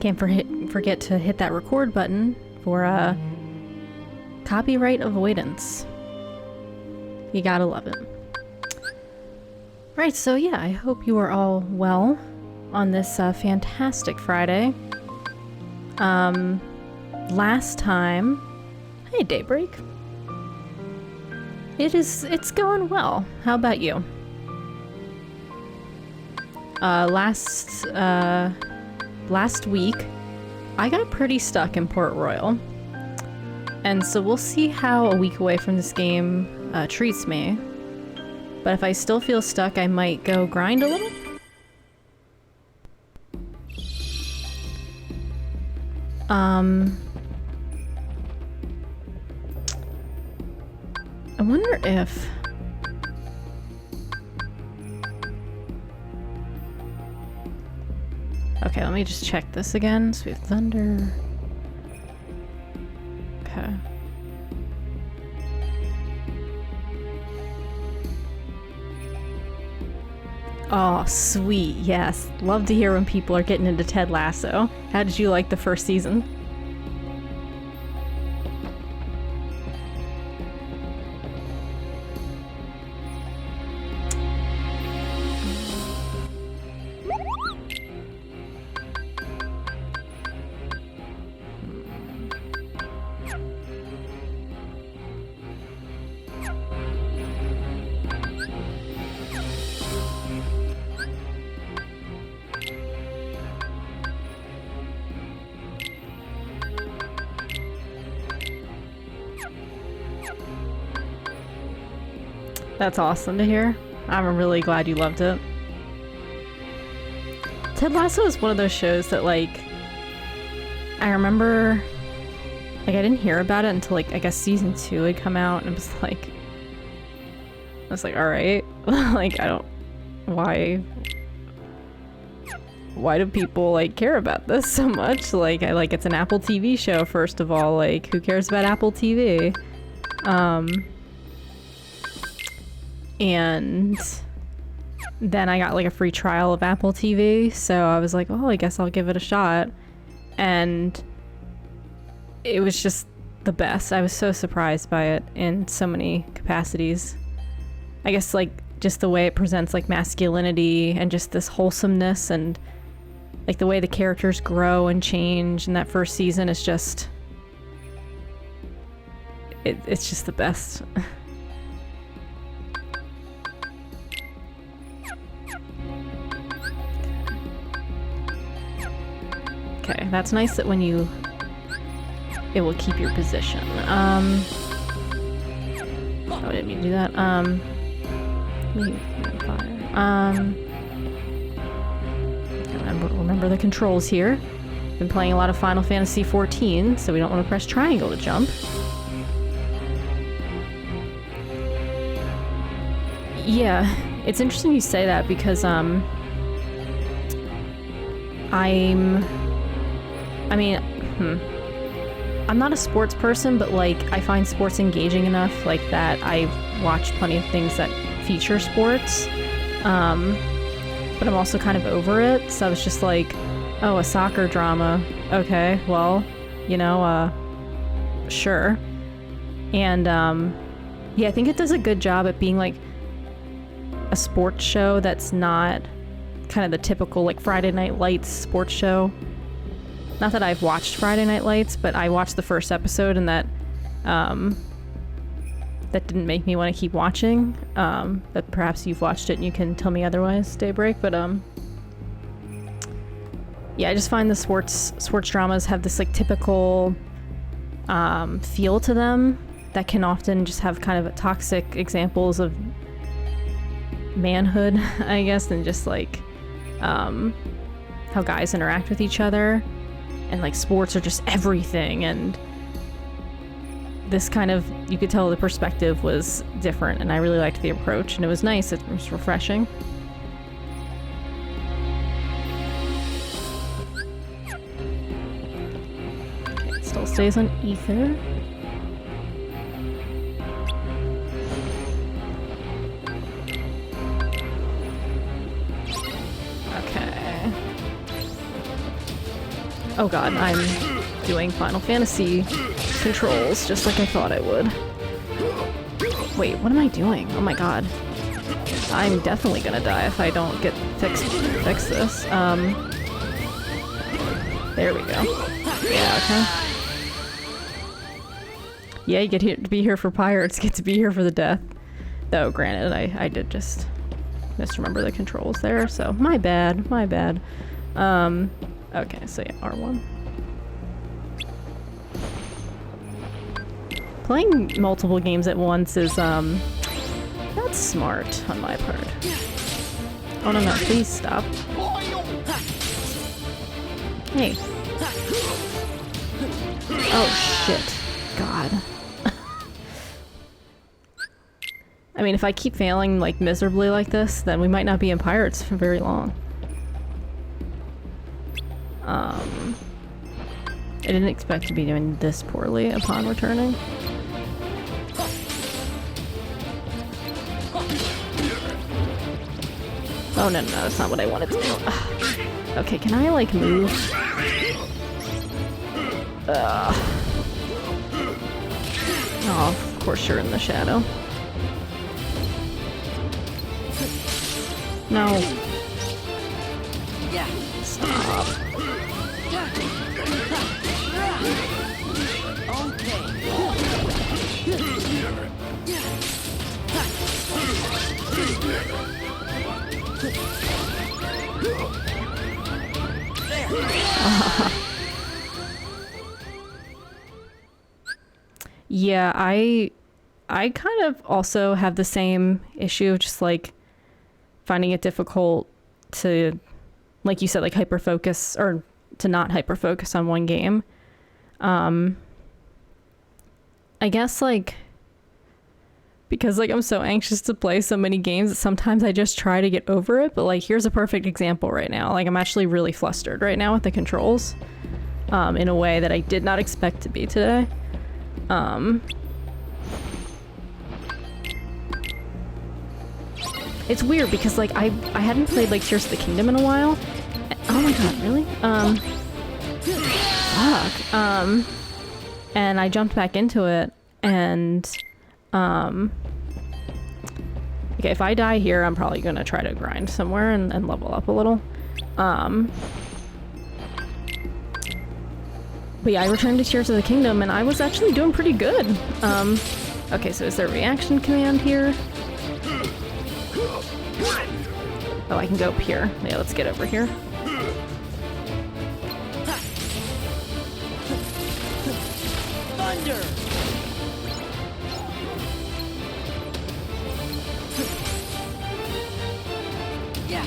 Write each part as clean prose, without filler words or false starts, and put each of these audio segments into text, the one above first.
Can't forget to hit that record button for copyright avoidance. You gotta love it. Right, so yeah, I hope you are all well on this fantastic Friday. Last time... Hey, Daybreak. It's going well. How about you? Last week, I got pretty stuck in Port Royal. And so we'll see how a week away from this game treats me. But if I still feel stuck, I might go grind a little. I wonder if... Okay, let me just check this again. So we have thunder. Okay. Oh, sweet. Yes. Love to hear when people are getting into Ted Lasso. How did you like the first season? That's awesome to hear. I'm really glad you loved it. Ted Lasso is one of those shows that, like, I remember, like, I didn't hear about it until, like, I guess season 2 had come out, and it was like, I was like, alright, like, I don't, why do people, like, care about this so much? Like, it's an Apple TV show, first of all, like, who cares about Apple TV? And then I got like a free trial of Apple TV, so I was like, oh, I guess I'll give it a shot. And it was just the best. I was so surprised by it in so many capacities. I guess like just the way it presents like masculinity and just this wholesomeness and like the way the characters grow and change in that first season is just... It's just the best. Okay, that's nice that when you... it will keep your position. Oh, I didn't mean to do that. Remember the controls here. Been playing a lot of Final Fantasy XIV, so we don't want to press triangle to jump. Yeah, it's interesting you say that because, I'm not a sports person, but like I find sports engaging enough like that I watch plenty of things that feature sports, but I'm also kind of over it, so I was just like, oh, a soccer drama, okay, well, you know, sure. And yeah, I think it does a good job at being like a sports show that's not kind of the typical like Friday Night Lights sports show. Not that I've watched Friday Night Lights, but I watched the first episode and that didn't make me want to keep watching. But perhaps you've watched it and you can tell me otherwise, Daybreak. But yeah, I just find the sports dramas have this like typical feel to them that can often just have kind of toxic examples of manhood, I guess, and just like how guys interact with each other. And like sports are just everything, and this kind of, you could tell the perspective was different, and I really liked the approach, and it was nice, it was refreshing. Okay, it still stays on ether. Oh god, I'm doing Final Fantasy controls just like I thought I would. Wait, what am I doing? Oh my god. I'm definitely gonna die if I don't get fix this. There we go. Yeah, okay. Yeah, you get to be here for pirates, get to be here for the death. Though, granted, I did just misremember the controls there, so my bad, my bad. Okay, so yeah, R1. Playing multiple games at once is, not smart on my part. Oh no, no, please stop. Hey. Oh shit. God. I mean, if I keep failing, like, miserably like this, then we might not be in Pirates for very long. I didn't expect to be doing this poorly upon returning. Oh, no, no, no, that's not what I wanted to do. Okay, can I, like, move? Oh, of course you're in the shadow. No. Stop. Yeah, I kind of also have the same issue of just like finding it difficult to, like you said, like hyper focus or to not hyper focus on one game. I guess like because like I'm so anxious to play so many games that sometimes I just try to get over it, but like here's a perfect example right now. Like I'm actually really flustered right now with the controls in a way that I did not expect to be today. It's weird because like I hadn't played like Tears of the Kingdom in a while. Oh my god, really? Fuck. And I jumped back into it and okay, if I die here, I'm probably gonna try to grind somewhere and level up a little. But yeah, I returned to Tears of the Kingdom and I was actually doing pretty good. Okay, so is there a reaction command here? Oh, I can go up here. Yeah, let's get over here. Thunder! Yeah.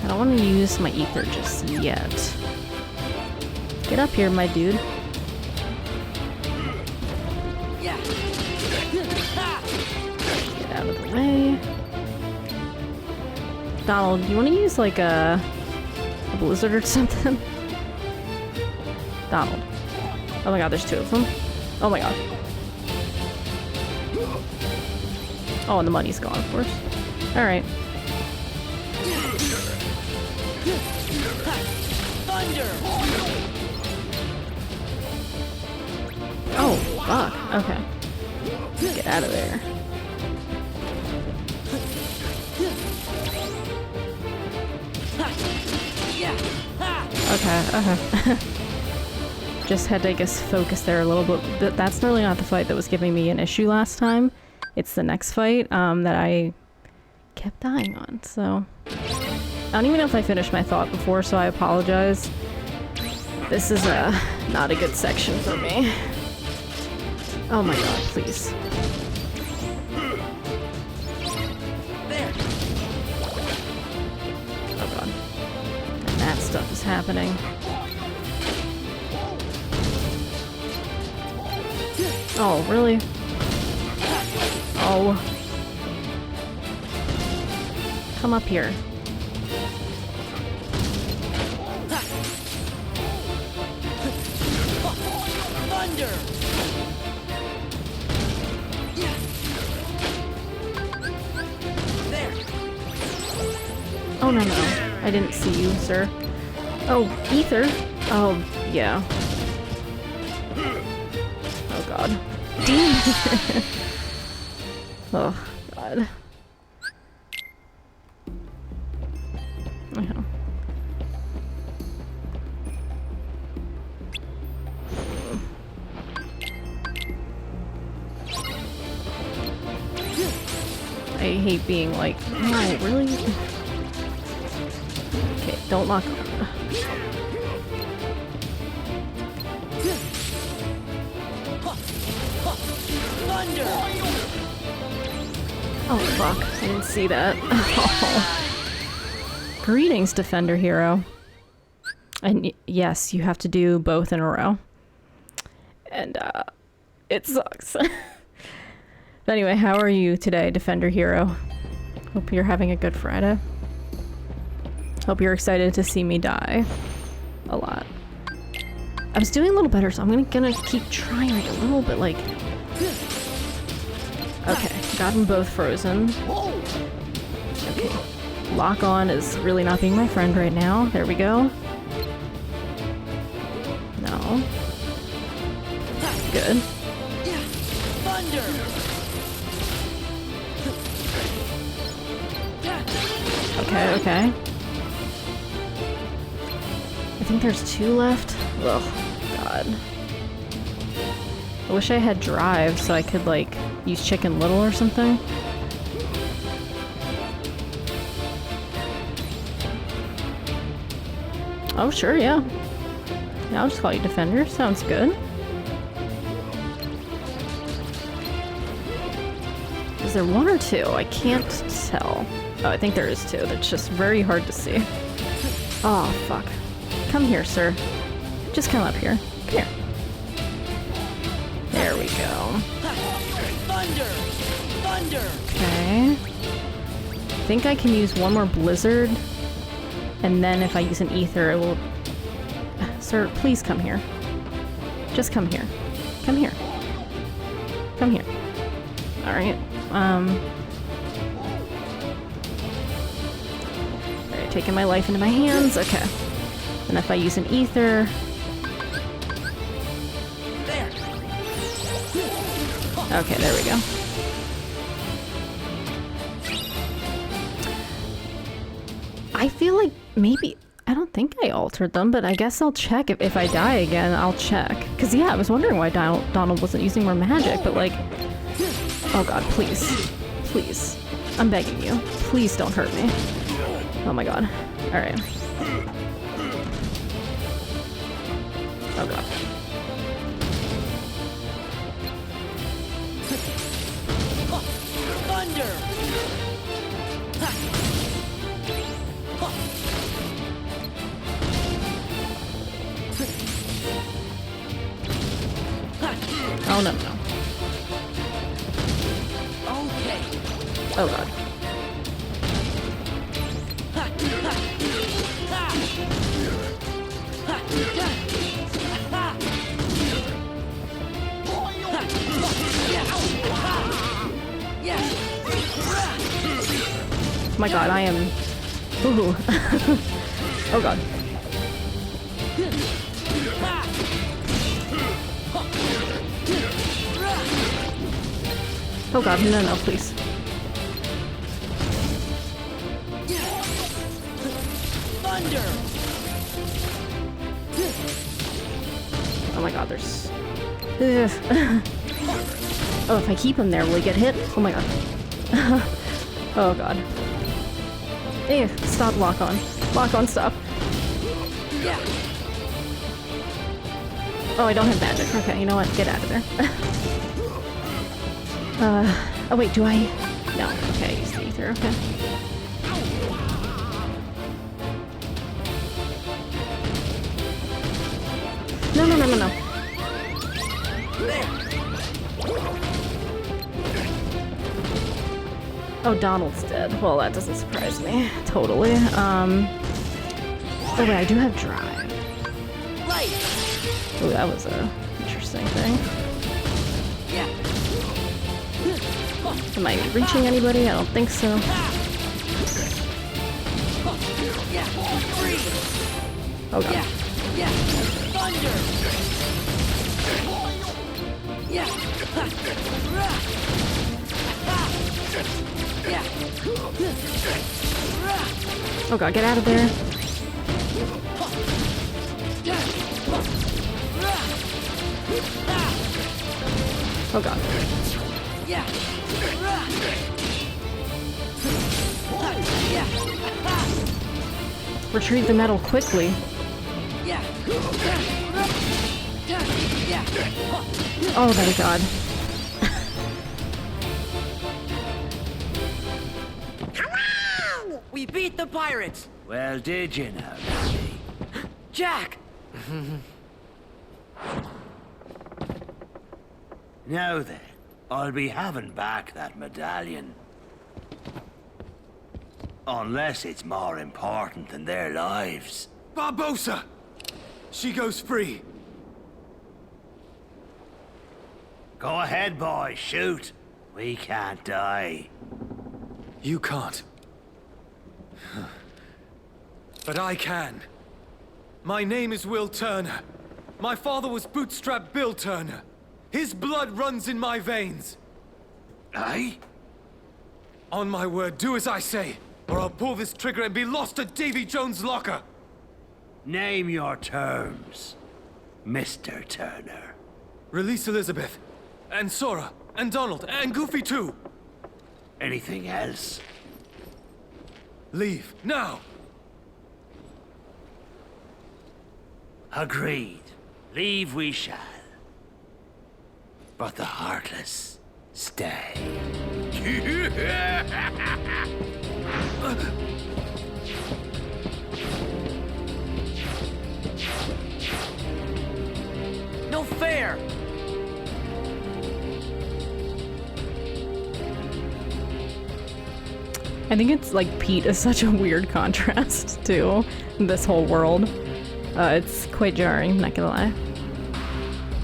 I don't want to use my ether just yet. Get up here, my dude. Yeah. Get out of the way. Donald, you want to use like a blizzard or something? Donald. Oh my god, there's two of them. Oh my god. Oh, and the money's gone, of course. Alright. Thunder! Oh, fuck. Okay. Get out of there. Okay, okay. Just had to, I guess, focus there a little bit. That's really not the fight that was giving me an issue last time. It's the next fight that I kept dying on, so... I don't even know if I finished my thought before, so I apologize. This is not a good section for me. Oh my god, please. There. Oh god. And that stuff is happening. Oh, really? Oh. Come up here. Thunder! No, no, no. I didn't see you, sir. Oh, ether? Oh, yeah. Oh, God. Demon! Oh, God. Yeah. I hate being like, no, really? Okay, don't lock on. Oh, fuck. I didn't see that. Oh. Greetings, Defender Hero. And yes, you have to do both in a row. And, it sucks. But anyway, how are you today, Defender Hero? Hope you're having a good Friday. Hope you're excited to see me die. A lot. I was doing a little better, so I'm gonna keep trying like a little bit, like... Okay, got them both frozen. Okay. Lock on is really not being my friend right now. There we go. No. Good. Okay, okay. I think there's 2 left. Ugh, God. I wish I had drive so I could, like, use Chicken Little or something. Oh, sure, yeah. Yeah, I'll just call you Defender. Sounds good. Is there 1 or 2? I can't tell. Oh, I think there is 2. That's just very hard to see. Oh, fuck. Come here, sir. Just come up here. Come here. There we go. Thunder! Thunder! Okay. I think I can use 1 more Blizzard. And then if I use an Ether, it will... Sir, please come here. Just come here. Come here. Come here. Alright. Alright, taking my life into my hands. Okay. And if I use an Ether... Okay, there we go. I feel like maybe... I don't think I altered them, but I guess I'll check. If I die again, I'll check. Because, yeah, I was wondering why Donald wasn't using more magic, but, like... Oh, God, please. Please. I'm begging you. Please don't hurt me. Oh, my God. Alright. Oh, God. Thunder! Oh, no, no. Okay. Oh, God. Oh my God, I am... Ooh. Oh, God. Oh, God, no, no, please. Thunder! Oh my God, there's... Oh, if I keep him there, will he get hit? Oh my God. Oh, God. Ew, stop, lock on. Lock on, stop. Oh, I don't have magic. Okay, you know what? Get out of there. Oh wait, do I? No, okay, use the ether, okay. No, no, no, no, no. Oh, Donald's dead. Well, that doesn't surprise me. Totally. Oh wait, I do have drive. Oh, that was a interesting thing. Am I reaching anybody? I don't think so. Yeah. Freeze. Oh god. Yeah. Yeah. Thunder. Yeah. Ha. Rah. Ha. Yeah. Rah. Oh god, get out of there. Yeah. Rah. Ha. Oh god. Yeah. Rah. Ha. Yeah. Ha. Retrieve the medal quickly. Yeah. Yeah. Oh my god. We beat the pirates. Well, did you now, Danny? Jack. Now then, I'll be having back that medallion. Unless it's more important than their lives. Barbossa! She goes free. Go ahead, boy, shoot. We can't die. You can't. But I can. My name is Will Turner. My father was Bootstrap Bill Turner. His blood runs in my veins. Aye? On my word, do as I say, or I'll pull this trigger and be lost to Davy Jones' locker. Name your terms, Mr. Turner. Release Elizabeth, and Sora, and Donald, and Goofy too. Anything else? Leave, now! Agreed. Leave we shall. But the Heartless stay. No fair. I think it's like Pete is such a weird contrast to this whole world. It's quite jarring, not gonna lie.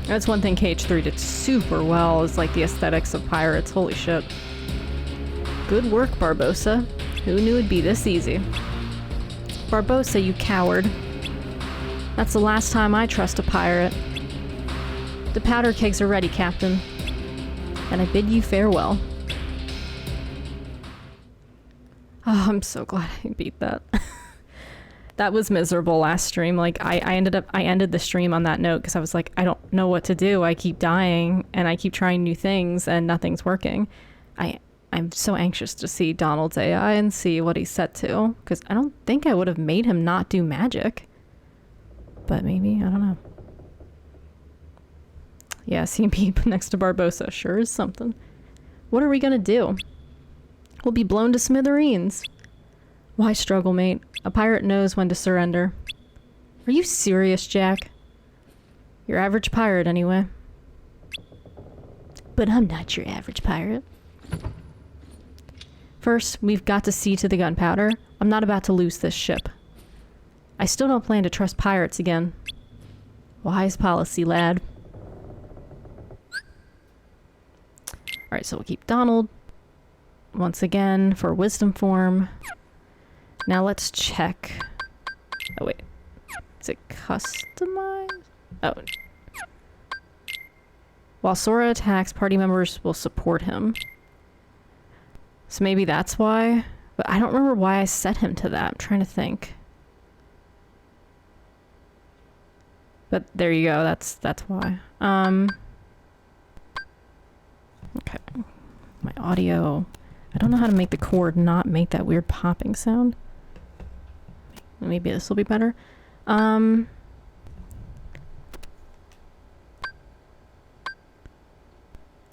That's one thing KH3 did super well, is like the aesthetics of pirates. Holy shit. Good work, Barbossa. Who knew it'd be this easy? Barbossa, you coward. That's the last time I trust a pirate. The powder kegs are ready, Captain. And I bid you farewell. Oh, I'm so glad I beat that. That was miserable last stream. Like, I ended the stream on that note because I was like, I don't know what to do. I keep dying and I keep trying new things and nothing's working. I'm so anxious to see Donald's AI and see what he's set to, because I don't think I would have made him not do magic. But maybe, I don't know. Yeah, seeing Peep next to Barbossa sure is something. What are we gonna do? We'll be blown to smithereens. Why struggle, mate? A pirate knows when to surrender. Are you serious, Jack? Your average pirate, anyway. But I'm not your average pirate. First, we've got to see to the gunpowder. I'm not about to lose this ship. I still don't plan to trust pirates again. Wise policy, lad. Alright, so we'll keep Donald once again for wisdom form. Now let's check. Oh wait. Is it customized? Oh. While Sora attacks, party members will support him. So maybe that's why. But I don't remember why I set him to that. I'm trying to think. But there you go. That's why. Okay. My audio. I don't know how to make the cord not make that weird popping sound. Maybe this will be better. Okay, I'm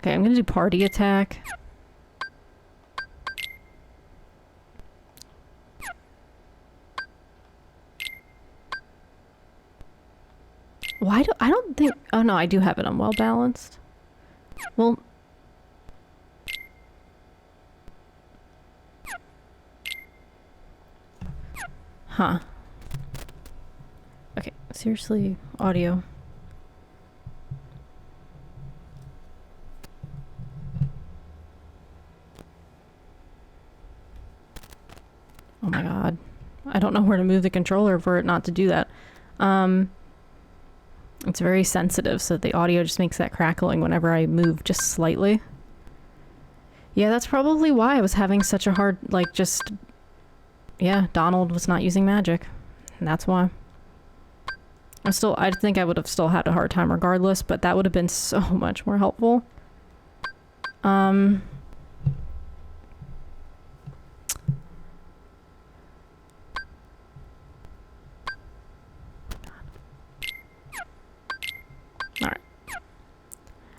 gonna do party attack. Why do I don't think, oh no, I do have it on well balanced. Well, huh. Okay, seriously, audio. Oh my god. I don't know where to move the controller for it not to do that. It's very sensitive, so the audio just makes that crackling whenever I move just slightly. Yeah, that's probably why I was having such a hard, like, just... Yeah, Donald was not using magic. And that's why. I think I would have still had a hard time regardless, but that would have been so much more helpful. Alright.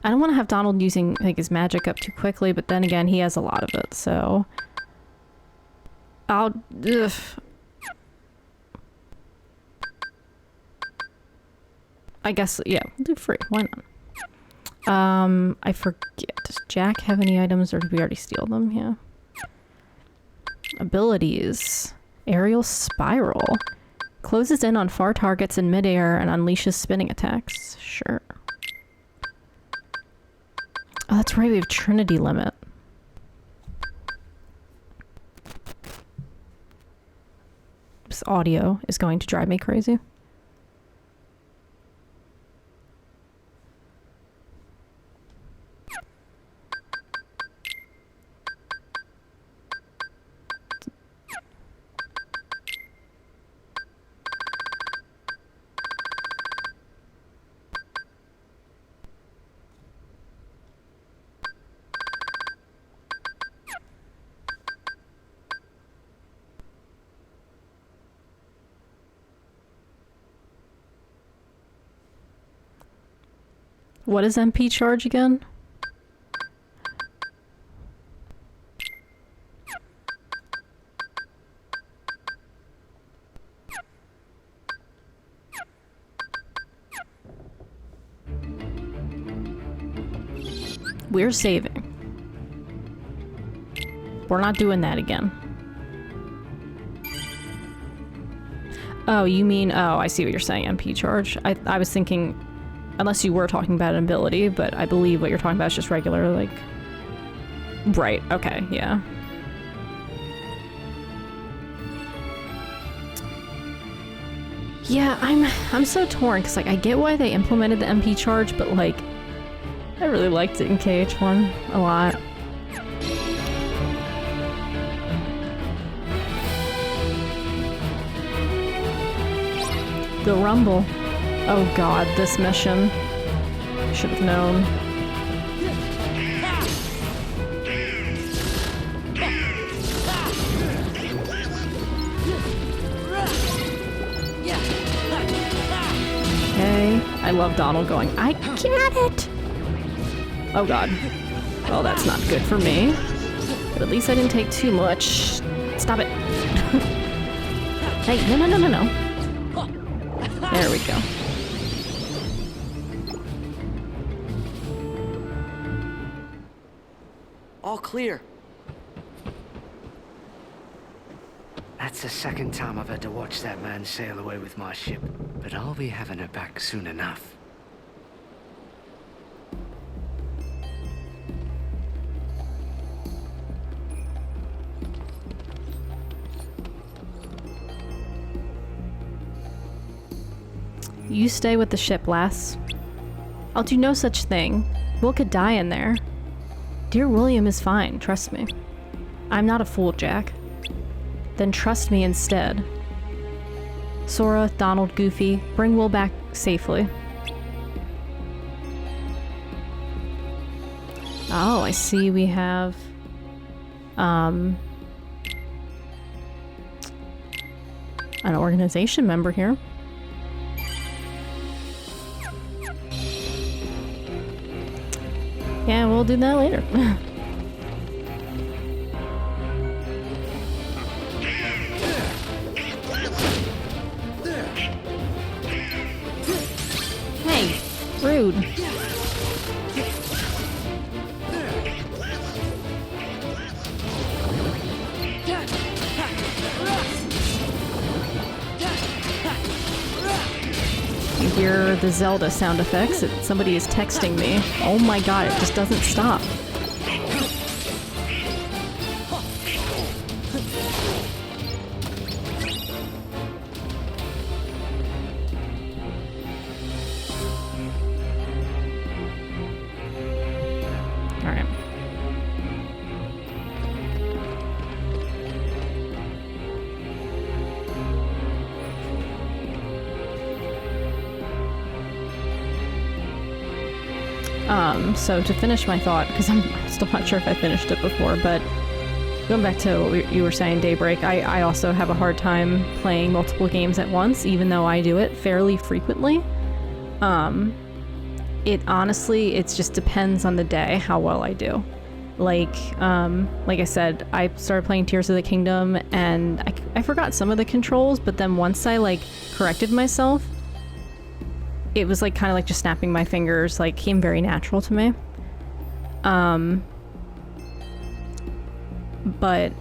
I don't want to have Donald using, like, his magic up too quickly, but then again, he has a lot of it, so... Ugh. I guess, yeah, we'll do free. Why not? I forget. Does Jack have any items, or did we already steal them? Yeah. Abilities. Aerial Spiral. Closes in on far targets in midair and unleashes spinning attacks. Sure. Oh, that's right, we have Trinity Limit. This audio is going to drive me crazy. What is MP charge again? We're saving. We're not doing that again. Oh, you mean... Oh, I see what you're saying, MP charge. I was thinking... Unless you were talking about an ability, but I believe what you're talking about is just regular, like... Right, okay, yeah. Yeah, I'm so torn, because, like, I get why they implemented the MP charge, but, like... I really liked it in KH1 a lot. The Rumble. Oh god, this mission. Should have known. Okay, I love Donald going, I get it! Oh god. Well, that's not good for me. But at least I didn't take too much. Stop it. Hey, no. There we go. All clear. That's the second time I've had to watch that man sail away with my ship, but I'll be having her back soon enough. You stay with the ship, lass. I'll do no such thing. Will could die in there. Dear William is fine, trust me. I'm not a fool, Jack. Then trust me instead. Sora, Donald, Goofy, bring Will back safely. Oh, I see we have... an organization member here. Yeah, we'll do that later. Hey, rude. You hear the Zelda sound effects. Somebody is texting me. Oh my god, it just doesn't stop. So to finish my thought, because I'm still not sure if I finished it before, but going back to what you were saying, Daybreak, I also have a hard time playing multiple games at once, even though I do it fairly frequently. It honestly, it just depends on the day how well I do. Like I said, I started playing Tears of the Kingdom, and I forgot some of the controls, but then once I, like, corrected myself, it was, like, kind of like just snapping my fingers, like, came very natural to me. But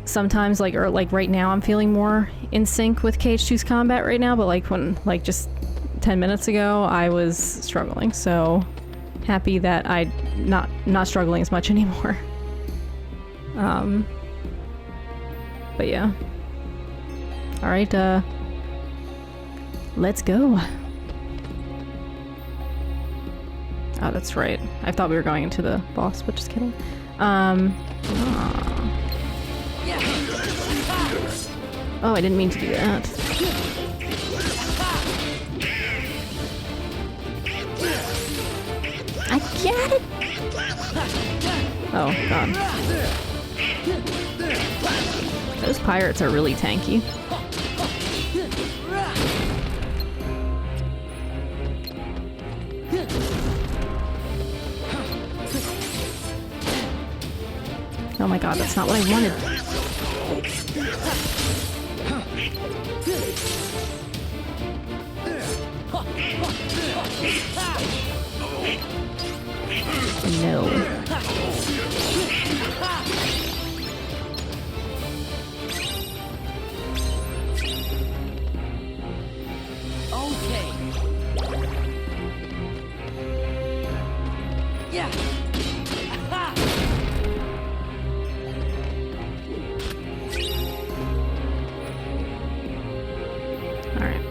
sometimes, like, or, like, right now I'm feeling more in sync with KH2's combat right now, but, like, when, like, just 10 minutes ago, I was struggling, so happy that I'm not struggling as much anymore. But yeah. Alright, let's go. Oh, that's right. I thought we were going into the boss, but just kidding. Oh, I didn't mean to do that. I get it! Oh, God. Those pirates are really tanky. Oh my God, that's not what I wanted. No. Okay. Yeah. All right.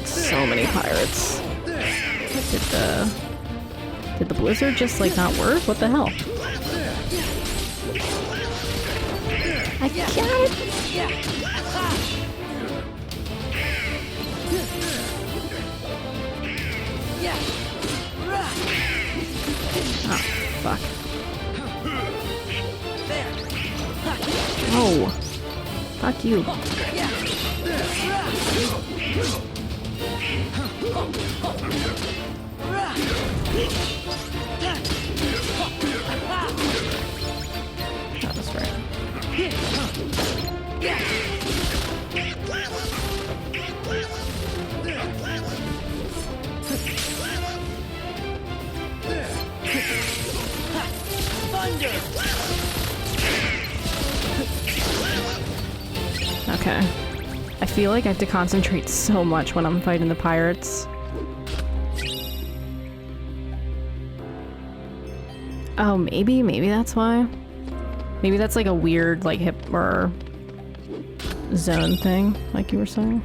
So many pirates. Did the blizzard just, like, not work? What the hell? I got it! Oh, fuck. Oh. Fuck you. That was right. Okay. I feel like I have to concentrate so much when I'm fighting the pirates. Oh, maybe that's why. Maybe that's like a weird, like, hip or zone thing, like you were saying.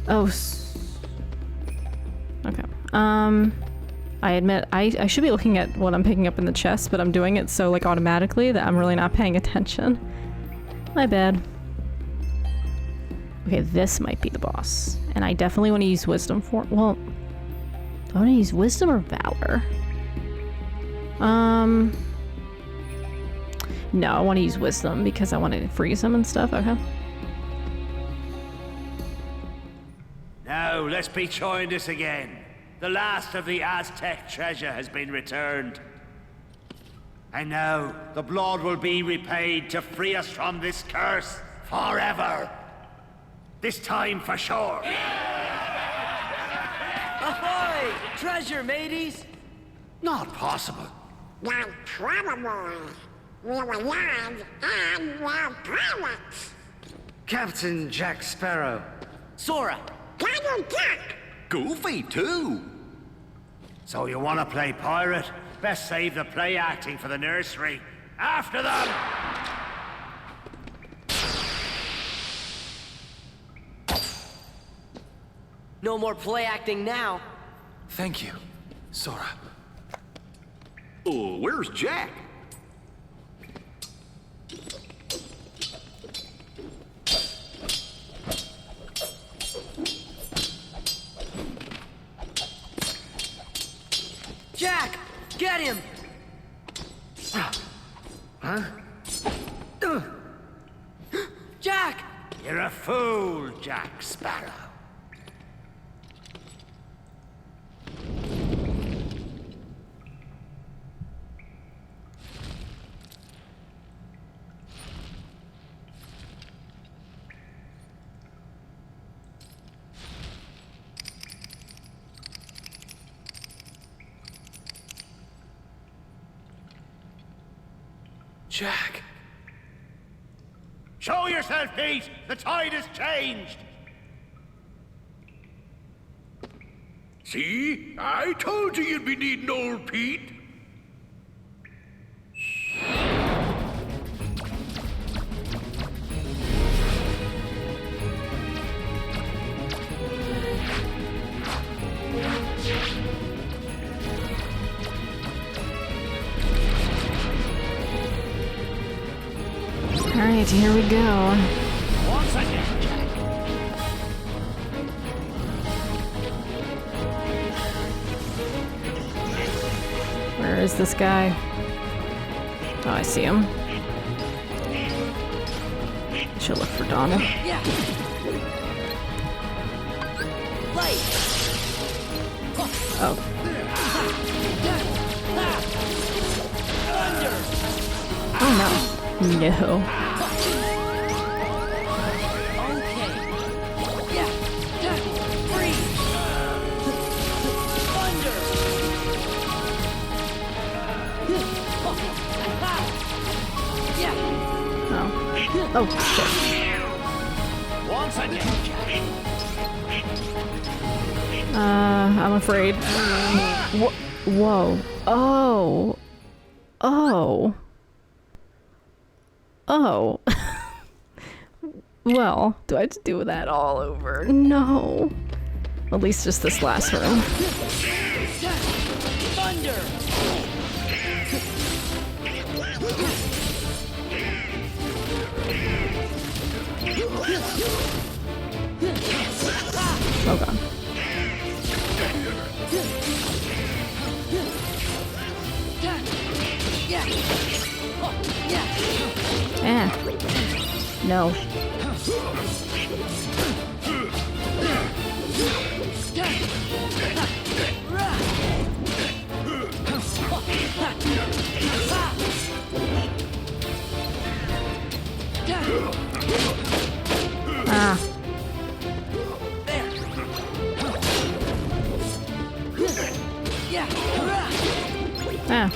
Oh. Okay. I admit, I should be looking at what I'm picking up in the chest, but I'm doing it so, like, automatically that I'm really not paying attention. My bad. Okay, this might be the boss. And I definitely want to use wisdom for, well, do I want to use wisdom or valor? No, I want to use wisdom because I want to freeze him and stuff. Okay. Now, let's be trying this again. The last of the Aztec treasure has been returned. And now, the blood will be repaid to free us from this curse forever. This time for sure. Ahoy! Treasure, mateys! Not possible. Not probable. We were land and we're pirates. Captain Jack Sparrow. Sora! Donald Duck. Goofy, too. So you want to play pirate? Best save the play acting for the nursery. After them! No more play acting now. Thank you, Sora. Oh, where's Jack? Jack! Get him! Jack! You're a fool, Jack Sparrow. Jack! Show yourself, Pete! The tide has changed! See? I told you you'd be needing old Pete. Alright, here we go. Once again, Jack. Where is this guy? Oh, I see him. Should look for Donald. Yeah! Light! Oh. Thunder! Oh no. No. Okay. Yeah! Freeze! Thunder! Yeah! Oh. Oh, shit. Once again, Jack. I'm afraid. Whoa. Oh. Oh. Oh. Well, do I have to do that all over? No. At least just this last room. Thunder! Oh god. Yeah! Yeah! Eh. No. Ah. There! Yeah! Ah.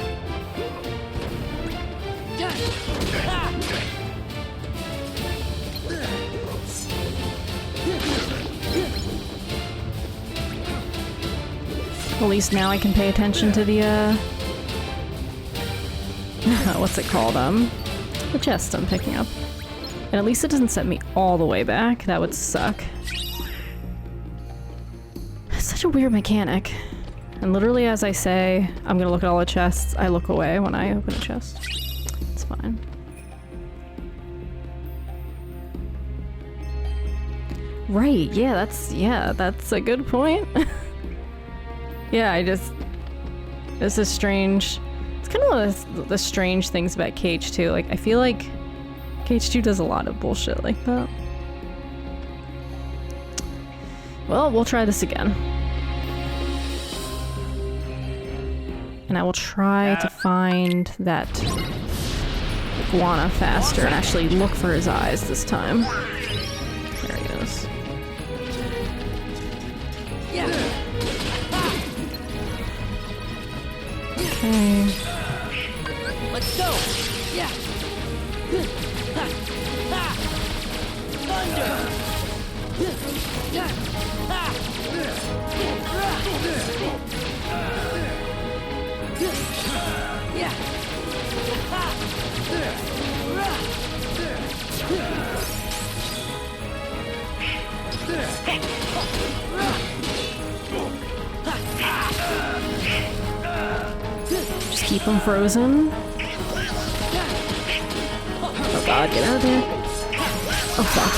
At least now I can pay attention to the, what's it called? The chest I'm picking up. And at least it doesn't set me all the way back. That would suck. It's such a weird mechanic. And literally as I say, I'm gonna look at all the chests, I look away when I open a chest. It's fine. Right, yeah, that's a good point. Yeah, this is strange. It's kind of one of the strange things about KH2. Like, I feel like KH2 does a lot of bullshit like that. Well, we'll try this again. And I will try to find that iguana faster and actually look for his eyes this time. There he is. Okay. Let's go! Yeah! Thunder! Yeah! Just keep him frozen. Oh god, get out of there. Oh fuck.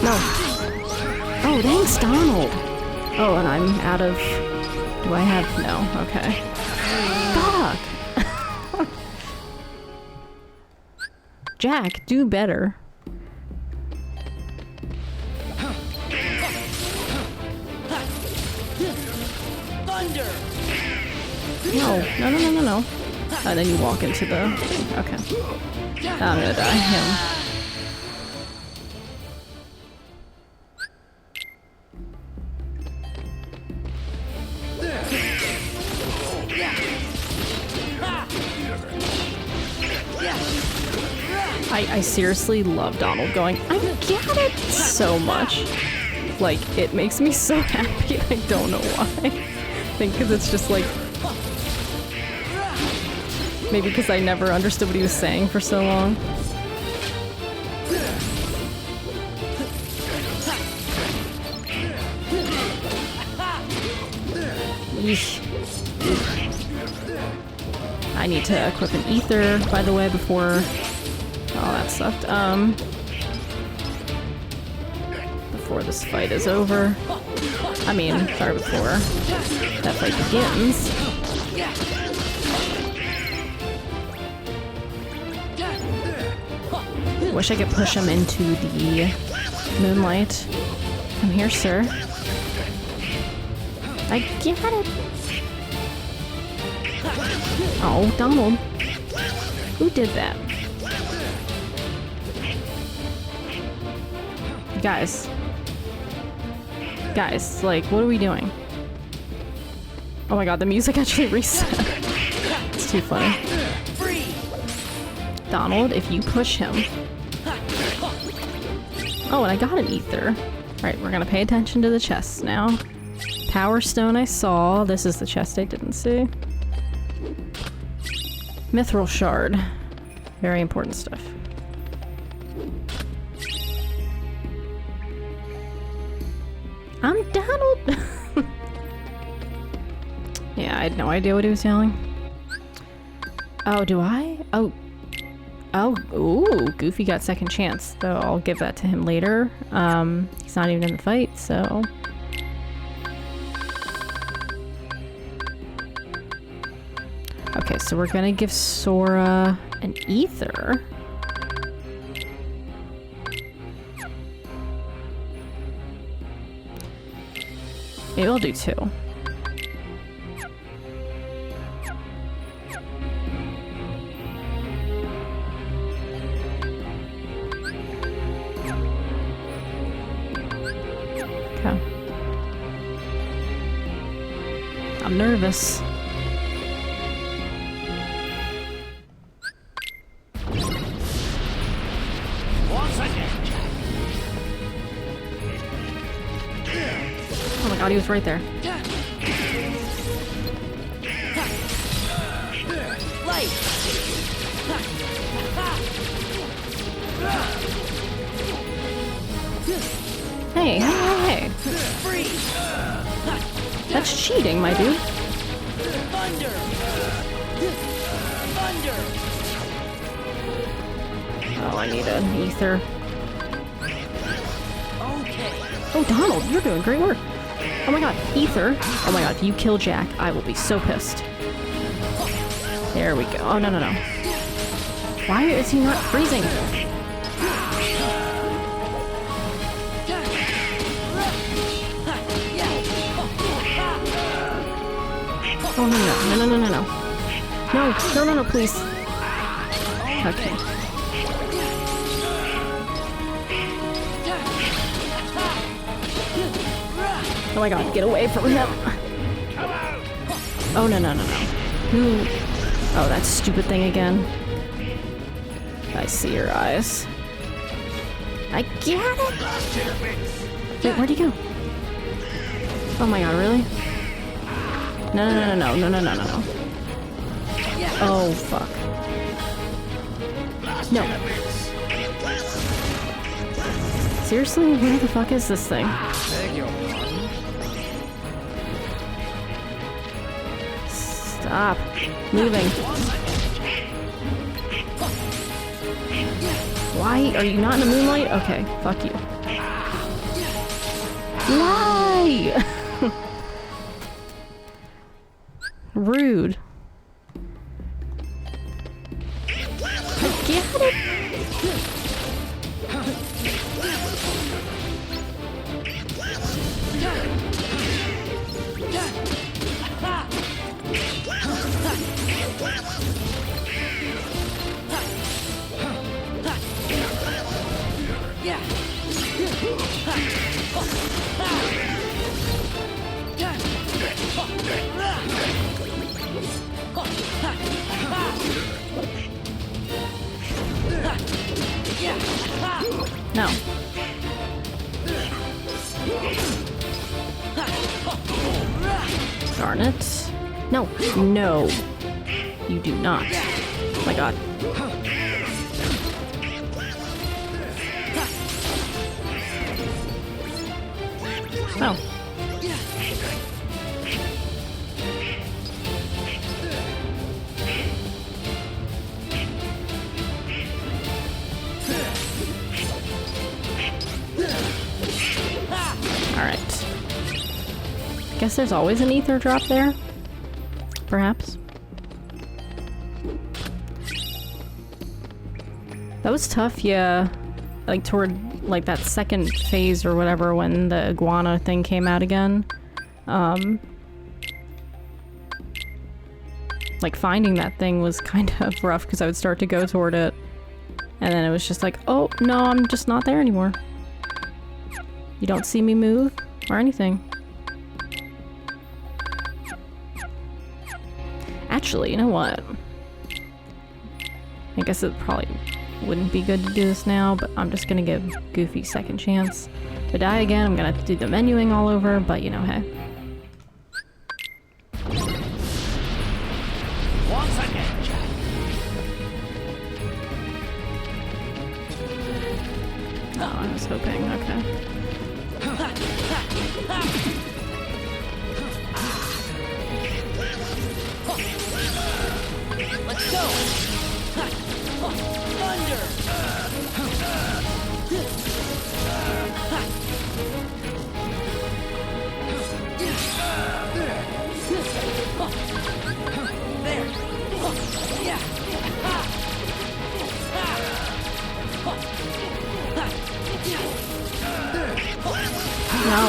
No. Oh, thanks, Donald. Oh, and I'm out of... Do I have... No, okay. Fuck! Jack, do better. Thunder! No. And then you walk into the... Okay. I'm gonna die. Him. I seriously love Donald going, I get it so much. Like, it makes me so happy. I don't know why. I think because it's just like... Maybe because I never understood what he was saying for so long. Yeesh. I need to equip an ether, by the way, before... Oh, that sucked. Before this fight is over. I mean, sorry, before that fight begins. Wish I could push him into the moonlight. Come here, sir. I get it. Oh, Donald. Who did that? Guys. Guys, like, what are we doing? Oh my god, the music actually reset. It's too funny. Donald, if you push him... Oh, and I got an ether. Alright, we're gonna pay attention to the chests now. Power Stone I saw. This is the chest I didn't see. Mithril Shard. Very important stuff. I'm Donald! Yeah, I had no idea what he was yelling. Oh, do I? Oh. Oh, ooh, Goofy got second chance, though I'll give that to him later. He's not even in the fight, so... Okay, so we're gonna give Sora an ether. Maybe I'll do two. Okay. I'm nervous. Oh my god, he was right there. Light. Hey. Freeze. That's cheating, my dude. Thunder. Thunder. Oh, I need an ether. Okay. Oh, Donald, you're doing great work. Oh my god, ether. Oh my god, if you kill Jack, I will be so pissed. There we go. Oh, no. Why is he not freezing? Oh, no, please. Okay. Oh my god, get away from him. Oh, no. Who? Oh, that stupid thing again. I see your eyes. I get it! Wait, where'd he go? Oh my god, really? No. Oh, fuck. No. Seriously? Where the fuck is this thing? Stop moving. Why are you not in the moonlight? Okay, fuck you. Why? Rude. I get it. No. Darn it. No. No. You do not. Oh my god. Oh. Alright. Guess there's always an ether drop there? Perhaps? That was tough, yeah. Like toward like that second phase or whatever when the iguana thing came out again. Like finding that thing was kind of rough because I would start to go toward it. And then it was just like, oh no, I'm just not there anymore. You don't see me move or anything. Actually, you know what? I guess it probably wouldn't be good to do this now, but I'm just gonna give Goofy second chance. If I die again, I'm gonna have to do the menuing all over, but you know, hey. Once again, Jack. Oh, I was hoping, okay. Let's go! Thunder! There! Yeah! No.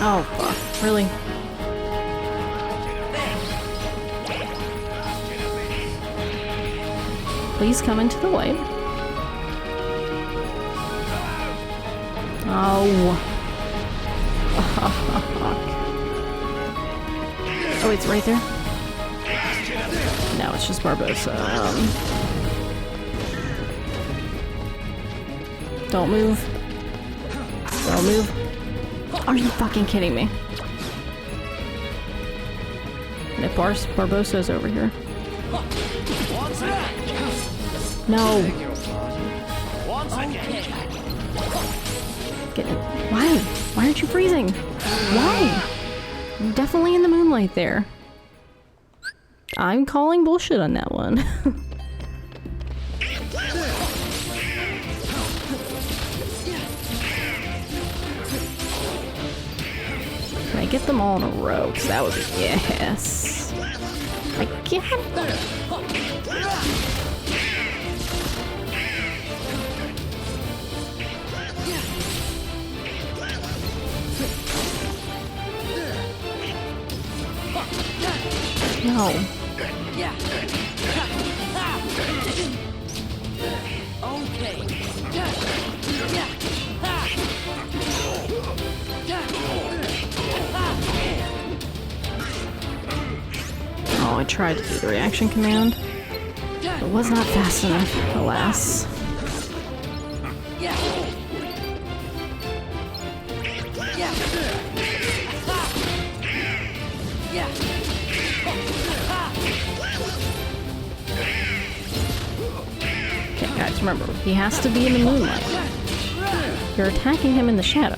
Oh, fuck. Really? Please come into the light. Oh. Oh, it's right there? No, it's just Barbosa. Don't move. Don't move. Are you fucking kidding me? And if Barbosa's over here. No. Get it. Why? Why aren't you freezing? Why? You're definitely in the moonlight there. I'm calling bullshit on that one. Can I get them all in a row? Because that would be yes. I can't. No. Yeah. Okay. Oh, I tried to do the reaction command. It was not fast enough, alas. Yeah. Yeah. Yeah. Okay, guys, remember, he has to be in the moonlight. You're attacking him in the shadow.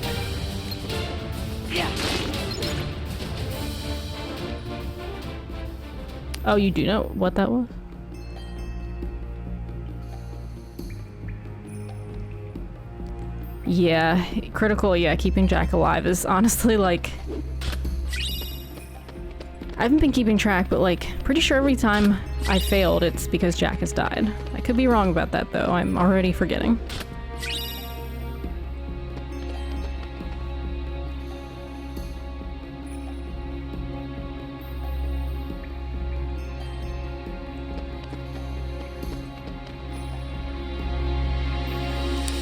Yeah. Oh, you do know what that was? Yeah, critical, yeah, keeping Jack alive is honestly like... I haven't been keeping track, but like, pretty sure every time I failed, it's because Jack has died. I could be wrong about that though, I'm already forgetting.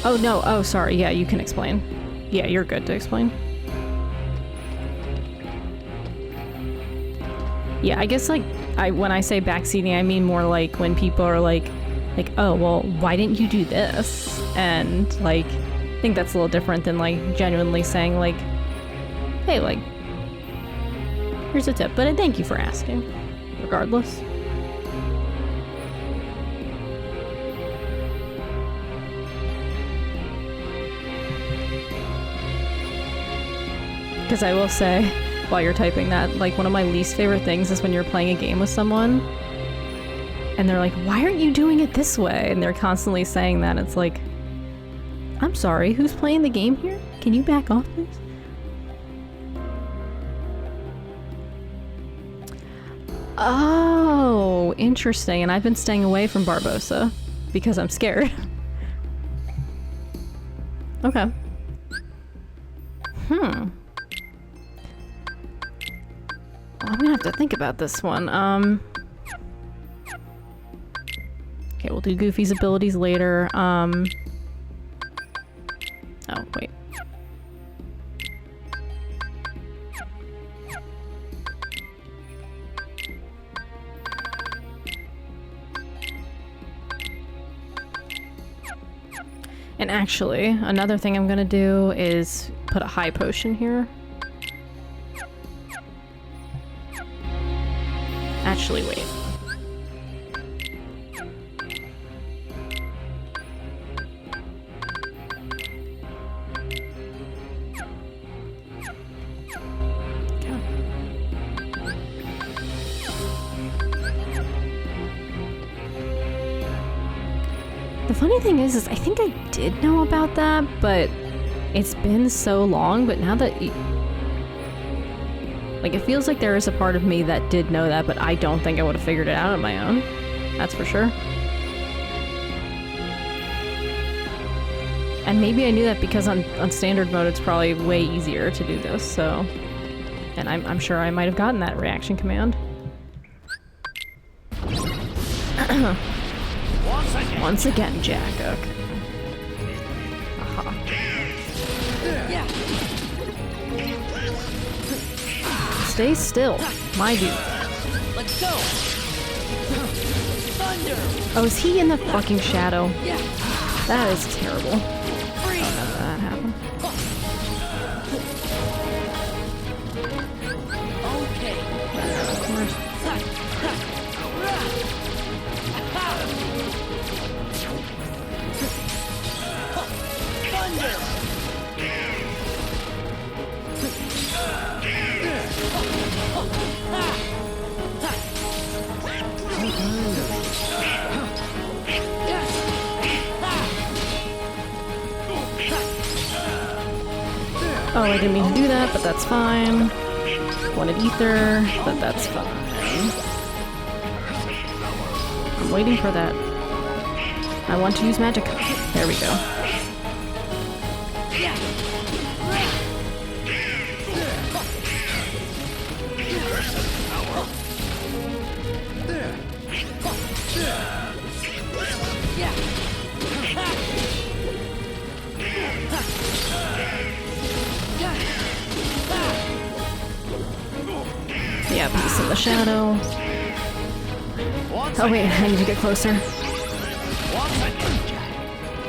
Oh no, oh sorry, yeah, you can explain. Yeah, you're good to explain. Yeah, I guess like, when I say backseating, I mean more like when people are like, oh, well, why didn't you do this? And like, I think that's a little different than like genuinely saying like, hey, like, here's a tip, but I thank you for asking, regardless. Because I will say, while you're typing that, like one of my least favorite things is when you're playing a game with someone and they're like, why aren't you doing it this way? And they're constantly saying that. It's like, I'm sorry, who's playing the game here? Can you back off, please? Oh, interesting. And I've been staying away from Barbosa because I'm scared. Okay. I'm gonna have to think about this one. Okay, we'll do Goofy's abilities later. Oh, wait. And actually, another thing I'm gonna do is put a high potion here. Actually, wait. The funny thing is I think I did know about that, but it's been so long, but now that like, it feels like there is a part of me that did know that, but I don't think I would have figured it out on my own. That's for sure. And maybe I knew that because on standard mode it's probably way easier to do this, so... And I'm sure I might have gotten that reaction command. Once again, Jack. Okay. Aha. Yeah. Stay still, my dude. Let's go. Thunder. Oh, is he in the fucking shadow? Yeah. That is terrible. Freeze. How did that happen? Okay. Where's... Thunder. Oh, I didn't mean to do that, but that's fine. Wanted ether, but that's fine. I'm waiting for that. I want to use magic. There we go. Yeah. Yeah, peace in the shadow. Oh wait, I need to get closer.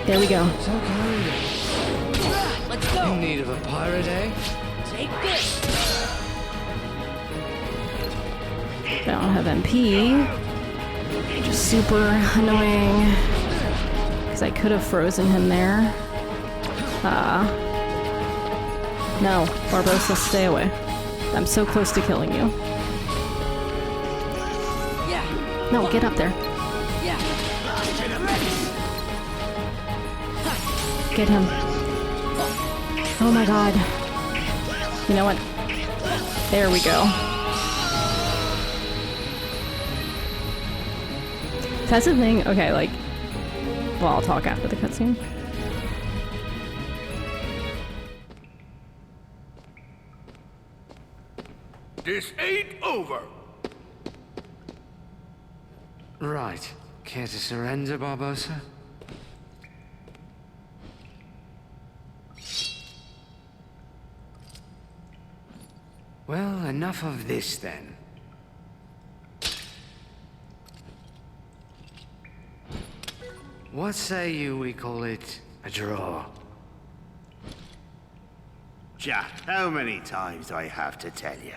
There we go. So kind. Let's go. In need of a pirate, eh? Take this. I don't have MP. Which is super annoying. Because I could have frozen him there. No, Barbosa, stay away. I'm so close to killing you. No, get up there. Yeah. Get him. Oh my god. You know what? There we go. That's the thing. Okay, like... Well, I'll talk after the cutscene. This ain't over. Right. Care to surrender, Barbosa? Well, enough of this then. What say you we call it a draw? Jack, how many times do I have to tell you?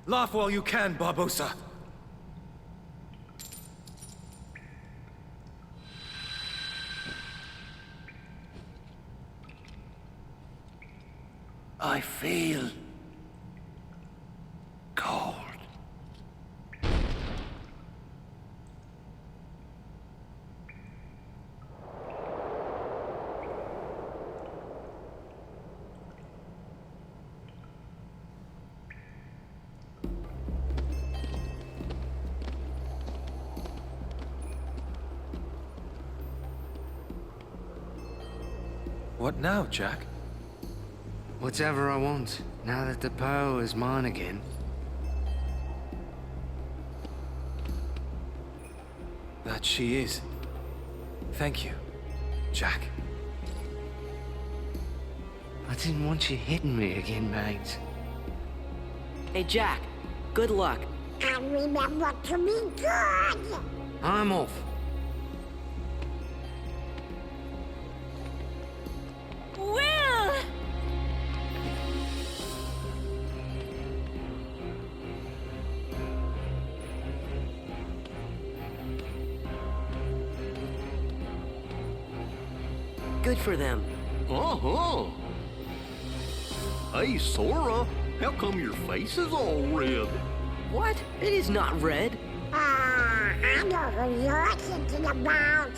Laugh while you can, Barbosa. I feel cold. What now, Jack? Whatever I want, now that the power is mine again. That she is. Thank you, Jack. I didn't want you hitting me again, mate. Hey, Jack. Good luck. And remember to be good. I'm off. Will! Good for them. Uh-huh. Hey, Sora, how come your face is all red? What? It is not red. I know who you're thinking about.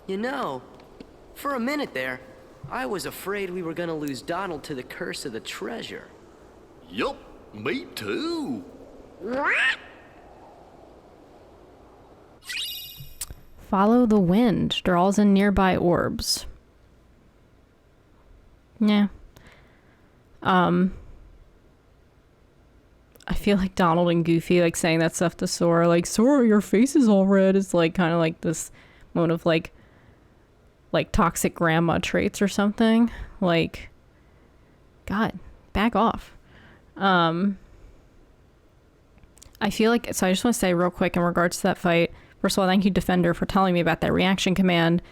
You know, for a minute there, I was afraid we were gonna lose Donald to the curse of the treasure. Yup, me too. What? Follow the wind. Draws in nearby orbs. Yeah. I feel like Donald and Goofy like saying that stuff to Sora, like, Sora, your face is all red. It's like kind of like this moment of like toxic grandma traits or something. Like, God, back off. I feel like, so I just want to say real quick in regards to that fight, first of all, thank you, Defender, for telling me about that reaction command,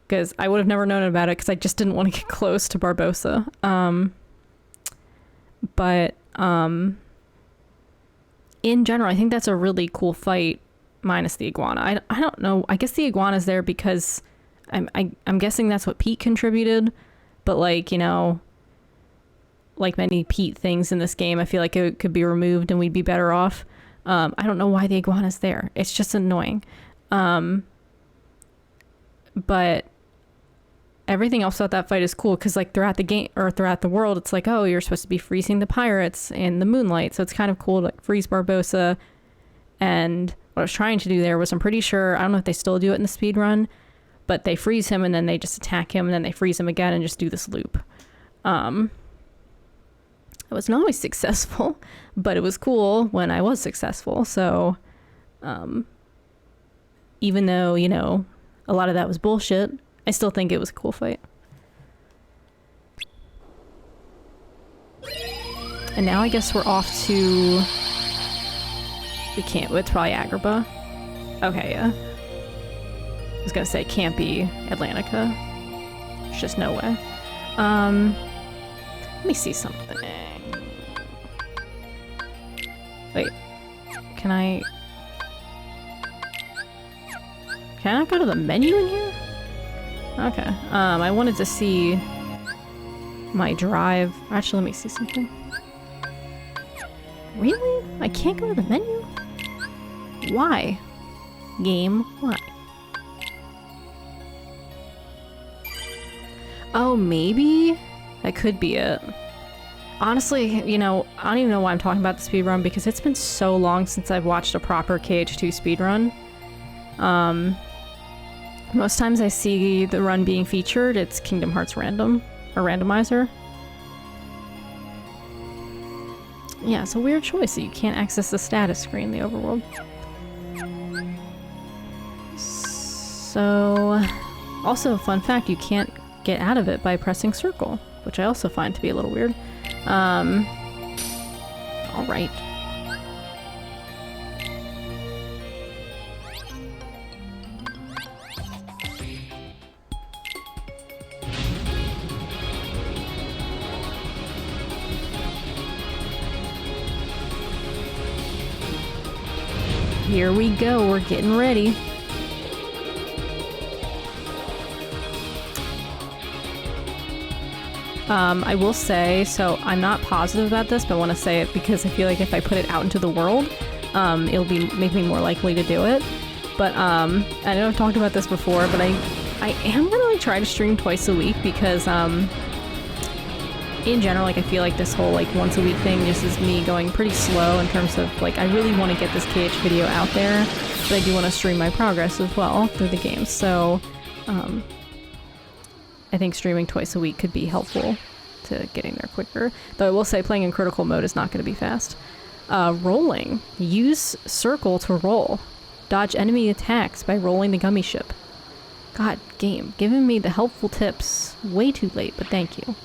because I would have never known about it because I just didn't want to get close to Barbosa. But in general, I think that's a really cool fight, minus the iguana. I don't know. I guess the iguana's there because I'm guessing that's what Pete contributed, but like, you know, like many Pete things in this game, I feel like it could be removed and we'd be better off. I don't know why the iguana's there. It's just annoying. But everything else about that fight is cool because like throughout the game or throughout the world, it's like, oh, you're supposed to be freezing the pirates in the moonlight. So it's kind of cool to like freeze Barbosa. And what I was trying to do there was, I'm pretty sure, I don't know if they still do it in the speed run, but they freeze him and then they just attack him and then they freeze him again and just do this loop. It wasn't always successful, but it was cool when I was successful. So, even though, you know, a lot of that was bullshit, I still think it was a cool fight. And now I guess we're off to... We can't... It's probably Agrabah. Okay, yeah. I was gonna say, it can't be Atlantica. There's just no way. Let me see something. Wait. Can I go to the menu in here? Okay. I wanted to see my drive. Actually, let me see something. Really? I can't go to the menu? Why? Game, why? Oh, maybe? That could be it. Honestly, you know, I don't even know why I'm talking about the speedrun because it's been so long since I've watched a proper KH2 speedrun. Most times I see the run being featured, it's Kingdom Hearts Random, or Randomizer. Yeah, it's a weird choice that you can't access the status screen in the overworld. So, also, fun fact, you can't get out of it by pressing circle, which I also find to be a little weird. Alright. Here we go, we're getting ready. I will say, so I'm not positive about this, but I want to say it because I feel like if I put it out into the world, it'll make me more likely to do it. But I know I've talked about this before, but I am gonna like try to stream twice a week because in general, like I feel like this whole like once a week thing just is me going pretty slow in terms of like I really want to get this KH video out there, but I do want to stream my progress as well through the game. So I think streaming twice a week could be helpful to getting there quicker. Though I will say playing in critical mode is not going to be fast. Rolling. Use circle to roll. Dodge enemy attacks by rolling the gummy ship. God, game. Giving me the helpful tips. Way too late, but thank you.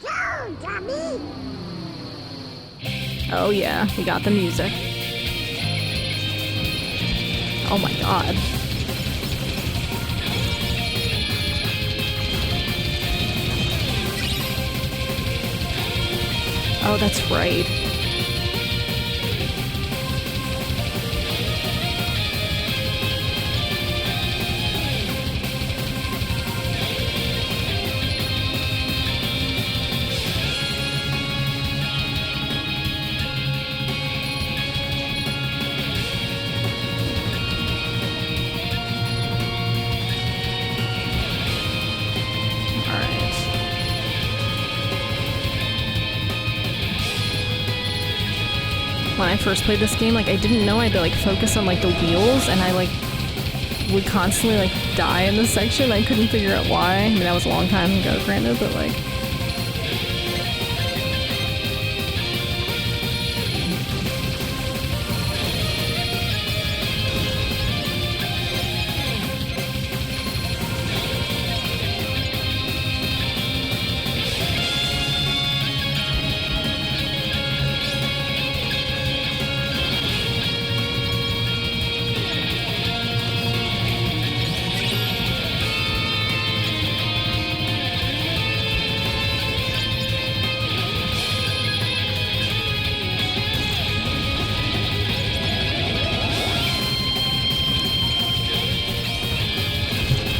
Go, dummy! Oh yeah, we got the music. Oh my god. Oh, that's right. When I first played this game, like I didn't know I had to like focus on like the wheels, and I like would constantly like die in this section. I couldn't figure out why. I mean, that was a long time ago, granted, but like.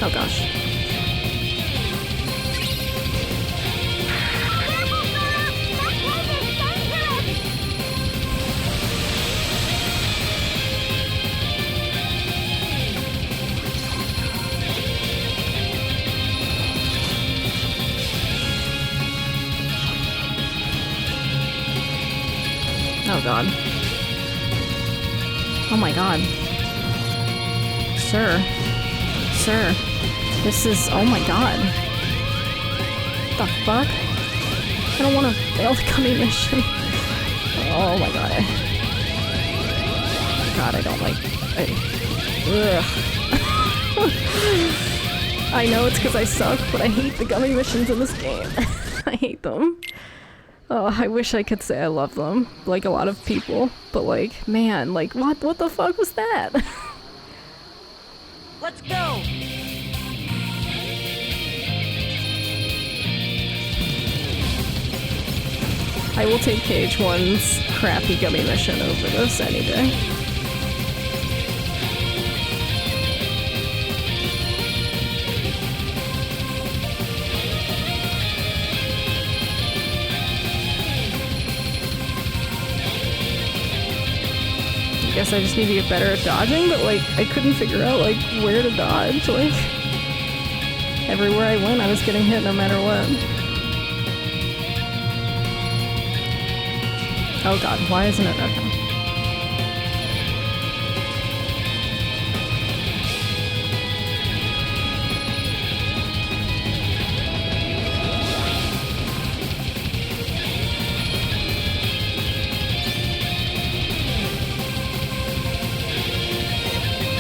Oh gosh. Oh god. Oh my god. Sir. sir. This is... Oh my god. What the fuck? I don't want to fail the gummy mission. Oh my god. God, I don't like... Ugh. I know it's because I suck, but I hate the gummy missions in this game. I hate them. Oh, I wish I could say I love them, like a lot of people. But like, man, like, what the fuck was that? Let's go! I will take KH1's crappy gummy mission over this any day. I guess I just need to get better at dodging, but like, I couldn't figure out like where to dodge. Like, everywhere I went, I was getting hit no matter what. Oh god, why isn't it? Okay.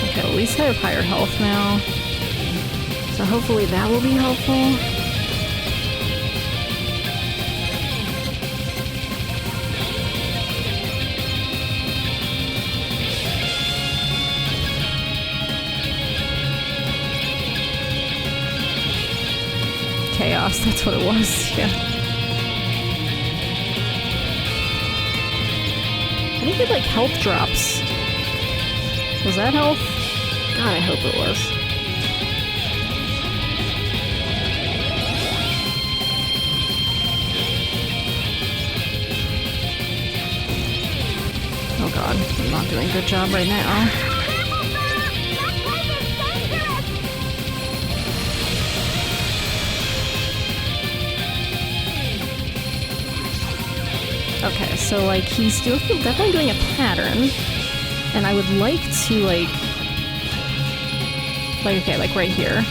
Okay, at least I have higher health now. So hopefully that will be helpful. Chaos, that's what it was, yeah. I didn't get like health drops. Was that health? God, I hope it was. Oh god, I'm not doing a good job right now. Okay, so like he's definitely doing a pattern, and I would like to like okay, like right here.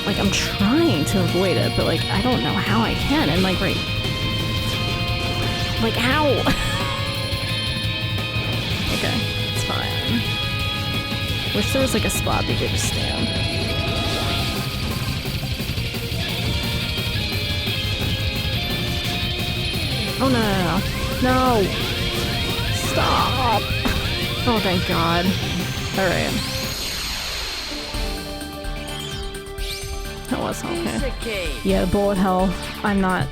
Like I'm trying to avoid it, but like I don't know how I can, and like right, like how? Okay, it's fine. Wish there was like a spot we could just stand. Oh, no. No! Stop! Oh, thank God. Alright. That was okay. Yeah, bullet hell. I'm not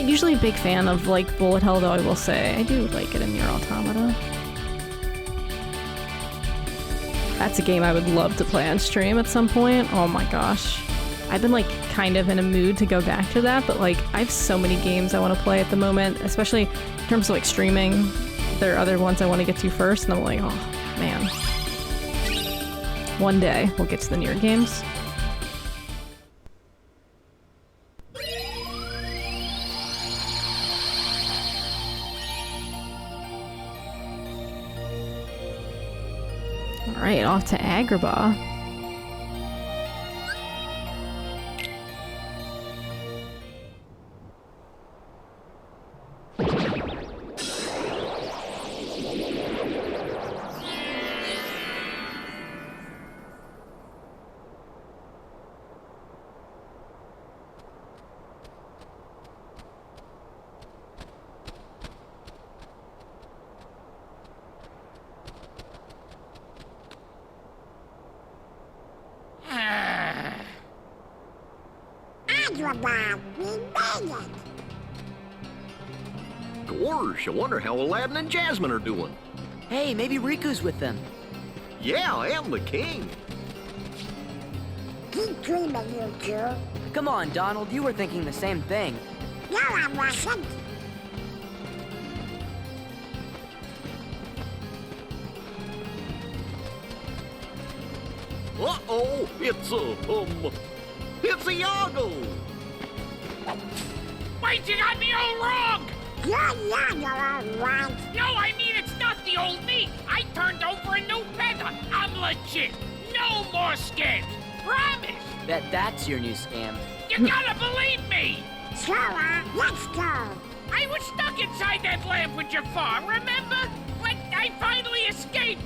usually a big fan of, like, bullet hell, though I will say. I do like it in Nier Automata. That's a game I would love to play on stream at some point. Oh my gosh. I've been like kind of in a mood to go back to that, but like I have so many games I want to play at the moment, especially in terms of like streaming. There are other ones I want to get to first, and I'm like, oh man. One day we'll get to the Nier games. Alright, off to Agrabah. Agrabah, we made it. Gosh, I wonder how Aladdin and Jasmine are doing. Hey, maybe Riku's with them. Yeah, I am the king. Keep dreaming, you two. Come on, Donald, you were thinking the same thing. No, I wasn't. Uh-oh, it's a Iago. Wait, you got me all wrong! No, I mean it's not the old me. I turned over a new feather. I'm legit. No more scams. Promise. Bet that's your new scam. You gotta believe me. Sure, let's go. I was stuck inside that lamp with Jafar, remember? But I finally escaped.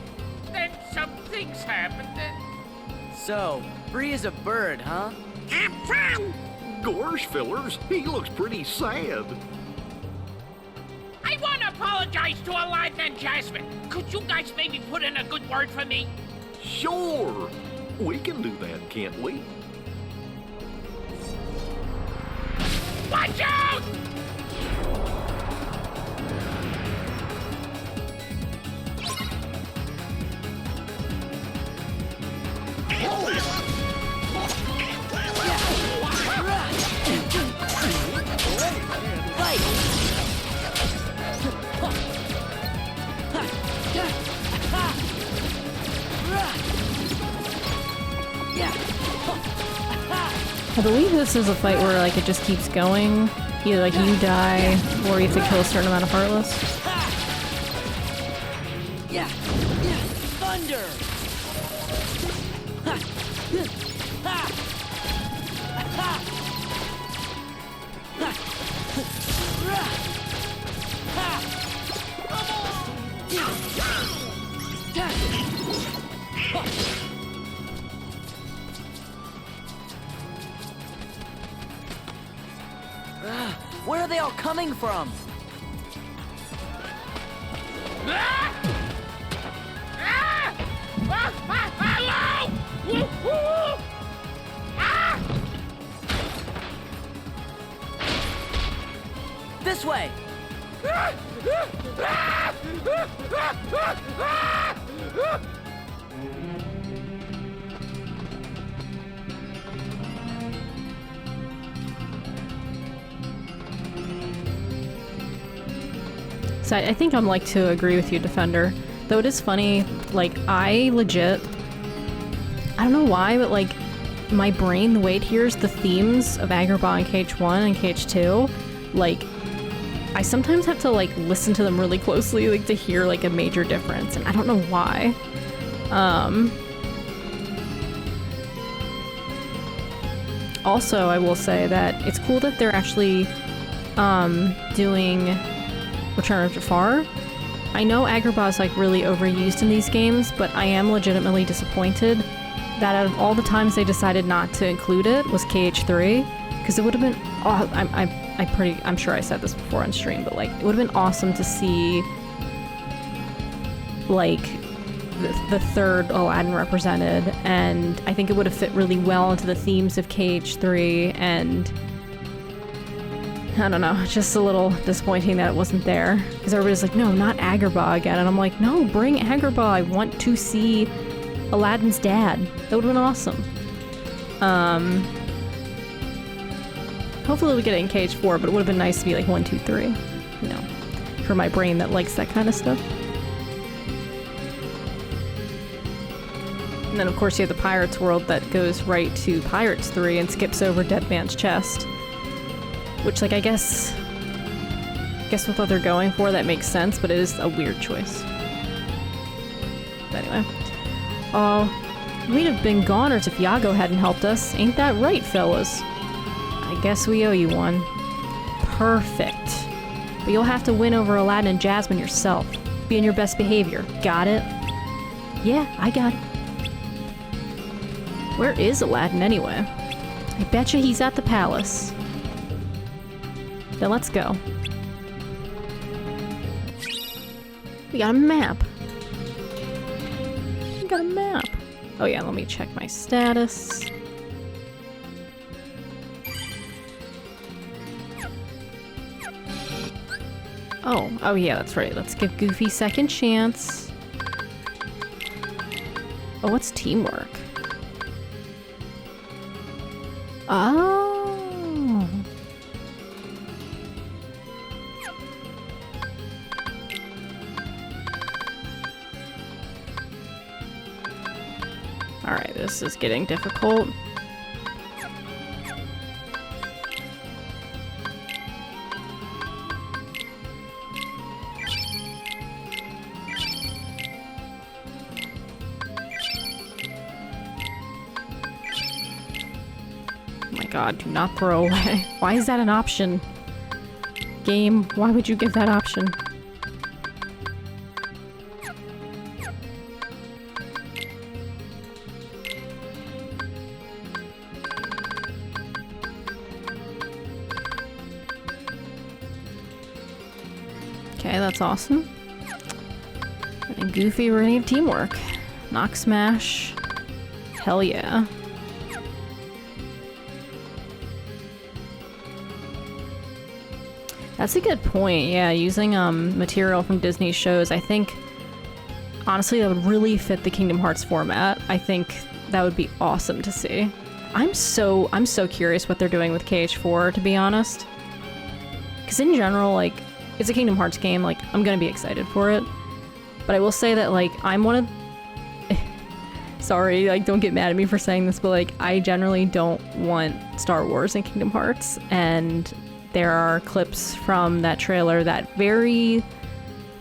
Then some things happened. So, free as a bird, huh? Have fun. Gosh, fellers, he looks pretty sad. I want to apologize to Aladdin and Jasmine. Could you guys maybe put in a good word for me? Sure. We can do that, can't we? Watch out! I believe this is a fight where like it just keeps going. Either like you die or you have to kill a certain amount of Heartless. Yeah. Thunder! Where are they all coming from? Hello! Woo-hoo! This way! So I think I'm like to agree with you, Defender. Though it is funny, like I legit, I don't know why, but like my brain, the way it hears the themes of Agrabah and KH1 and KH2, like I sometimes have to like listen to them really closely, like to hear like a major difference, and I don't know why. Also, I will say that it's cool that they're actually doing Return of Jafar. I know Agrabah is like really overused in these games, but I am legitimately disappointed that out of all the times they decided not to include it was KH3, because it would have been. Oh, I'm sure I said this before on stream, but like it would have been awesome to see like the third Aladdin represented, and I think it would have fit really well into the themes of KH3, and I don't know, it's just a little disappointing that it wasn't there, because everybody's like, no, not Agrabah again, and I'm like, no, bring Agrabah, I want to see Aladdin's dad. That would have been awesome. Hopefully we get it in KH4, but it would have been nice to be like 1, 2, 3, you know, for my brain that likes that kind of stuff. And then of course you have the Pirates world that goes right to Pirates 3 and skips over Dead Man's Chest. Which, like, I guess with what they're going for, that makes sense, but it is a weird choice. But anyway. We'd have been goners if Iago hadn't helped us. Ain't that right, fellas? I guess we owe you one. Perfect. But you'll have to win over Aladdin and Jasmine yourself. Be in your best behavior. Got it? Yeah, I got it. Where is Aladdin, anyway? I betcha he's at the palace. Then let's go. We got a map. We got a map. Oh yeah, let me check my status. Oh yeah, that's right. Let's give Goofy second chance. Oh, what's teamwork? Oh. Alright, this is getting difficult. god, do not throw away. Why is that an option? Game, why would you give that option? Okay, that's awesome. And Goofy, we're gonna need teamwork. Knock Smash. Hell yeah. That's a good point, yeah, using material from Disney shows, I think, honestly, that would really fit the Kingdom Hearts format. I think that would be awesome to see. I'm so curious what they're doing with KH4, to be honest. Because in general, like, it's a Kingdom Hearts game, like, I'm gonna be excited for it. But I will say that, like, I'm one of... Sorry, like, don't get mad at me for saying this, but, like, I generally don't want Star Wars in Kingdom Hearts, and there are clips from that trailer that very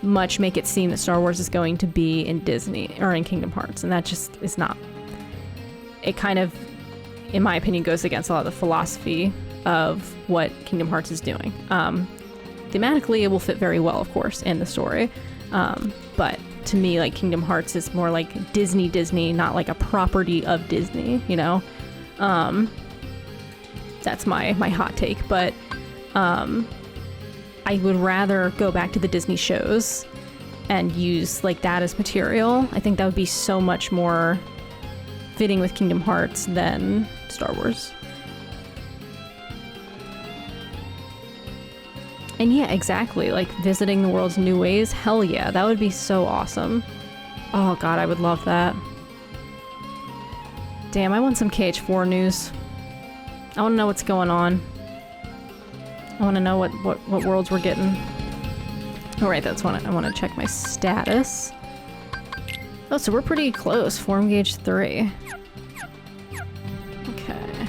much make it seem that Star Wars is going to be in Disney, or in Kingdom Hearts, and that just is not. It kind of, in my opinion, goes against a lot of the philosophy of what Kingdom Hearts is doing. Thematically, it will fit very well, of course, in the story, but to me, like, Kingdom Hearts is more like Disney, not like a property of Disney, you know? That's my hot take, but I would rather go back to the Disney shows and use like that as material. I think that would be so much more fitting with Kingdom Hearts than Star Wars. And yeah, exactly, like visiting the world's new ways, hell yeah, that would be so awesome. Oh god, I would love that. Damn, I want some KH4 news. I want to know what's going on. I want to know what worlds we're getting. Alright, that's what I want to check my status. Oh, so we're pretty close. Form gauge 3. Okay.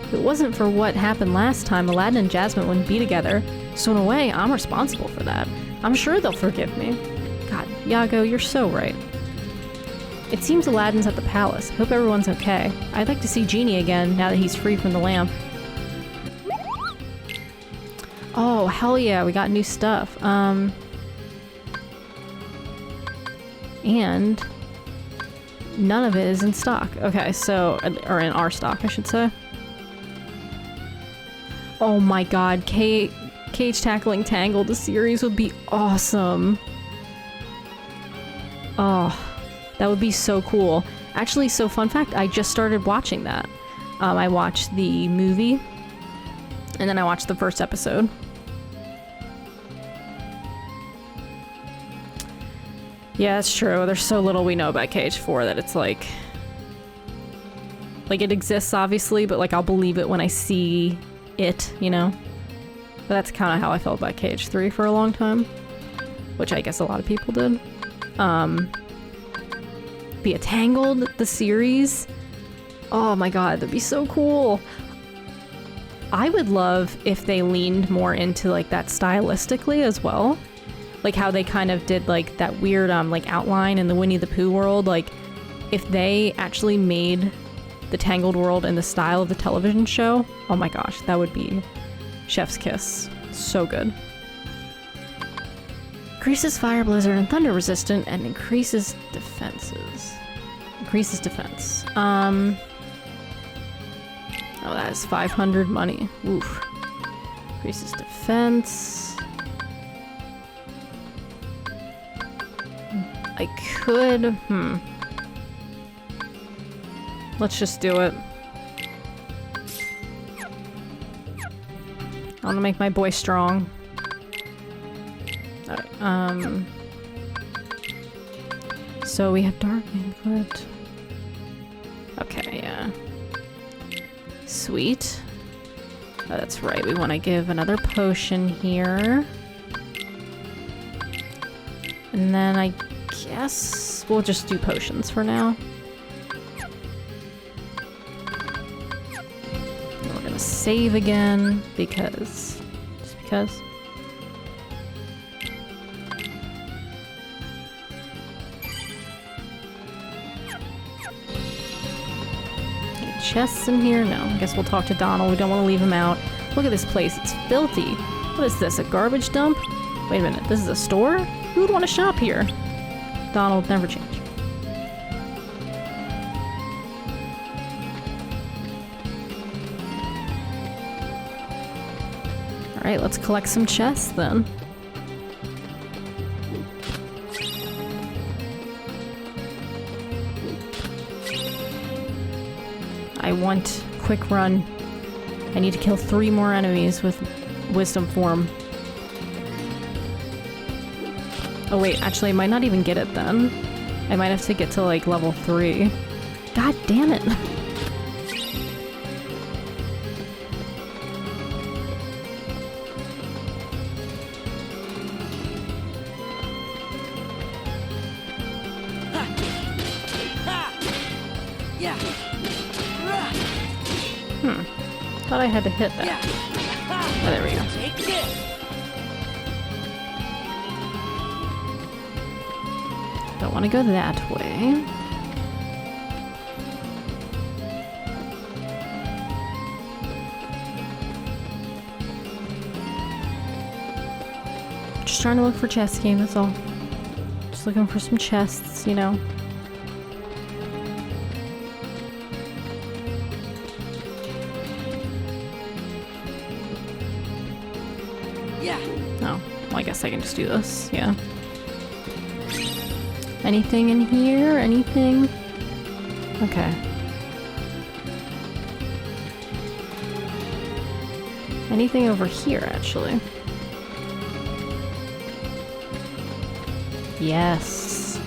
If it wasn't for what happened last time, Aladdin and Jasmine wouldn't be together. So in a way, I'm responsible for that. I'm sure they'll forgive me. God, Iago, you're so right. It seems Aladdin's at the palace. Hope everyone's okay. I'd like to see Genie again, now that he's free from the lamp. Oh, hell yeah, we got new stuff. And none of it is in stock. Okay, so, or in our stock, I should say. Oh my god, Cage Tackling Tangled, the series would be awesome. Oh, that would be so cool. Actually, so fun fact, I just started watching that. I watched the movie, and then I watched the first episode. Yeah, that's true. There's so little we know about KH4 that it's like it exists, obviously, but like I'll believe it when I see it, you know? But that's kind of how I felt about KH3 for a long time, which I guess a lot of people did. Be a Tangled, the series. Oh my god, that'd be so cool. I would love if they leaned more into like that stylistically as well. Like how they kind of did like that weird like outline in the Winnie the Pooh world. Like if they actually made the Tangled world in the style of the television show, oh my gosh, that would be chef's kiss. So good. Increases fire, blizzard, and thunder resistant, and increases defenses. Increases defense. Oh, that is 500 money. Oof. Increases defense. I could, Let's just do it. I want to make my boy strong. Alright, so we have dark input. Okay, yeah. Sweet. Oh, that's right, we want to give another potion here. And then I guess we'll just do potions for now. And we're gonna save again because... just because. chests in here? No, I guess we'll talk to Donald. We don't want to leave him out. Look at this place. It's filthy. What is this, a garbage dump? Wait a minute, this is a store? Who would want to shop here? Donald, never change. Alright, let's collect some chests then. I want quick run. I need to kill 3 more enemies with wisdom form. Oh wait, actually I might not even get it then. I might have to get to like level 3. God damn it. Thought I had to hit that. Oh, there we go. Don't want to go that way. Just trying to look for chests game, that's all. Just looking for some chests, you know. Oh, well, I guess I can just do this, yeah. Anything in here? Anything? Okay. Anything over here, actually? Yes.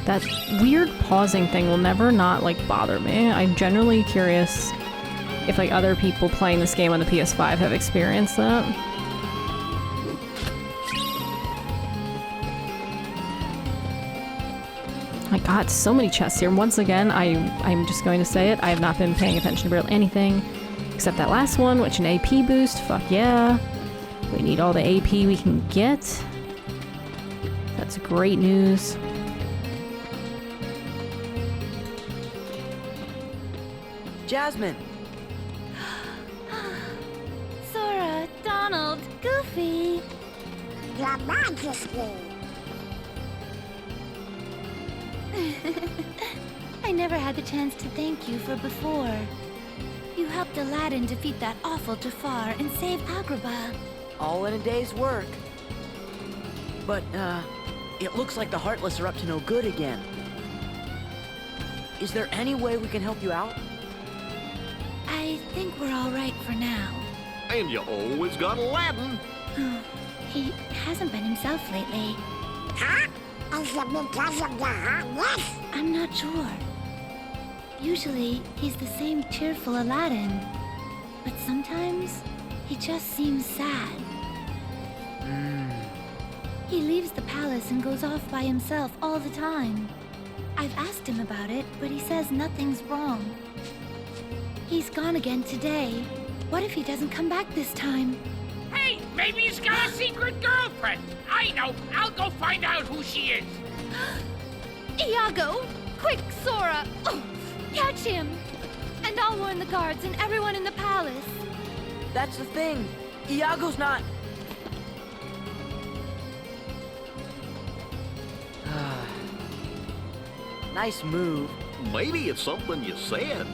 That weird pausing thing will never not, like, bother me. I'm generally curious if, like, other people playing this game on the PS5 have experienced that. I got so many chests here. Once again, I'm just going to say it. I have not been paying attention to barely anything except that last one, which an AP boost. Fuck yeah. We need all the AP we can get. That's great news. Jasmine! Sora, Donald, Goofy. Your Majesty. I never had the chance to thank you for before. You helped Aladdin defeat that awful Jafar and save Agrabah. All in a day's work. But, it looks like the Heartless are up to no good again. Is there any way we can help you out? I think we're all right for now. And you always got Aladdin. He hasn't been himself lately. Huh? Is it because of the Heartless? I'm not sure. Usually, he's the same cheerful Aladdin. But sometimes, he just seems sad. He leaves the palace and goes off by himself all the time. I've asked him about it, but he says nothing's wrong. He's gone again today. What if he doesn't come back this time? Hey, maybe he's got a secret girlfriend. I know. I'll go find out who she is. Iago! Quick, Sora! Oh, catch him! And I'll warn the guards and everyone in the palace. That's the thing. Iago's not... Nice move. Maybe it's something you said.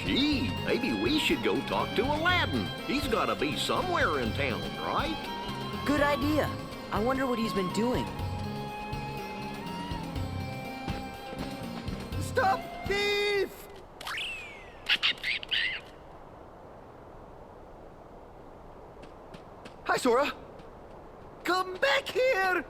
Gee, maybe we should go talk to Aladdin. He's gotta be somewhere in town, right? Good idea. I wonder what he's been doing. Stop, thief! Hi, Sora. Come back here!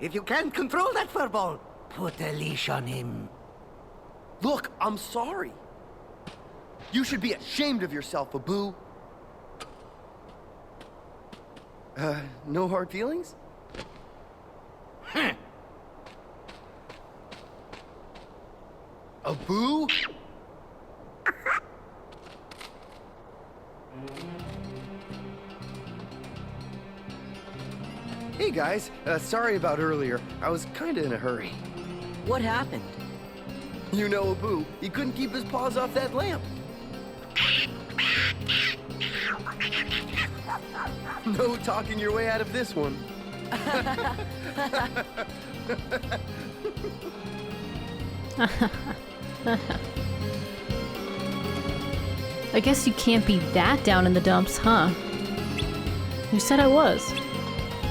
If you can't control that furball, put a leash on him. Look, I'm sorry. You should be ashamed of yourself, Abu. No hard feelings? Abu? Hey guys, sorry about earlier. I was kinda in a hurry. What happened? You know Abu, he couldn't keep his paws off that lamp. No talking your way out of this one. I guess you can't be that down in the dumps, huh? Who said I was?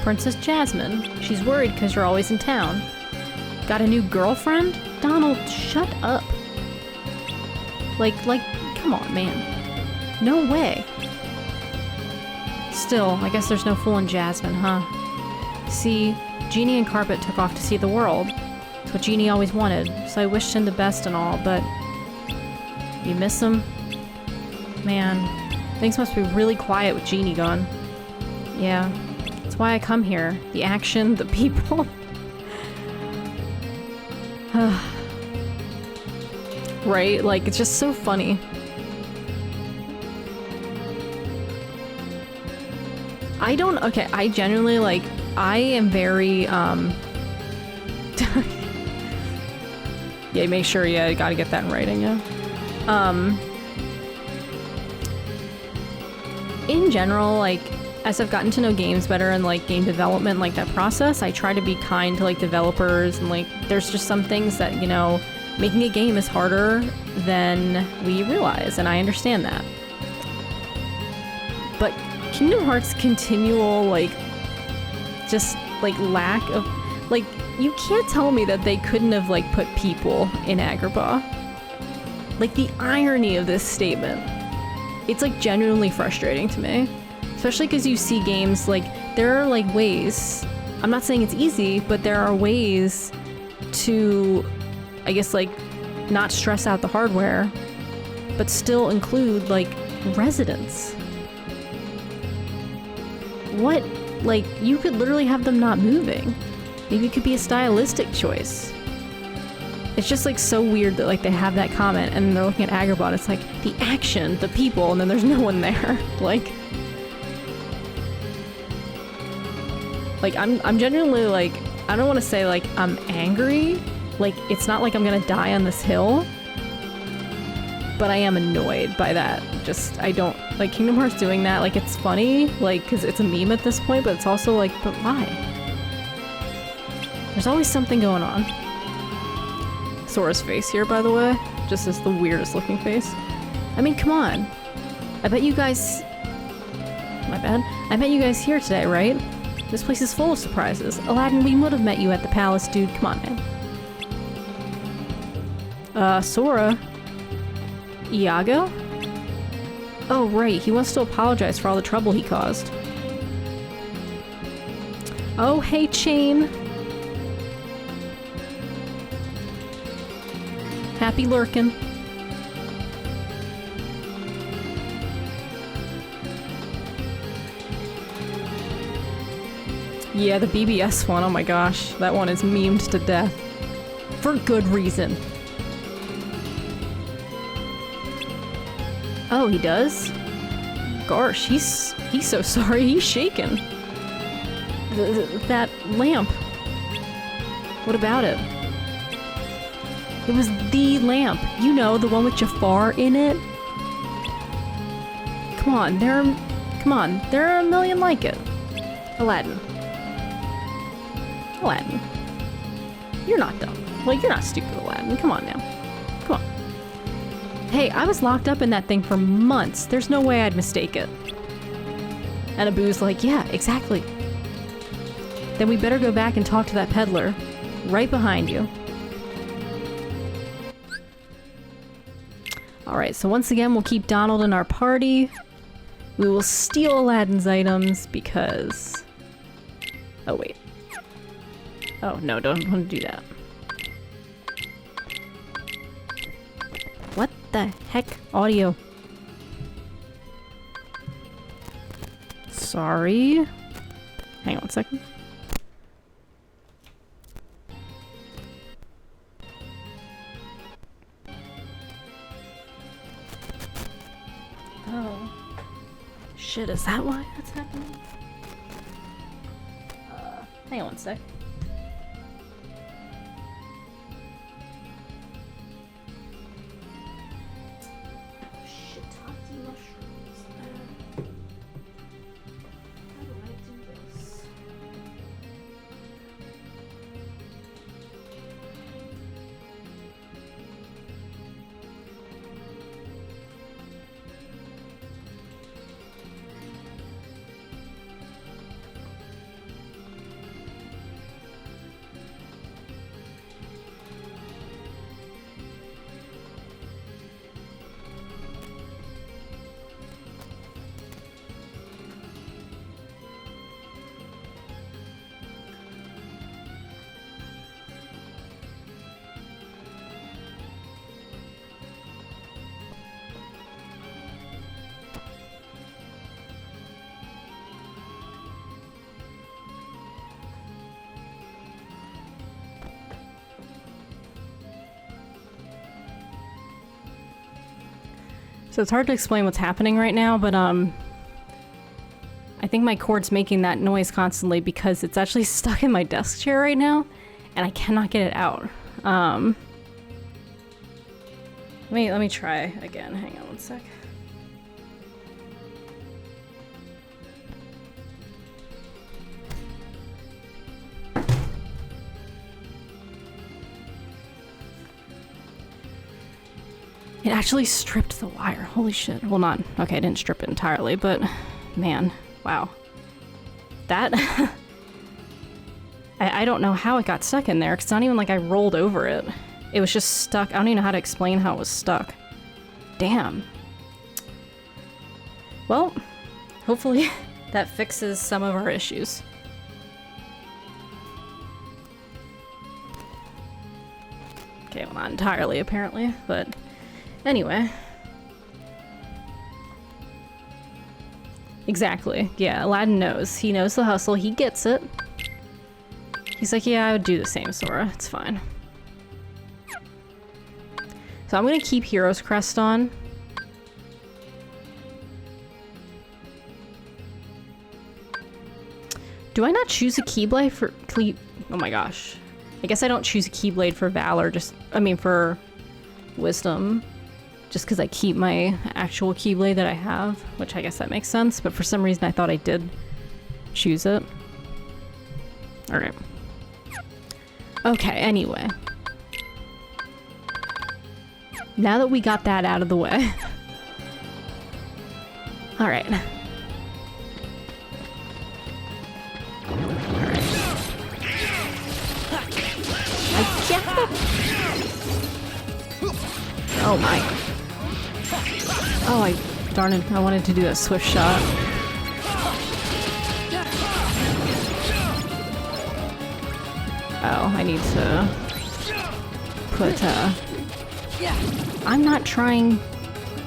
Princess Jasmine. She's worried because you're always in town. Got a new girlfriend? Donald, shut up. Like, come on, man. No way. Still, I guess there's no fooling Jasmine, huh? See, Jeannie and Carpet took off to see the world. It's what Jeannie always wanted, so I wished him the best and all, but... You miss him? Man, things must be really quiet with Jeannie gone. Yeah, that's why I come here. The action, the people. Right? Like, it's just so funny. Okay, I genuinely, like, I am very, yeah, make sure, yeah, you gotta get that in writing, yeah. In general, like, as I've gotten to know games better and, like, game development, like, that process, I try to be kind to, like, developers, and, like, there's just some things that, you know, making a game is harder than we realize, and I understand that. But Kingdom Hearts' continual, like, just, like, lack of, like, you can't tell me that they couldn't have, like, put people in Agrabah. Like, the irony of this statement. It's, like, genuinely frustrating to me. Especially because you see games, like, there are, like, ways, I'm not saying it's easy, but there are ways to, I guess, like, not stress out the hardware, but still include, like, residents. What? Like, you could literally have them not moving. Maybe it could be a stylistic choice. It's just, like, so weird that, like, they have that comment and they're looking at Agrabah and it's like, the action, the people, and then there's no one there. Like, I'm genuinely, like, I don't want to say, like, I'm angry. Like, it's not like I'm gonna die on this hill. But I am annoyed by that. Just, I don't, like, Kingdom Hearts doing that, like, it's funny, like, because it's a meme at this point, but it's also like, but why? There's always something going on. Sora's face here, by the way, just is the weirdest looking face. I mean, come on. I bet you guys... My bad. I met you guys here today, right? This place is full of surprises. Aladdin, we would have met you at the palace, dude. Come on, man. Sora? Iago? Oh, right. He wants to apologize for all the trouble he caused. Oh, hey, Chain. Happy lurkin'. Yeah, the BBS one, oh my gosh. That one is memed to death. For good reason. Oh, he does? Gosh, he's so sorry, he's shaking. That lamp. What about it? It was the lamp. You know, the one with Jafar in it. Come on, there are a million like it. Aladdin. Aladdin. You're not dumb. Well, you're not stupid, Aladdin. Come on now. Come on. Hey, I was locked up in that thing for months. There's no way I'd mistake it. And Abu's like, yeah, exactly. Then we better go back and talk to that peddler. Right behind you. Alright, so once again, we'll keep Donald in our party. We will steal Aladdin's items because... Oh, wait. Oh, no, don't want to do that. What the heck? Audio. Sorry. Hang on a second. shit, is that why that's happening? Hang on one sec. Shiitake mushrooms. How do I do this? So it's hard to explain what's happening right now, but I think my cord's making that noise constantly because it's actually stuck in my desk chair right now, and I cannot get it out. Let me try again. Hang on one sec. It actually stripped the wire. Holy shit. Well, not... Okay, I didn't strip it entirely, but... Man. Wow. That... I don't know how it got stuck in there, because it's not even like I rolled over it. It was just stuck. I don't even know how to explain how it was stuck. Damn. Well, hopefully that fixes some of our issues. Okay, well, not entirely, apparently, but... Anyway. Exactly. Yeah, Aladdin knows. He knows the hustle. He gets it. He's like, yeah, I would do the same, Sora. It's fine. So I'm gonna keep Hero's Crest on. Do I not choose a Keyblade for... Oh my gosh. I guess I don't choose a Keyblade for Valor, for Wisdom. Just because I keep my actual Keyblade that I have, which I guess that makes sense, but for some reason I thought I did choose it. Alright. Okay, anyway. Now that we got that out of the way. Alright. I get the... Oh my. Oh, darn it. I wanted to do a swift shot. Oh, I need to put, I'm not trying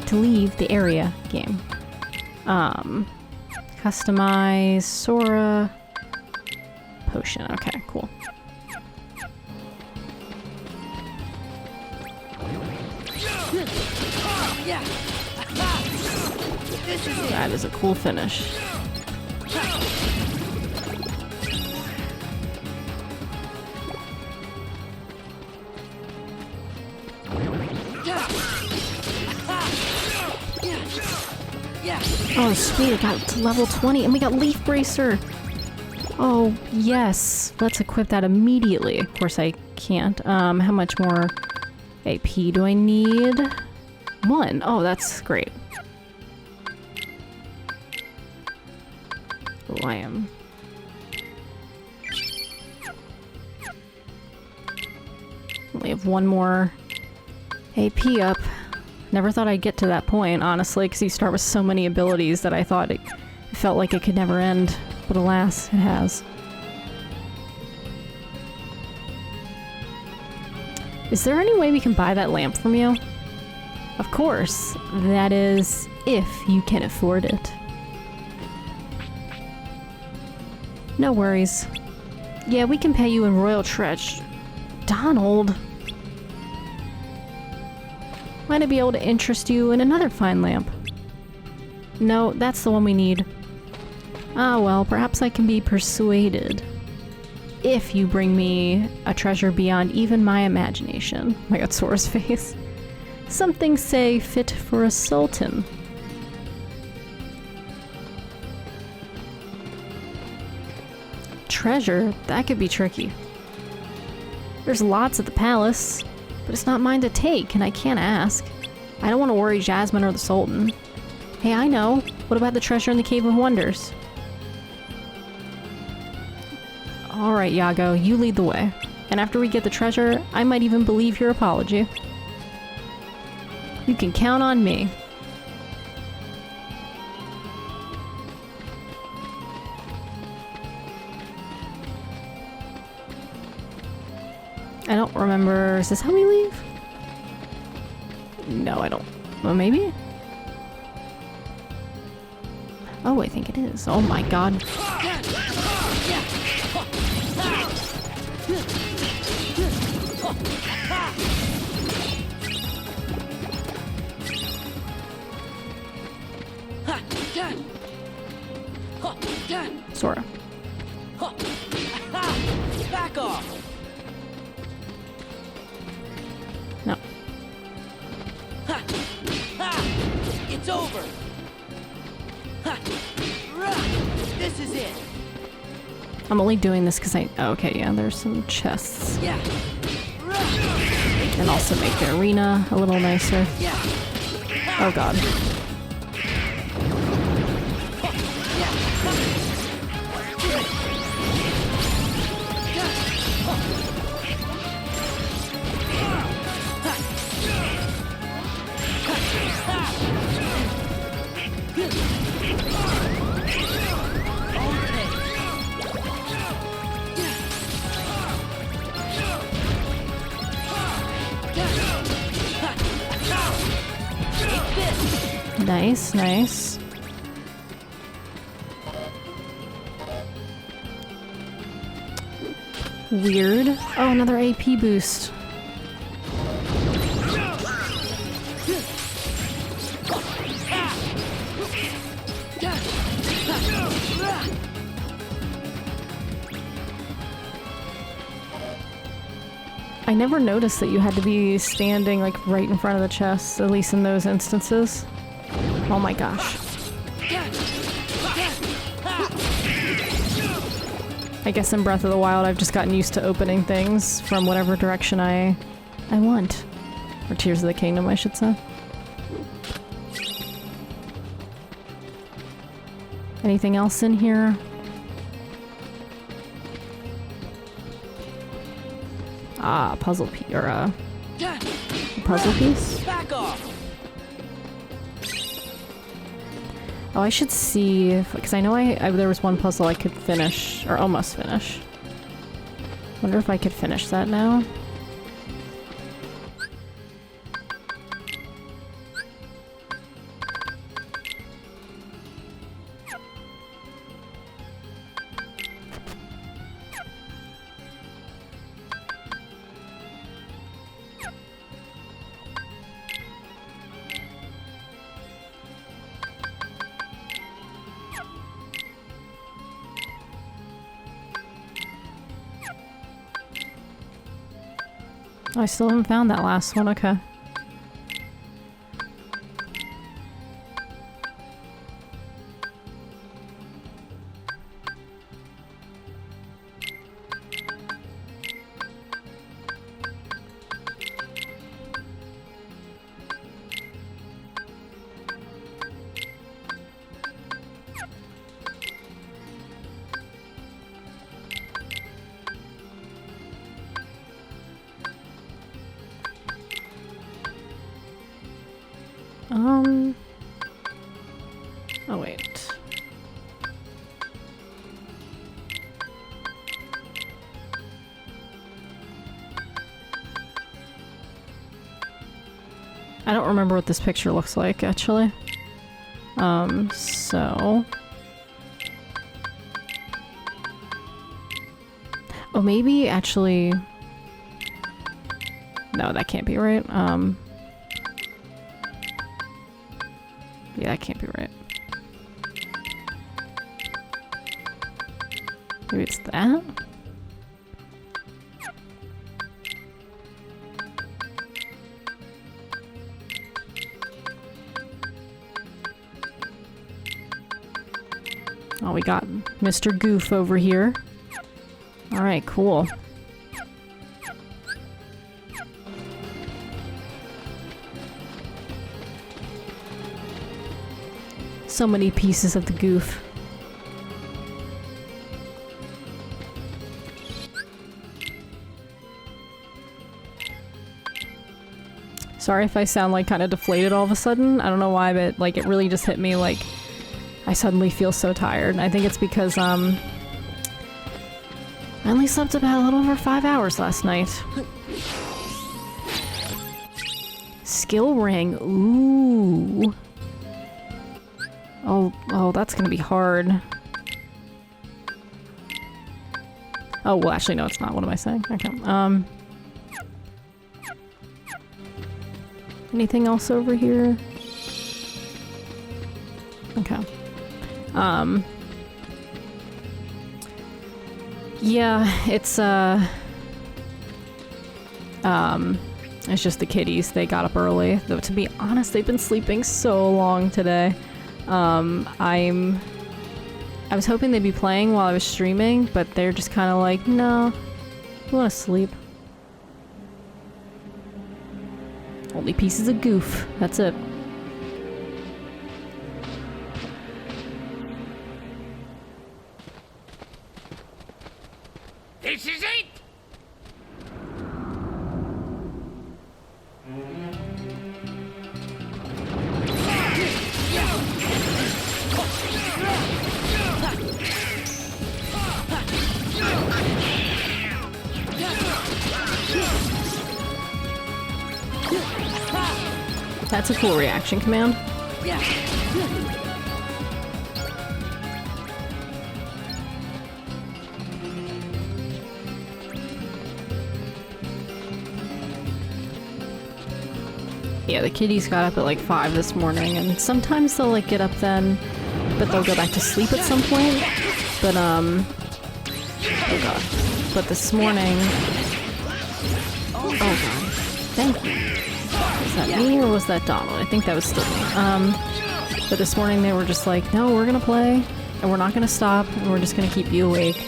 to leave the area game. Customize Sora potion. Okay, cool. That is a cool finish. Oh sweet, I got to level 20 and we got Leaf Bracer! Oh yes, let's equip that immediately. Of course I can't. How much more AP do I need? 1. Oh, that's great. Oh, I am... Only have 1 more AP up. Never thought I'd get to that point, honestly, because you start with so many abilities that I thought it felt like it could never end. But alas, it has. Is there any way we can buy that lamp from you? Of course. That is, if you can afford it. No worries. Yeah, we can pay you in royal treasure. Donald! Might I be able to interest you in another fine lamp? No, that's the one we need. Ah, well, perhaps I can be persuaded. If you bring me a treasure beyond even my imagination. Oh my god, Sora's face. Something say fit for a sultan. Treasure? That could be tricky. There's lots at the palace, but it's not mine to take, and I can't ask. I don't want to worry Jasmine or the Sultan. Hey, I know. What about the treasure in the Cave of Wonders? Alright, Yago, you lead the way. And after we get the treasure, I might even believe your apology. You can count on me. I don't remember. Is this how we leave? No, I don't. Well, maybe? Oh, I think it is. Oh my god. Sora. Back off! No. It's over! This is it! I'm only doing this because I... Oh, okay, yeah, there's some chests. Yeah. And also make the arena a little nicer. Yeah. Oh god. Nice, nice. Weird. Oh, another AP boost. I never noticed that you had to be standing like right in front of the chest, at least in those instances. Oh my gosh. I guess in Breath of the Wild I've just gotten used to opening things from whatever direction I want. Or Tears of the Kingdom, I should say. Anything else in here? Ah, puzzle piece, or a puzzle piece? Back off! Oh, I should see if, because I know there was one puzzle I could finish, or almost finish. Wonder if I could finish that now. Oh, I still haven't found that last one, okay. Oh wait. I don't remember what this picture looks like, actually. So... Oh, maybe, actually... No, that can't be right. Yeah, that can't be right. Maybe it's that? Oh, we got Mr. Goof over here. Alright, cool. So many pieces of the Goof. Sorry if I sound like kind of deflated all of a sudden. I don't know why, but like it really just hit me like I suddenly feel so tired. I think it's because I only slept about a little over 5 hours last night. Skill ring. Ooh. Oh, that's gonna be hard. Oh, well, actually, no, it's not. What am I saying? Okay. Anything else over here? Okay. Yeah, it's just the kitties. They got up early. Though, to be honest, they've been sleeping so long today. I was hoping they'd be playing while I was streaming, but they're just kind of like, no, we want to sleep. Only pieces of Goof. That's it. This is it! That's a cool reaction command. Yeah, the kitties got up at like 5 this morning, and sometimes they'll like get up then, but they'll go back to sleep at some point. But oh god. But this morning, oh god, thank you. Was that me or was that Donald? I think that was still me. But this morning they were just like, no, we're gonna play, and we're not gonna stop, and we're just gonna keep you awake.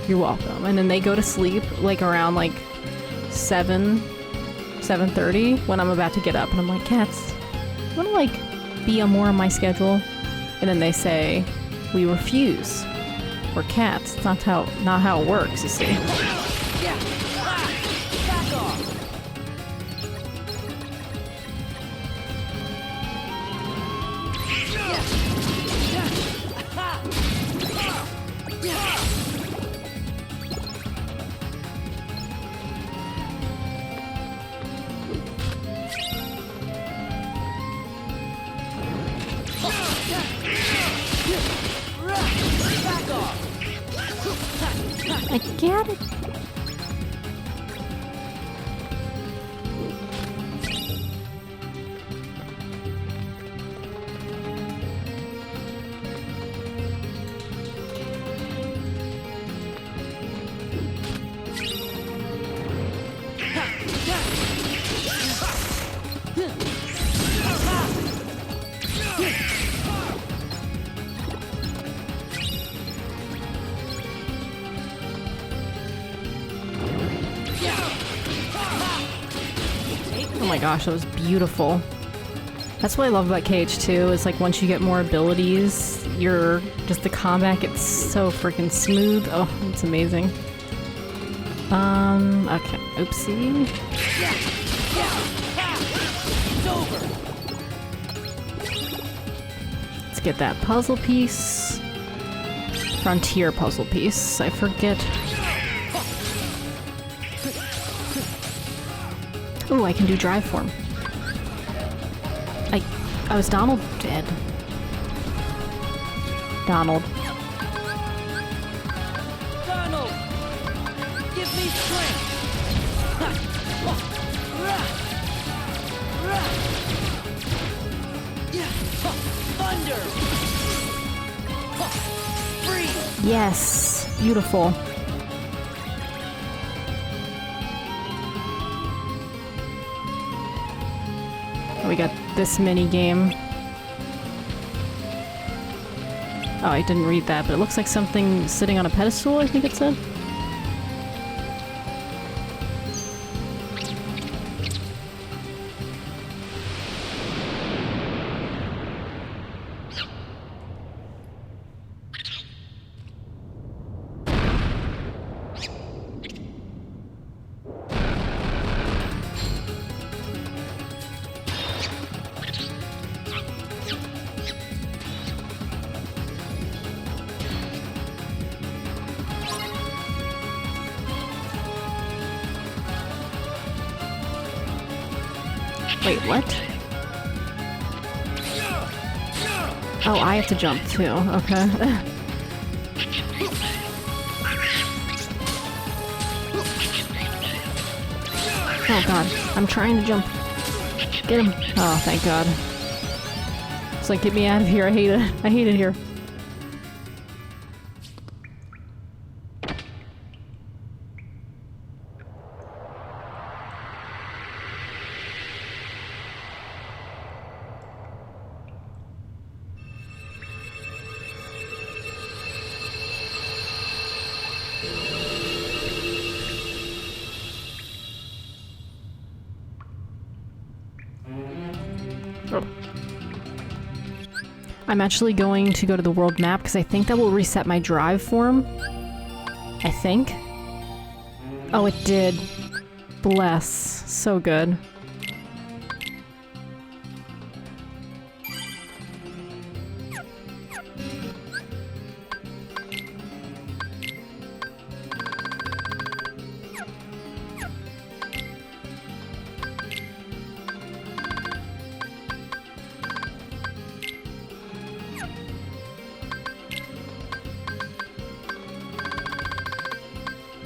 You're welcome. And then they go to sleep like around like 7:30 when I'm about to get up, and I'm like, cats, you wanna like be more on my schedule? And then they say, we refuse. We're cats. It's not how it works, you see. I get it. Oh my gosh, that was beautiful. That's what I love about KH2, is like once you get more abilities, the combat gets so freaking smooth. Oh, it's amazing. Okay, oopsie. Let's get that puzzle piece. Frontier puzzle piece, I forget. Oh, I can do drive form. I was Donald dead. Donald. Donald! Give me strength! Thunder! Freeze! Yes, beautiful. We got this mini game. Oh, I didn't read that, but it looks like something sitting on a pedestal, I think it said. Wait, what? Oh, I have to jump too. Okay. Oh god, I'm trying to jump. Get him. Oh, thank god. It's like, get me out of here. I hate it. I hate it here. I'm actually going to go to the world map because I think that will reset my drive form. I think. Oh, it did. Bless. So good.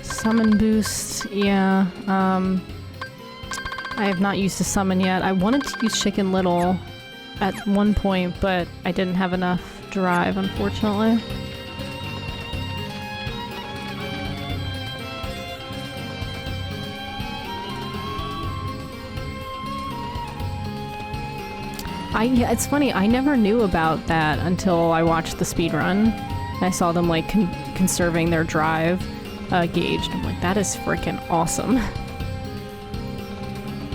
Summon boost, yeah. I have not used a summon yet. I wanted to use Chicken Little at one point, but I didn't have enough drive, unfortunately. Yeah, it's funny, I never knew about that until I watched the speedrun. I saw them like conserving their drive gauge. I'm like, that is freaking awesome.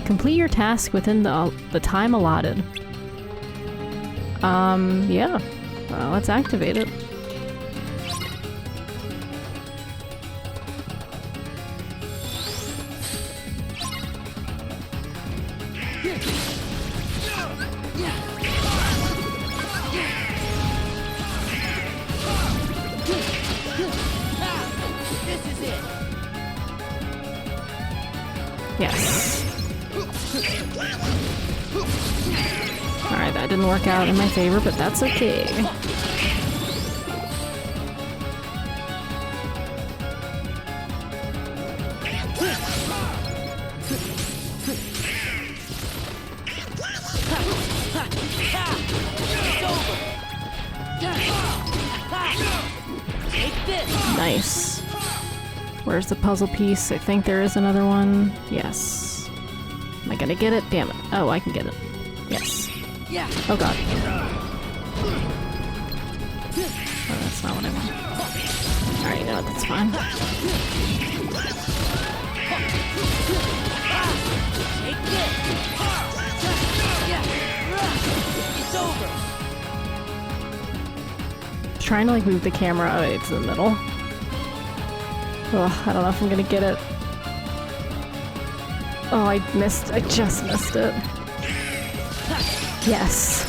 Complete your task within the time allotted. Yeah. Let's activate it. Yes. Alright, that didn't work out in my favor, but that's okay. Nice. Where's the puzzle piece? I think there is another one. Yes. Am I gonna get it? Damn it. Oh, I can get it. Yes. Oh god. Oh, that's not what I want. Alright, no, that's fine. Trying to like move the camera away to the middle. Oh, I don't know if I'm gonna get it. Oh, I just missed it. Yes.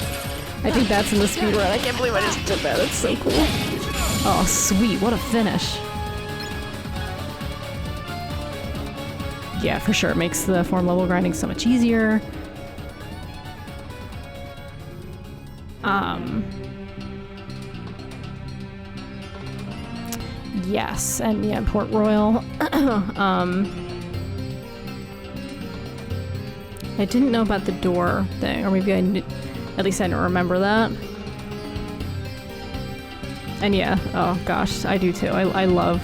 I think that's in the speedrun. I can't believe I just did that. It's so cool. Oh, sweet. What a finish. Yeah, for sure. It makes the form level grinding so much easier. Yes, and yeah, Port Royal. I didn't know about the door thing, or maybe I knew, at least I don't remember that. And yeah, oh gosh, I do too. I love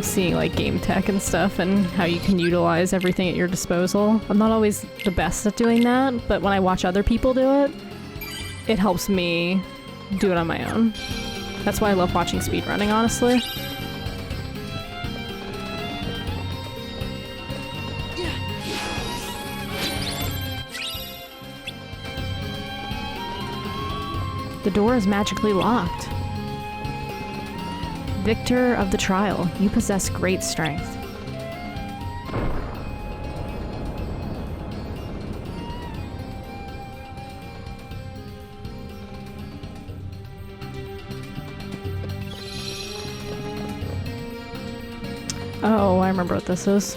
seeing like game tech and stuff and how you can utilize everything at your disposal. I'm not always the best at doing that, but when I watch other people do it, it helps me do it on my own. That's why I love watching speedrunning, honestly. The door is magically locked. Victor of the trial, you possess great strength. Oh, I remember what this is.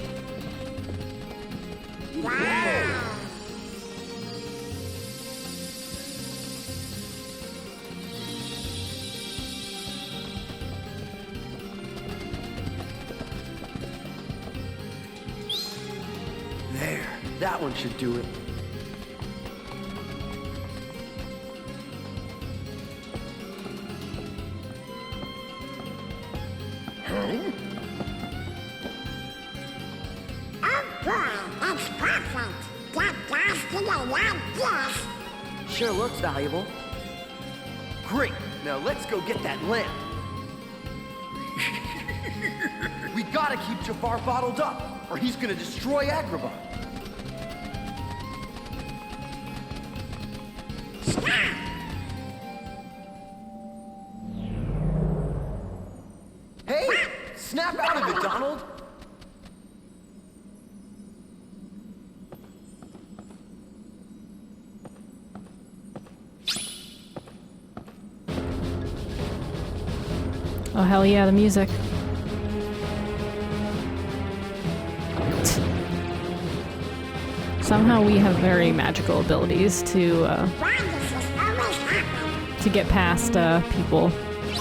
There, that one should do it. Oh boy, that's perfect. That gas to the lab, yes. Sure looks valuable. Great, now let's go get that lamp. We gotta keep Jafar bottled up, or he's gonna destroy Agrabah. Hey! Snap out of it, Donald! Oh hell yeah, the music. Somehow we have very magical abilities to get past people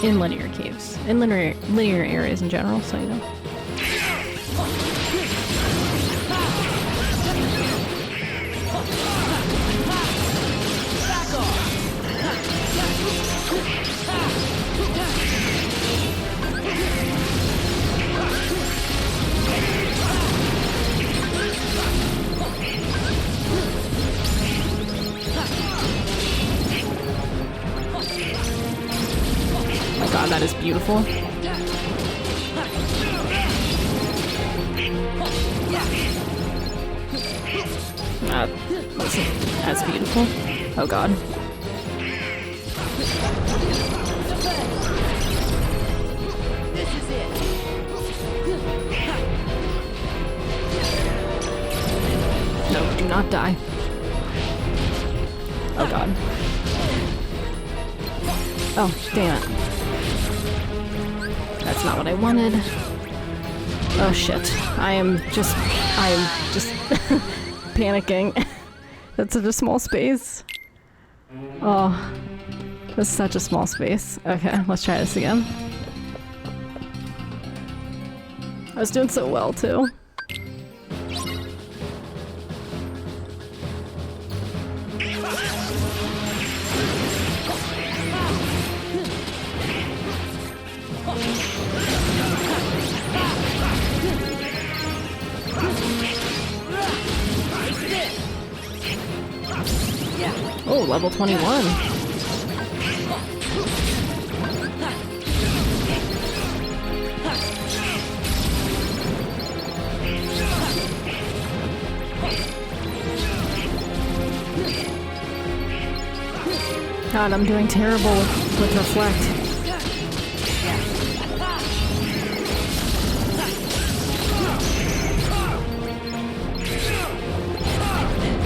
in linear caves, in linear areas in general. So you know. Oh god, that is beautiful. That's beautiful. Oh god. This is it. No, do not die. Oh god. Oh, damn it. That's not what I wanted. Oh shit. I am just panicking. That's such a small space. Oh, that's such a small space. Okay, let's try this again. I was doing so well too. Oh, level 21. God, I'm doing terrible with Reflect.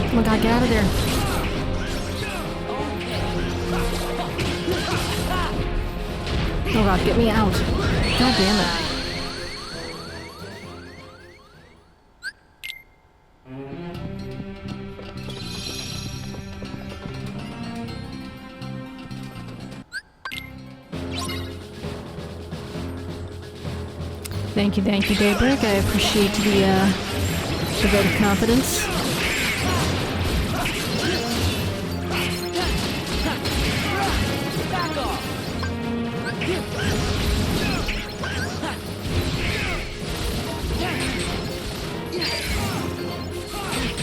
Oh my god, get out of there. Oh god, get me out. God damn it. Thank you, Daybreak. I appreciate the vote of confidence.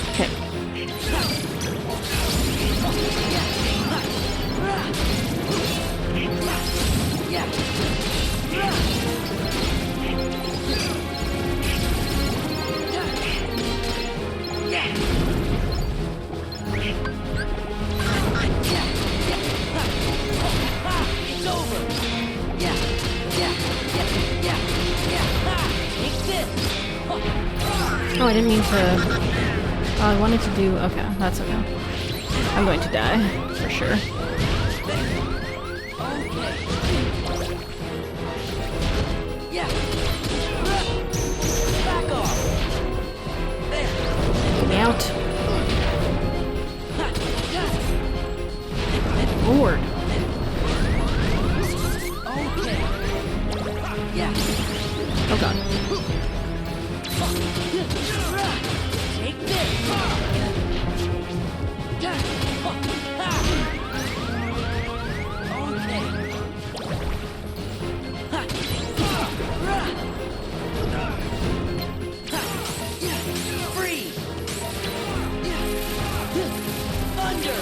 Okay. It's over. Take this. Oh, I didn't mean to... Oh, I wanted to do... Okay, that's okay. I'm going to die, for sure. Yeah. Back off. There. Get me out. Lord. Okay. Yeah. Oh god. Take this. Free. Thunder.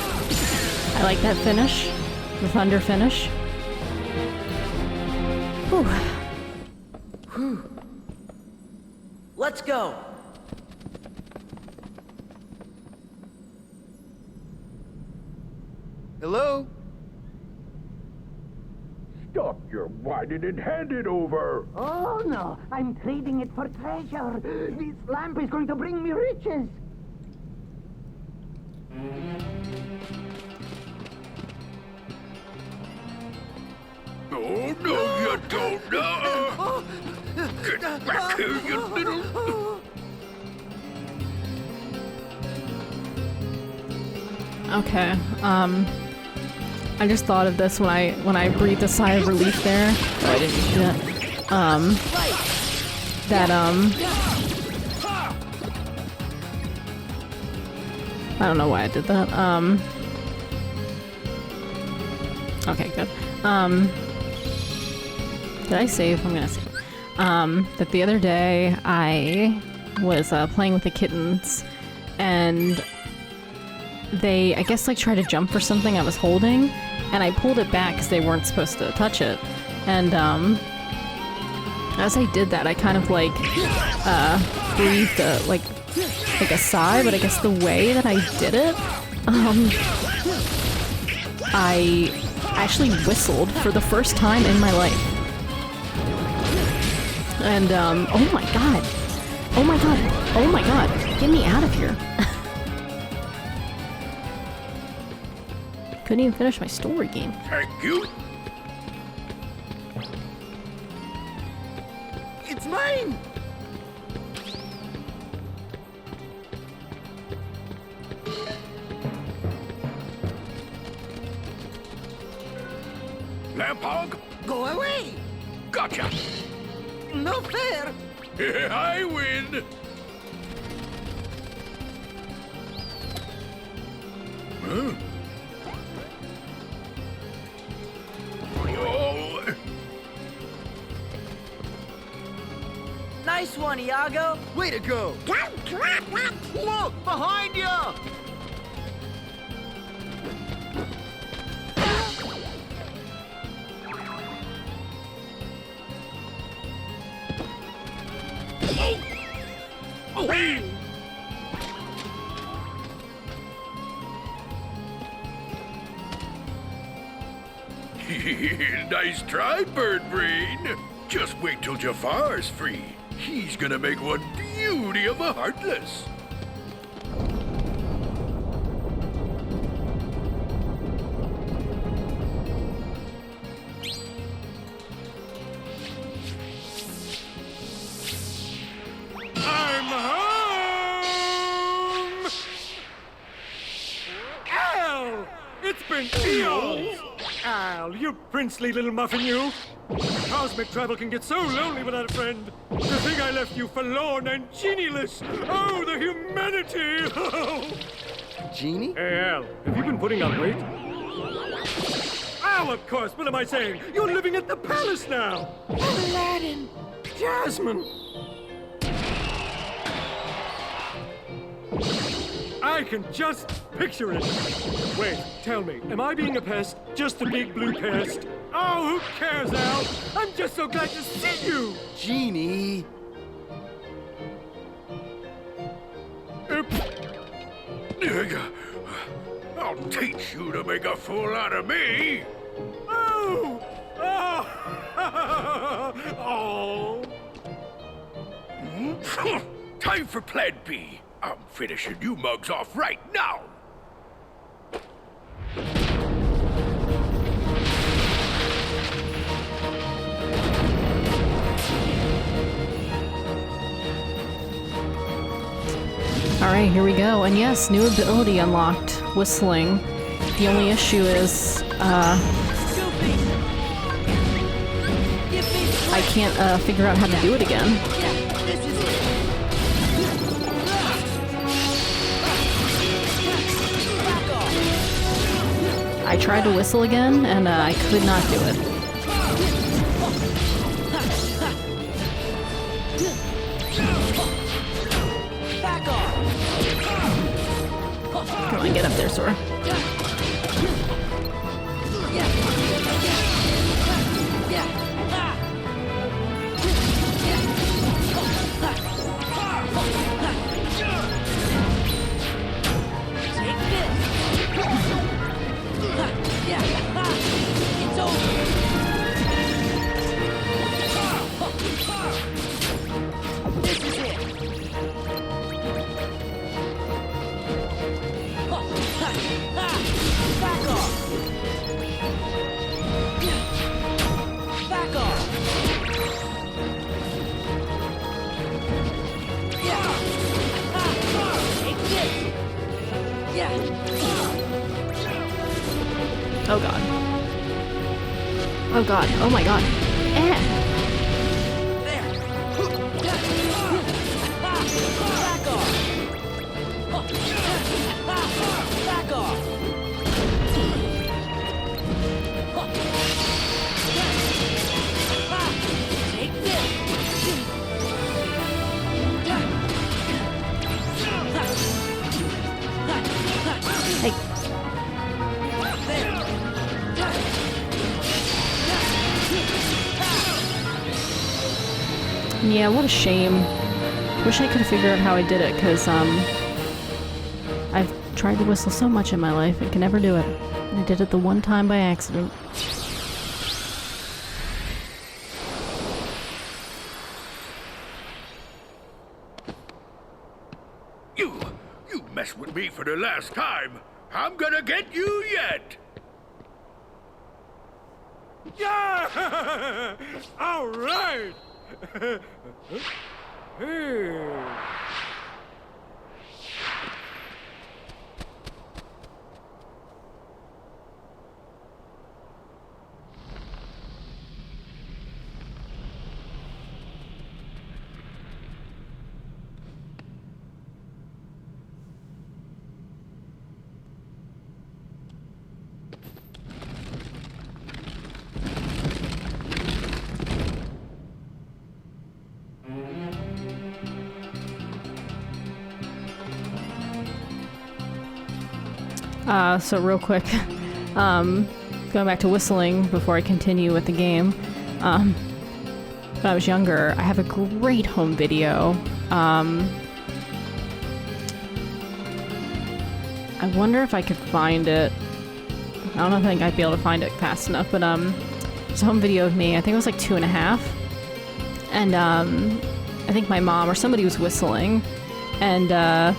I like that finish. The thunder finish. Whew. Let's go. Hello? Stop your whining and hand it over! Oh no, I'm trading it for treasure. This lamp is going to bring me riches. Oh, no, you don't! Get back here, you little... Okay, I just thought of this when I breathed a sigh of relief there. Oh, I didn't do that. I don't know why I did that. Okay, good. Did I save? I'm gonna save. That the other day I was playing with the kittens, and they, I guess, like tried to jump for something I was holding, and I pulled it back because they weren't supposed to touch it. And as I did that, I kind of like breathed like a sigh, but I guess the way that I did it, I actually whistled for the first time in my life. And oh my god, oh my god, oh my god, get me out of here. Couldn't even finish my story game. Thank you. It's mine! Lamphog? Go away! Gotcha! No fair! I win! Huh? Oh. Nice one, Iago. Way to go! Don't drop it! Look, behind you! Nice try, Bird Brain. Just wait till Jafar's free. He's gonna make one beauty of a Heartless. I'm home! Al! It's been eons! Al, you princely little muffin, you! Cosmic travel can get so lonely without a friend. To think I left you forlorn and genieless! Oh, the humanity! Genie? Hey, Al, have you been putting on weight? Al, of course! What am I saying? You're living at the palace now! Aladdin! Jasmine! I can just picture it. Wait, tell me, am I being a pest? Just a big blue pest? Oh, who cares, Al? I'm just so glad to see you! Genie! Oops. I'll teach you to make a fool out of me! Oh! Oh! Oh! Time for Plan B. I'm finishing you mugs off right now! Alright, here we go. And yes, new ability unlocked. Whistling. The only issue is, I can't, figure out how to do it again. I tried to whistle again, and I could not do it. Come on, get up there, Sora. Oh god. Oh god. Oh my god. Eh. Hey. Yeah, what a shame. Wish I could have figured out how I did it, because, I've tried to whistle so much in my life, I can never do it. I did it the one time by accident. You mess with me for the last time. I'm gonna get you yet. Yeah! All right! Hey. So real quick, going back to whistling before I continue with the game, when I was younger, I have a great home video. I wonder if I could find it. I don't think I'd be able to find it fast enough, but it's a home video of me. I think it was like 2.5. And I think my mom or somebody was whistling, and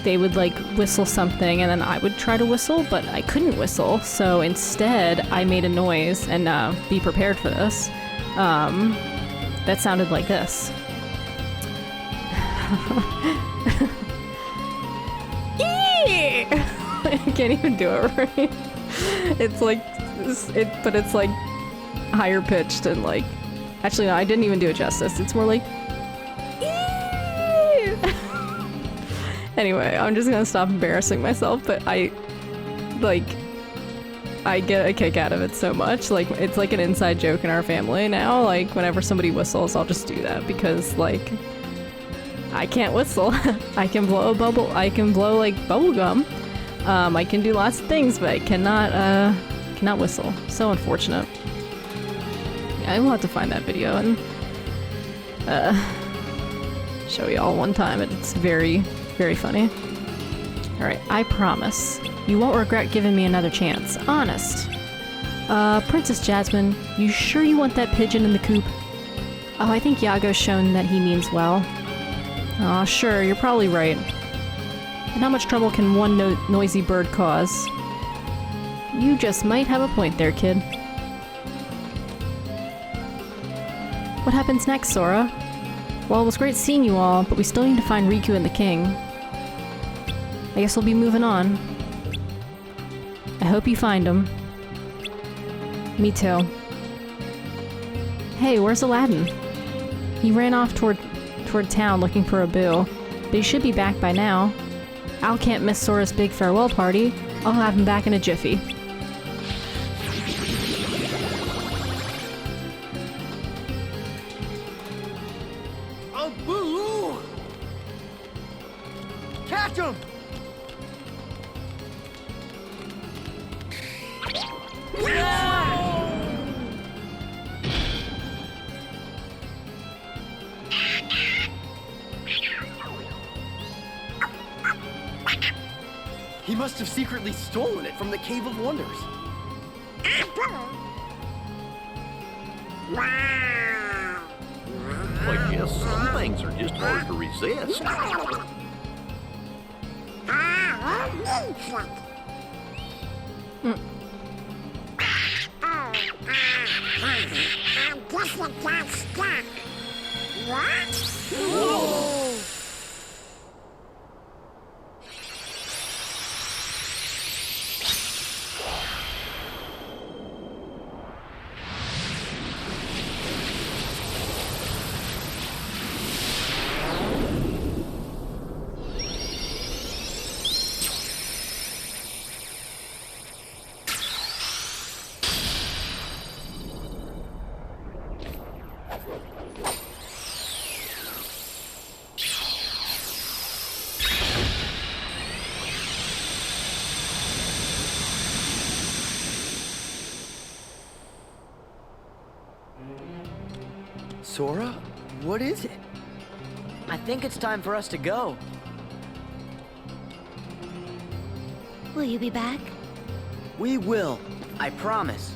they would like whistle something and then I would try to whistle, but I couldn't whistle, so instead I made a noise, and be prepared for this. That sounded like this. I can't even do it right. It's like, but it's like higher pitched and like, actually no, I didn't even do it justice. It's more like, anyway, I'm just gonna stop embarrassing myself, but I get a kick out of it so much. Like, it's like an inside joke in our family now. Like, whenever somebody whistles, I'll just do that because, like, I can't whistle. I can blow a bubble. I can blow like bubble gum. I can do lots of things, but I cannot whistle. So unfortunate. Yeah, I will have to find that video and show y'all one time. It's very, very funny. Alright, I promise. You won't regret giving me another chance. Honest. Princess Jasmine, you sure you want that pigeon in the coop? Oh, I think Yago's shown that he means well. Aw, sure, you're probably right. And how much trouble can one noisy bird cause? You just might have a point there, kid. What happens next, Sora? Well, it was great seeing you all, but we still need to find Riku and the king. I guess we'll be moving on. I hope you find him. Me too. Hey, where's Aladdin? He ran off toward town looking for a boo, but he should be back by now. Al can't miss Sora's big farewell party. I'll have him back in a jiffy. A boo! Catch him! He must have secretly stolen it from the Cave of Wonders. I guess some things are just hard to resist. I guess it got stuck. What? Whoa. Sora? What is it? I think it's time for us to go. Will you be back? We will. I promise.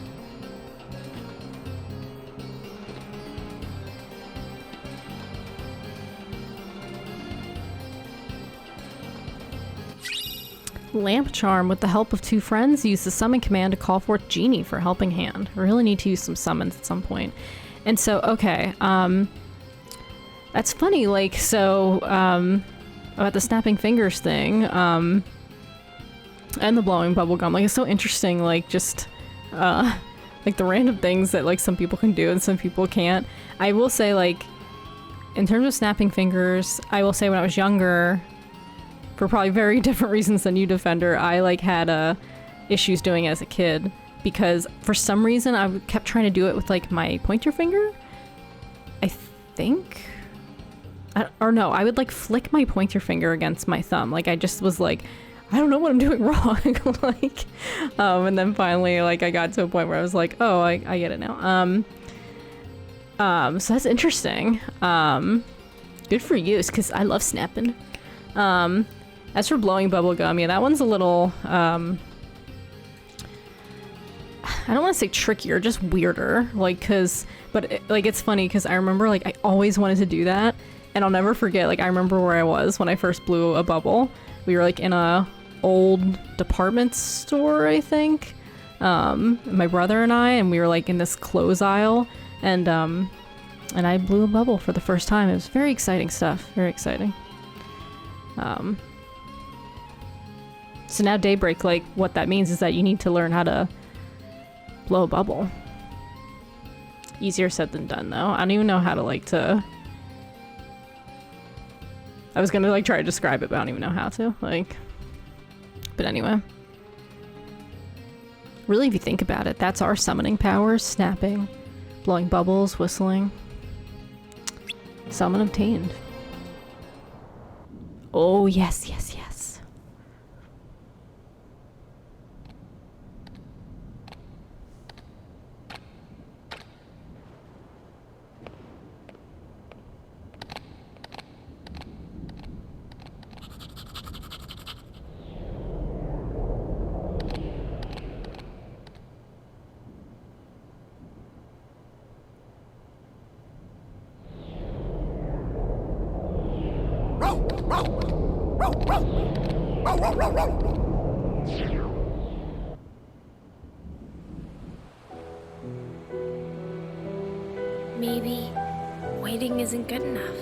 Lamp Charm, with the help of two friends, used the summon command to call forth Genie for Helping Hand. I really need to use some summons at some point. And so, okay, that's funny, like, so, about the snapping fingers thing, and the blowing bubblegum, like, it's so interesting, like, just, like, the random things that, like, some people can do and some people can't. I will say, like, in terms of snapping fingers, I will say when I was younger, for probably very different reasons than you, Defender, I, like, had, issues doing it as a kid. Because for some reason I kept trying to do it with like my pointer finger, I think, or no, I would like flick my pointer finger against my thumb. Like I just was like, I don't know what I'm doing wrong. Like, and then finally like I got to a point where I was like, oh, I get it now. So that's interesting. Good for you, because I love snapping. As for blowing bubblegum, yeah, that one's a little, I don't want to say trickier, just weirder, like, like, it's funny, because I remember, like, I always wanted to do that, and I'll never forget, like, I remember where I was when I first blew a bubble. We were, like, in a old department store, I think, my brother and I, and we were, like, in this clothes aisle, and I blew a bubble for the first time. It was very exciting stuff, very exciting. So now Daybreak, like, what that means is that you need to learn how to blow a bubble. Easier said than done, though. I don't even know how to, like, I was gonna, like, try to describe it, but I don't even know how to, like... But anyway. Really, if you think about it, that's our summoning powers. Snapping, blowing bubbles, whistling. Summon obtained. Oh, yes, yes, yes. Maybe waiting isn't good enough.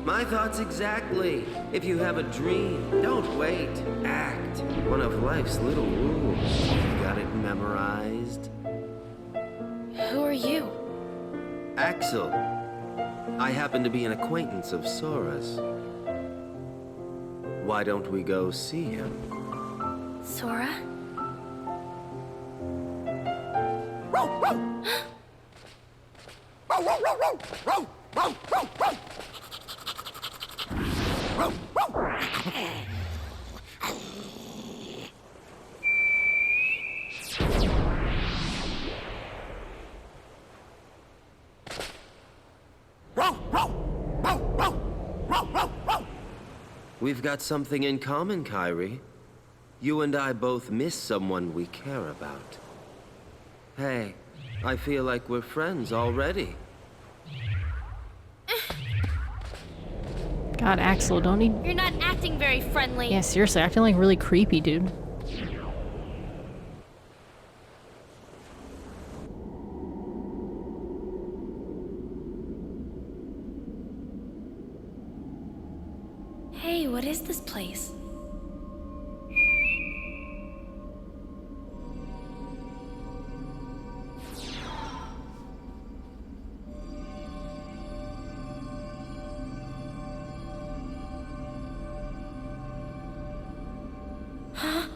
My thoughts exactly. If you have a dream, don't wait. Act. One of life's little rules. You got it memorized? Who are you? Axel. I happen to be an acquaintance of Sora's. Why don't we go see him? Sora? We've got something in common, Kyrie. You and I both miss someone we care about. Hey, I feel like we're friends already. God, Axel, don't need... You're not acting very friendly. Yeah, seriously, I feel like really creepy, dude. Hey, what is this place? Huh?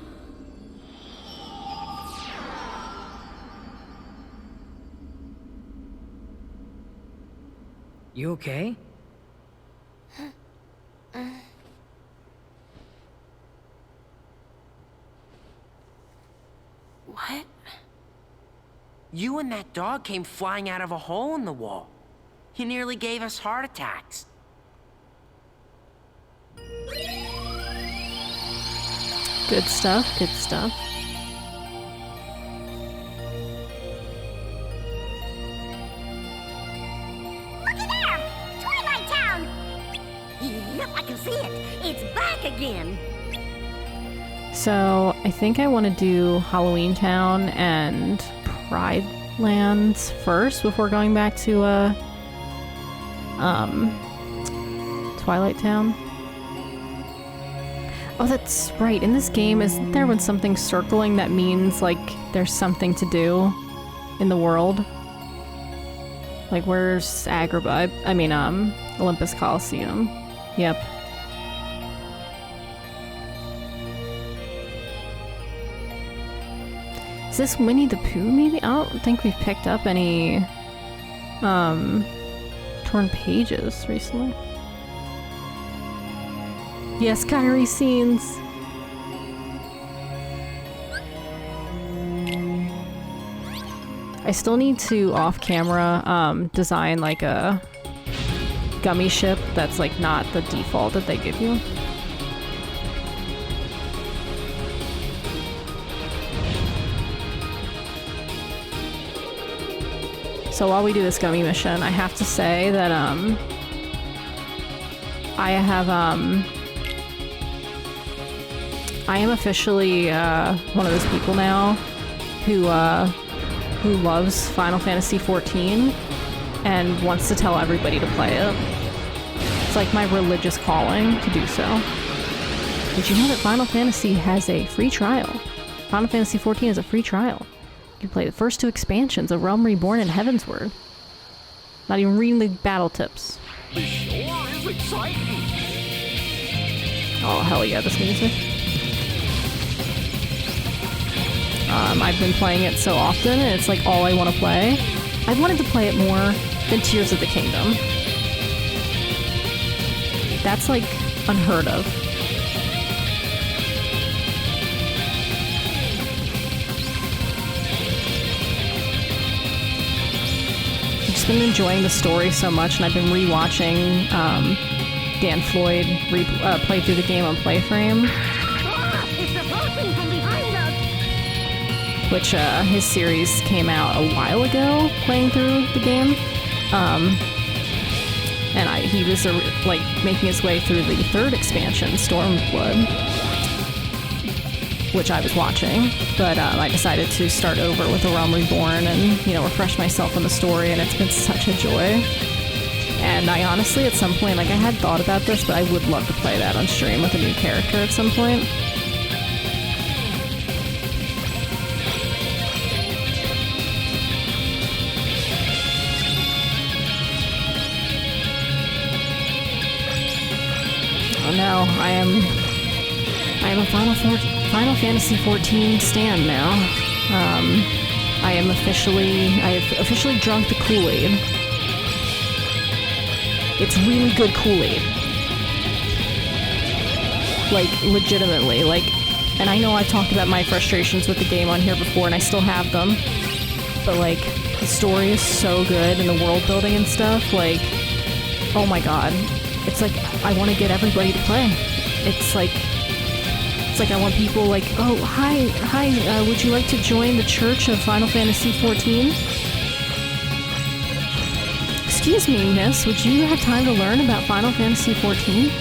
You okay? What? You and that dog came flying out of a hole in the wall. He nearly gave us heart attacks. Good stuff, good stuff. Looky there! Twilight Town! Yep, I can see it. It's back again. So, I think I want to do Halloween Town and Pride Lands first before going back to, Twilight Town. Oh, that's right. In this game, isn't there when something's circling that means, like, there's something to do in the world? Like, where's Agrabah? I mean, Olympus Coliseum. Yep. Is this Winnie the Pooh, maybe? I don't think we've picked up any, torn pages recently. Yes, Kyrie scenes. I still need to, off camera, design like a gummy ship that's like not the default that they give you. So while we do this gummy mission, I have to say that, I am officially one of those people now who loves Final Fantasy XIV and wants to tell everybody to play it. It's like my religious calling to do so. Did you know that Final Fantasy has a free trial? Final Fantasy XIV is a free trial. You can play the first 2 expansions of Realm Reborn and Heavensward. Not even reading the battle tips. This sure is exciting. Oh, hell yeah, this music. I've been playing it so often, and it's like all I want to play. I've wanted to play it more than Tears of the Kingdom. That's like unheard of. I've just been enjoying the story so much, and I've been rewatching Dan Floyd play through the game on Playframe. It's approaching from behind us. Which his series came out a while ago, playing through the game. And he was like making his way through the third expansion, Stormblood, which I was watching. But I decided to start over with A Realm Reborn and, you know, refresh myself in the story, and it's been such a joy. And I honestly, at some point, like, I had thought about this, but I would love to play that on stream with a new character at some point. Oh no, I am a Final Fantasy XIV stan now. I have officially drunk the Kool-Aid. It's really good Kool-Aid. Like, legitimately, like, and I know I've talked about my frustrations with the game on here before, and I still have them, but, like, the story is so good, and the world building and stuff, like, oh my god. It's like, I want to get everybody to play. It's like I want people like, oh, hi, would you like to join the Church of Final Fantasy XIV? Excuse me, miss, would you have time to learn about Final Fantasy XIV?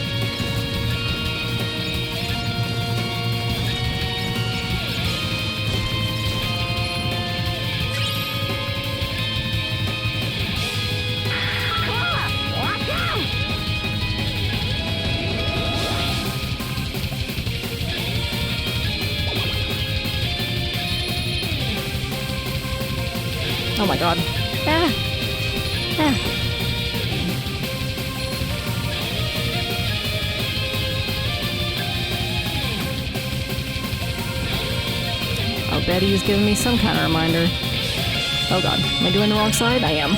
Watch out! Oh my god. Ah! Ah! Oh, Betty is giving me some kind of reminder. Oh god, am I doing the wrong side? I am.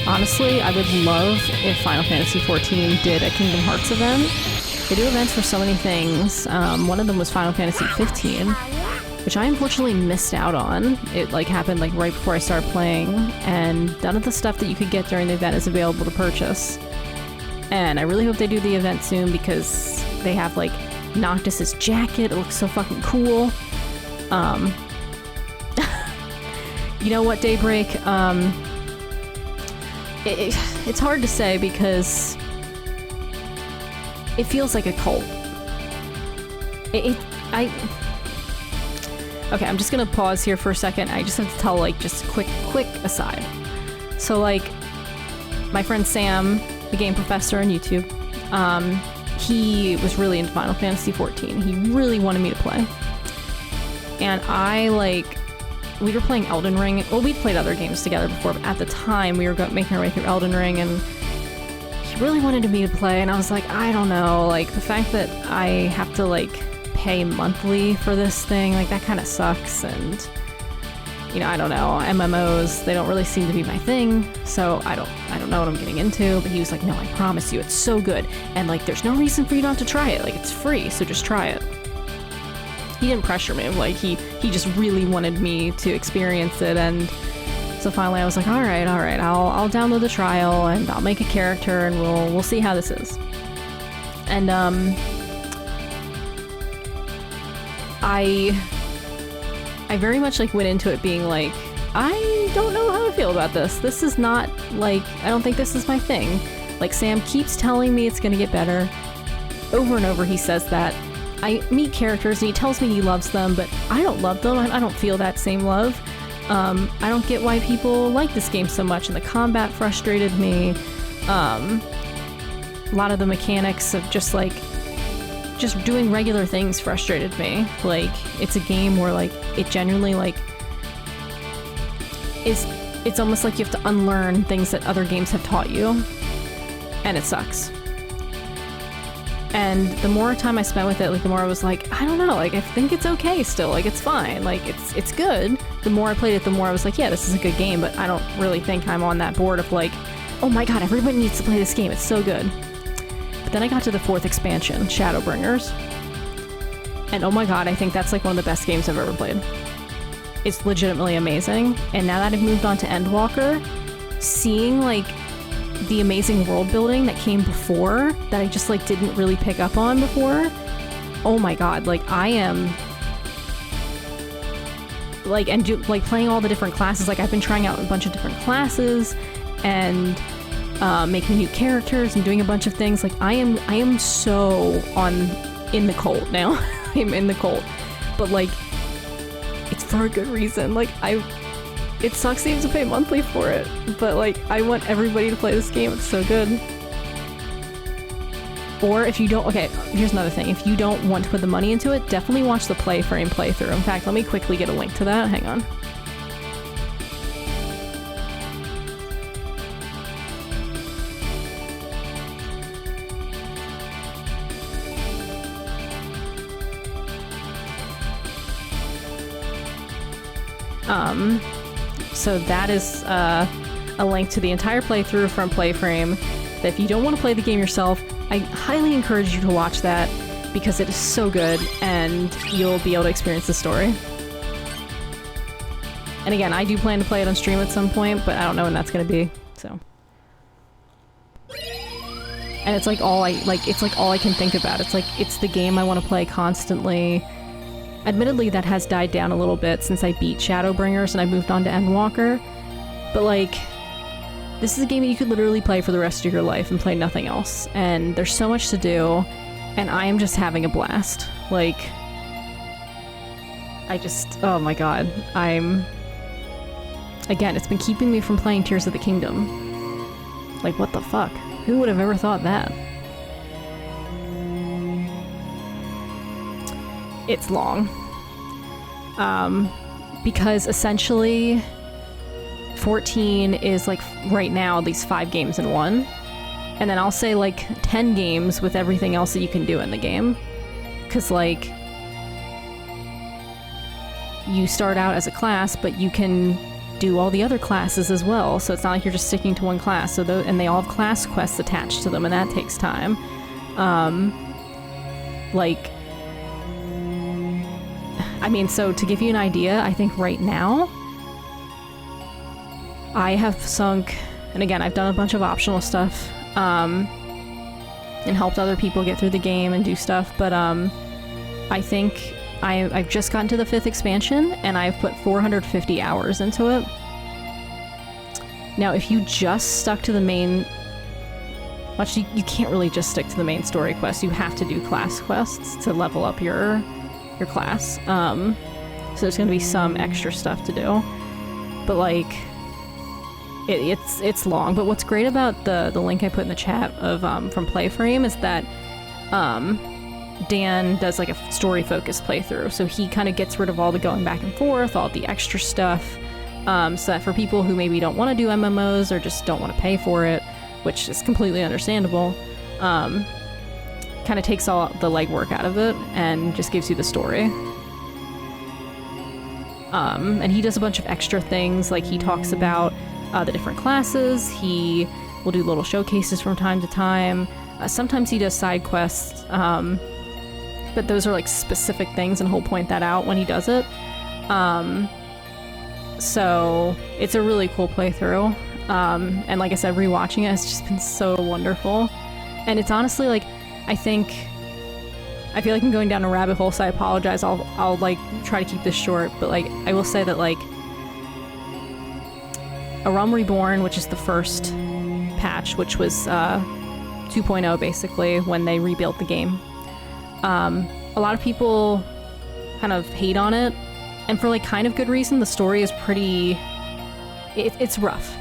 Honestly, I would love if Final Fantasy XIV did a Kingdom Hearts event. They do events for so many things. One of them was Final Fantasy XV, which I unfortunately missed out on. It like happened like right before I started playing, and none of the stuff that you could get during the event is available to purchase. And I really hope they do the event soon, because they have like Noctis's jacket. It looks so fucking cool. You know what, Daybreak? It's hard to say because it feels like a cult. Okay, I'm just gonna pause here for a second. I just have to tell like just a quick aside. So like my friend Sam, the game professor on YouTube, he was really into Final Fantasy XIV. He really wanted me to play. And we were playing Elden Ring. Well, we'd played other games together before, but at the time we were making our way through Elden Ring, and he really wanted me to play, and I was like, I don't know, like, the fact that I have to, like, pay monthly for this thing, like, that kind of sucks, and, you know, I don't know, MMOs, they don't really seem to be my thing, so I don't know what I'm getting into, but he was like, no, I promise you, it's so good, and, like, there's no reason for you not to try it, like, it's free, so just try it. He didn't pressure me, like, he just really wanted me to experience it, and so finally I was like, all right, I'll download the trial, and I'll make a character, and we'll see how this is. And, I very much, like, went into it being like, I don't know how to feel about this. This is not, like, I don't think this is my thing. Like, Sam keeps telling me it's gonna get better. Over and over he says that. I meet characters and he tells me he loves them, but I don't love them. I don't feel that same love. I don't get why people like this game so much, and the combat frustrated me. A lot of the mechanics of just doing regular things frustrated me. Like, it's a game where, like, it genuinely, like, it's almost like you have to unlearn things that other games have taught you, and it sucks. And the more time I spent with it, like the more I was like, I don't know, like I think it's okay still, like it's fine, like it's good. The more I played it, the more I was like, yeah, this is a good game, but I don't really think I'm on that board of like, oh my god, everybody needs to play this game, it's so good. But then I got to the 4th expansion, Shadowbringers. And oh my god, I think that's like one of the best games I've ever played. It's legitimately amazing. And now that I've moved on to Endwalker, seeing like the amazing world building that came before that I just like didn't really pick up on before, oh my god, like I am like, and like playing all the different classes, like I've been trying out a bunch of different classes and making new characters and doing a bunch of things. Like I am so in the cult now. I'm in the cult, but like it's for a good reason. Like it sucks that you have to pay monthly for it, but like I want everybody to play this game. It's so good. Or if you don't, okay, here's another thing. If you don't want to put the money into it, definitely watch the Playframe playthrough. In fact, let me quickly get a link to that. Hang on. So that is a link to the entire playthrough from Playframe. That if you don't want to play the game yourself, I highly encourage you to watch that because it is so good and you'll be able to experience the story. And again, I do plan to play it on stream at some point, but I don't know when that's going to be, so. And it's like all I can think about. It's like, it's the game I want to play constantly. Admittedly, that has died down a little bit since I beat Shadowbringers and I moved on to Endwalker. But like, this is a game that you could literally play for the rest of your life and play nothing else. And there's so much to do, and I am just having a blast. Like, oh my god. Again, it's been keeping me from playing Tears of the Kingdom. Like, what the fuck? Who would have ever thought that? It's long. Because essentially 14 is like right now these 5 games in one, and then I'll say like 10 games with everything else that you can do in the game, because like you start out as a class but you can do all the other classes as well, so it's not like you're just sticking to one class. So and they all have class quests attached to them, and that takes time. Like, I mean, so to give you an idea, I think right now I have sunk, and again, I've done a bunch of optional stuff, and helped other people get through the game and do stuff, but I think I've just gotten to the 5th expansion, and I've put 450 hours into it. Now, if you just stuck to the main, actually, you can't really just stick to the main story quests. You have to do class quests to level up your class. So there's gonna be some extra stuff to do, but like it's long. But what's great about the link I put in the chat of from Playframe is that Dan does like a story focused playthrough, so he kind of gets rid of all the going back and forth, all the extra stuff, so that for people who maybe don't want to do MMOs or just don't want to pay for it, which is completely understandable, kind of takes all the legwork out of it and just gives you the story. And he does a bunch of extra things, like he talks about the different classes, he will do little showcases from time to time, sometimes he does side quests, but those are like specific things and he'll point that out when he does it. So it's a really cool playthrough, and like I said, rewatching it has just been so wonderful. And it's honestly like, I feel like I'm going down a rabbit hole, so I apologize. I'll like try to keep this short, but like I will say that like A Realm Reborn, which is the first patch, which was 2.0 basically, when they rebuilt the game. A lot of people kind of hate on it, and for like kind of good reason. The story is pretty, it's rough,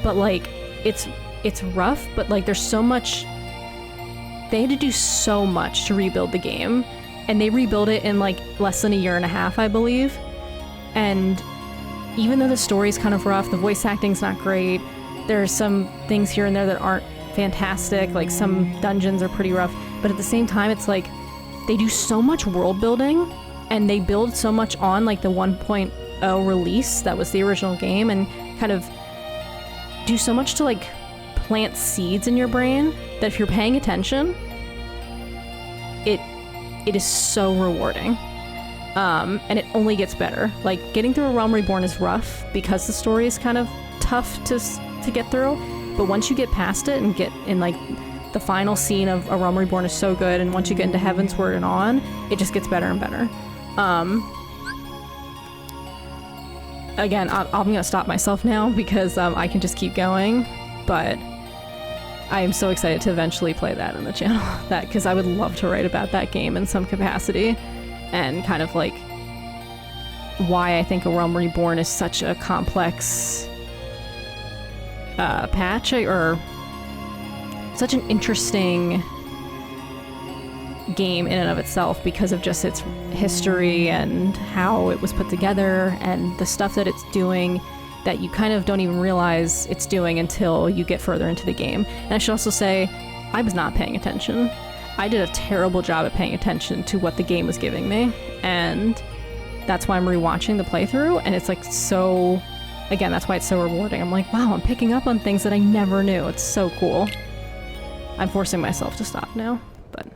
but like it's rough, but like there's so much. They had to do so much to rebuild the game, and they rebuilt it in like less than a year and a half, I believe. And even though the story's kind of rough, the voice acting's not great, there's some things here and there that aren't fantastic, like some dungeons are pretty rough, but at the same time, it's like they do so much world building and they build so much on like the 1.0 release that was the original game, and kind of do so much to like plant seeds in your brain that if you're paying attention, it is so rewarding. And it only gets better. Like, getting through A Realm Reborn is rough because the story is kind of tough to get through, but once you get past it and get in, like, the final scene of A Realm Reborn is so good, and once you get into Heaven's Word and on, it just gets better and better. Again, I'm gonna stop myself now because I can just keep going, but I am so excited to eventually play that on the channel, because I would love to write about that game in some capacity, and kind of like why I think A Realm Reborn is such a complex patch, or such an interesting game in and of itself because of just its history and how it was put together and the stuff that it's doing that you kind of don't even realize it's doing until you get further into the game. And I should also say, I was not paying attention. I did a terrible job at paying attention to what the game was giving me, and that's why I'm rewatching the playthrough, and it's like so, again, that's why it's so rewarding. I'm like, wow, I'm picking up on things that I never knew. It's so cool. I'm forcing myself to stop now, but...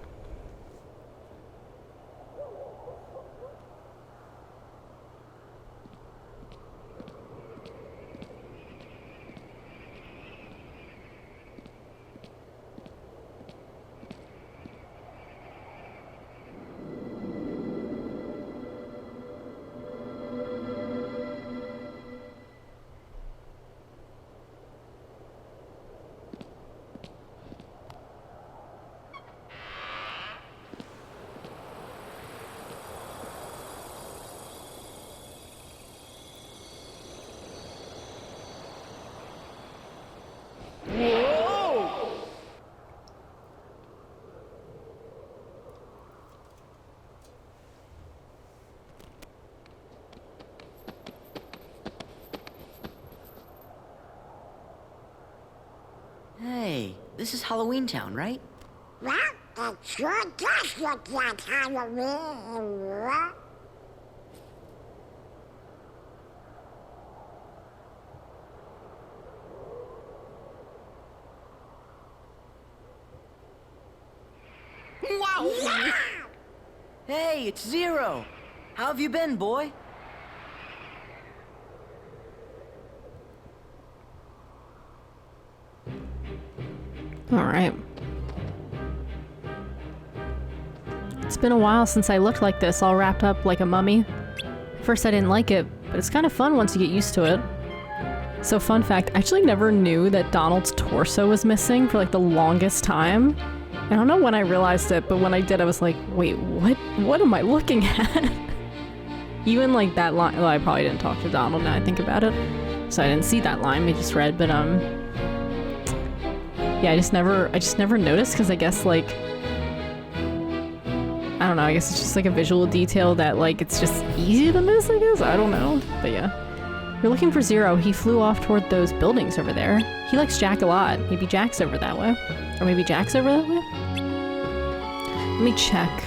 Hey, this is Halloween Town, right? Well, it sure does look like Halloween. Wow! Yeah! Hey, it's Zero! How have you been, boy? Alright. It's been a while since I looked like this, all wrapped up like a mummy. First I didn't like it, but it's kind of fun once you get used to it. So fun fact, I actually never knew that Donald's torso was missing for like the longest time. I don't know when I realized it, but when I did I was like, wait, what am I looking at? Even like that line, well, I probably didn't talk to Donald now I think about it, so I didn't see that line we just read, but yeah, I just never noticed, because I guess, like, I don't know, I guess it's just like a visual detail that, like, it's just easy to miss, I guess? I don't know, but yeah. You're looking for Zero. He flew off toward those buildings over there. He likes Jack a lot. Maybe Jack's over that way. Or maybe Jack's over that way? Let me check.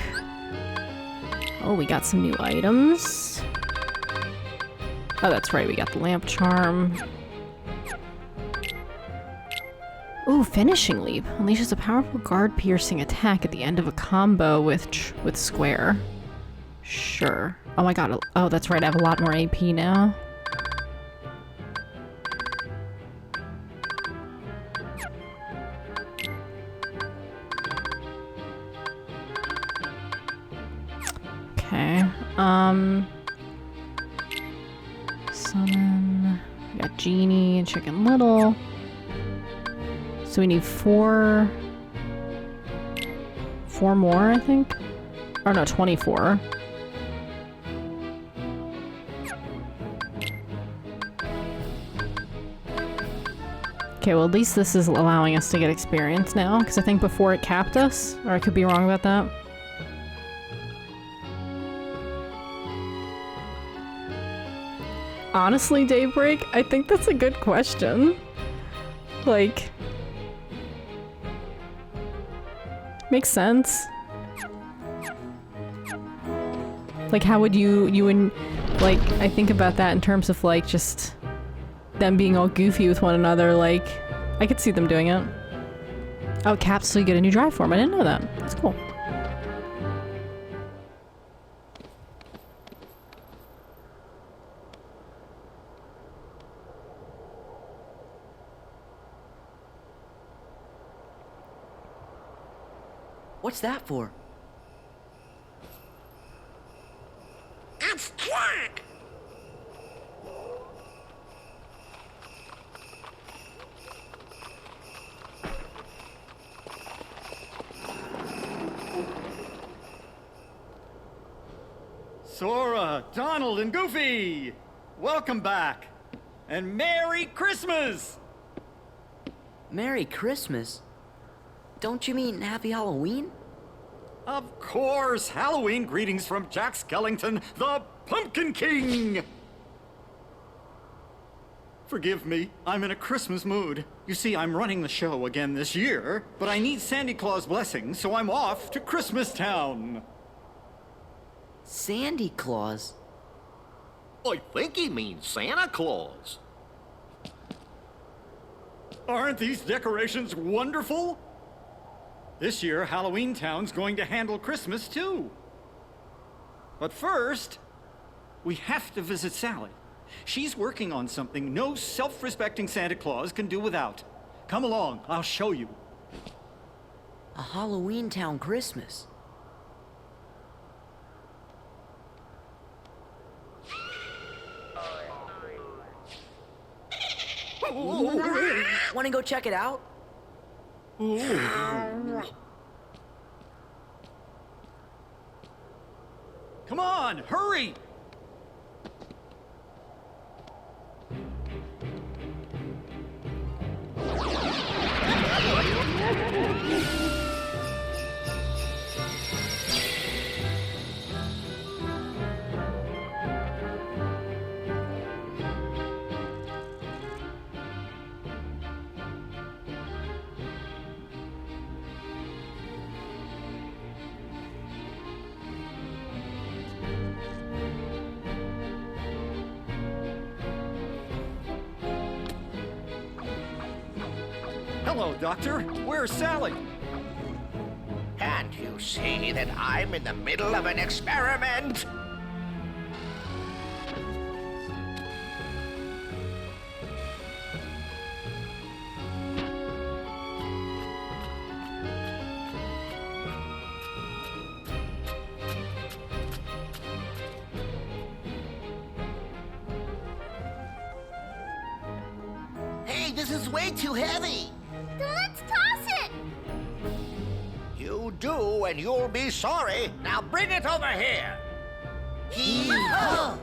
Oh, we got some new items. Oh, that's right, we got the lamp charm. Ooh, Finishing Leap. Unleashes a powerful guard-piercing attack at the end of a combo with Square. Sure. Oh my god. Oh, that's right. I have a lot more AP now. Okay. Summon. We got Genie and Chicken Little. So we need four more, I think? Or no, 24. Okay, well at least this is allowing us to get experience now, because I think before it capped us, or I could be wrong about that. Honestly, Daybreak, I think that's a good question. Like... Makes sense. Like, how would you and, like, I think about that in terms of, like, just them being all goofy with one another. Like, I could see them doing it. Oh, caps, so you get a new drive form. I didn't know that. That's cool. What's that for? It's Jack! Sora, Donald, and Goofy! Welcome back! And Merry Christmas! Merry Christmas? Don't you mean Happy Halloween? Of course! Halloween greetings from Jack Skellington, the Pumpkin King! Forgive me, I'm in a Christmas mood. You see, I'm running the show again this year, but I need Santa Claus' blessing, so I'm off to Christmas Town. Sandy Claus? I think he means Santa Claus. Aren't these decorations wonderful? This year, Halloween Town's going to handle Christmas, too. But first, we have to visit Sally. She's working on something no self-respecting Santa Claus can do without. Come along, I'll show you. A Halloween Town Christmas. Want to go check it out? Come on, hurry! Hello, Doctor. Where's Sally? Can't you see that I'm in the middle of an experiment? Hey, this is way too heavy. Let's toss it! You do, and you'll be sorry. Now bring it over here. Hee-haw!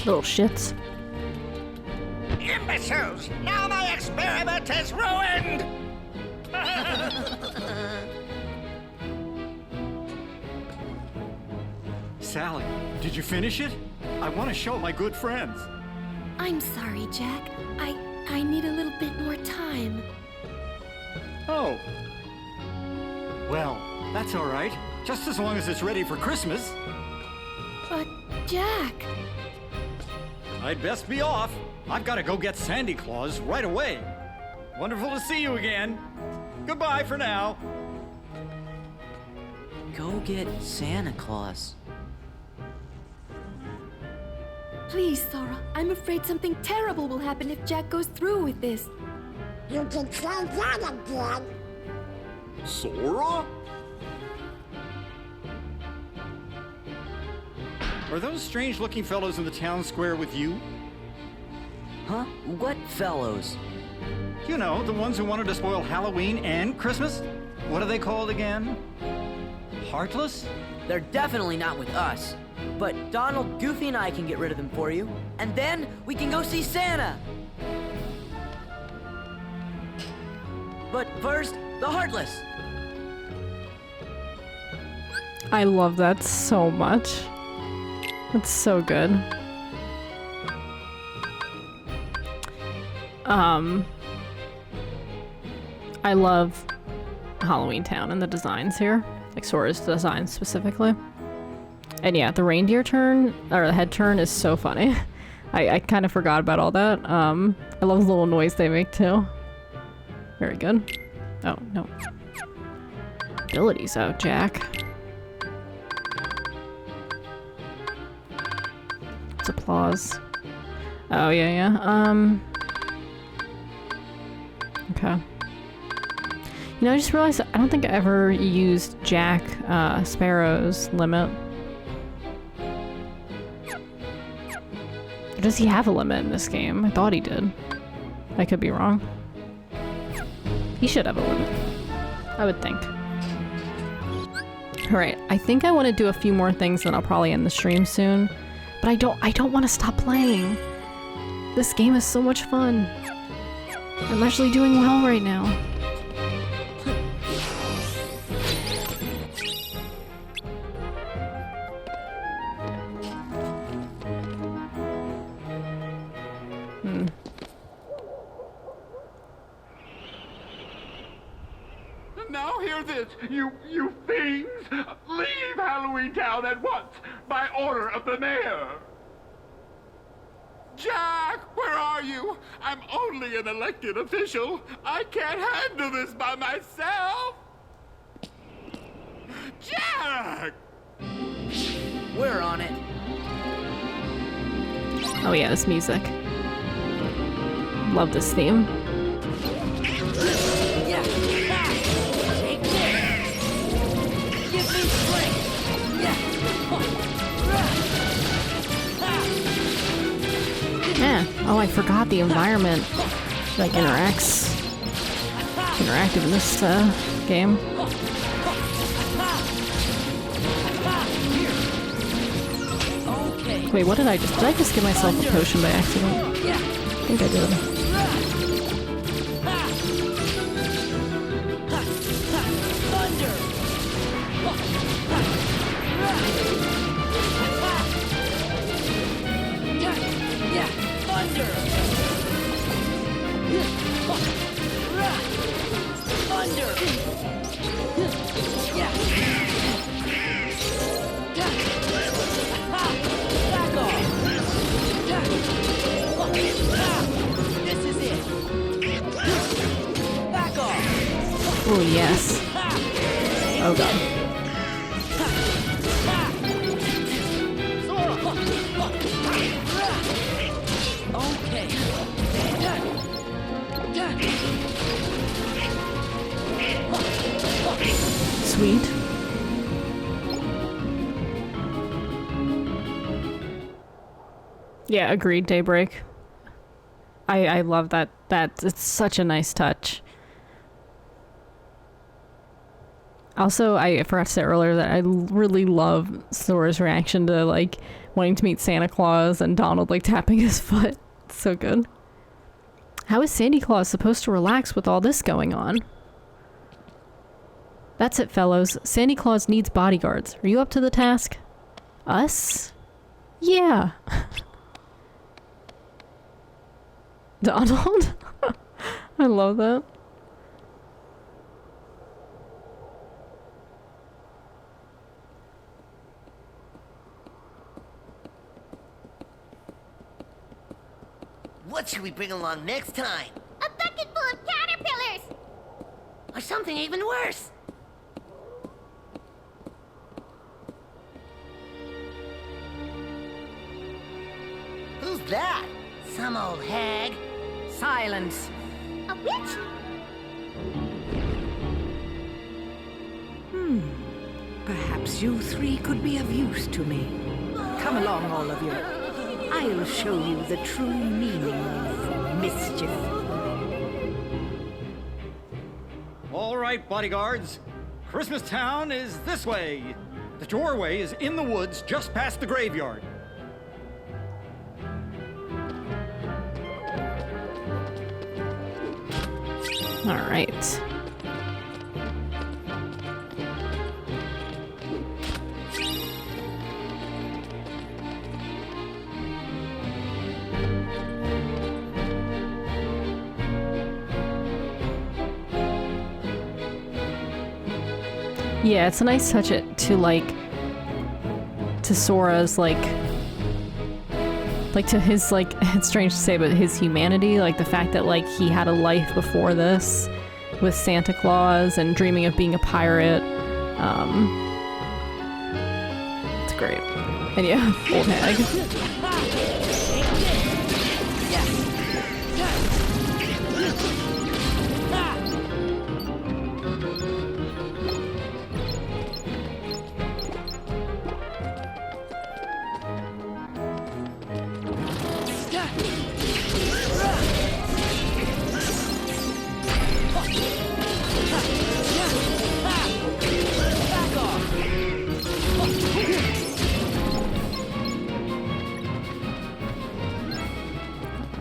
Little shits. Imbeciles! Now my experiment is ruined! Sally, did you finish it? I want to show my good friends. I'm sorry, Jack. I need a little bit more time. Oh. Well, that's all right. Just as long as it's ready for Christmas. But, Jack... I'd best be off. I've got to go get Sandy Claus right away. Wonderful to see you again. Goodbye for now. Go get Santa Claus. Please, Sora. I'm afraid something terrible will happen if Jack goes through with this. You can try that again. Sora? Are those strange-looking fellows in the town square with you? Huh? What fellows? You know, the ones who wanted to spoil Halloween and Christmas? What are they called again? Heartless? They're definitely not with us. But Donald, Goofy, and I can get rid of them for you. And then we can go see Santa! But first, the Heartless! I love that so much. That's so good. I love Halloween Town and the designs here. Like Sora's designs specifically. And yeah, the reindeer turn, or the head turn is so funny. I kind of forgot about all that. I love the little noise they make too. Very good. Oh, no. Abilities out, Jack. It's applause. Oh, yeah. Okay. You know, I just realized I don't think I ever used Jack Sparrow's limit. Or does he have a limit in this game? I thought he did. I could be wrong. He should have a limit. I would think. Alright, I think I want to do a few more things, then I'll probably end the stream soon. But I don't want to stop playing. This game is so much fun. I'm actually doing well right now. Now hear this, you fiends! Leave Halloween Town at once, by order of the mayor! Jack, where are you? I'm only an elected official. I can't handle this by myself! Jack! We're on it. Oh yeah, this music. Love this theme. Yeah. Take this. Give me strength. Yeah. Oh, I forgot the environment like interactive in this game. Wait, what did I just give myself a potion by accident? I think I did. Oh yes. Oh god. Sweet. Yeah, agreed, Daybreak. I love that. It's such a nice touch. Also, I forgot to say earlier that I really love Sora's reaction to, like, wanting to meet Santa Claus and Donald, like, tapping his foot. It's so good. How is Sandy Claus supposed to relax with all this going on? That's it, fellows. Sandy Claus needs bodyguards. Are you up to the task? Us? Yeah. Donald? I love that. What should we bring along next time? A bucket full of caterpillars! Or something even worse. Who's that? Some old hag. Silence. A witch? Perhaps you three could be of use to me. Come along, all of you. I'll show you the true meaning of mischief. All right, bodyguards. Christmas Town is this way. The doorway is in the woods just past the graveyard. All right. Yeah, it's a nice touch to like to Sora's like to his like it's strange to say, but his humanity, like the fact that like he had a life before this with Santa Claus and dreaming of being a pirate. It's great. And yeah, old hag.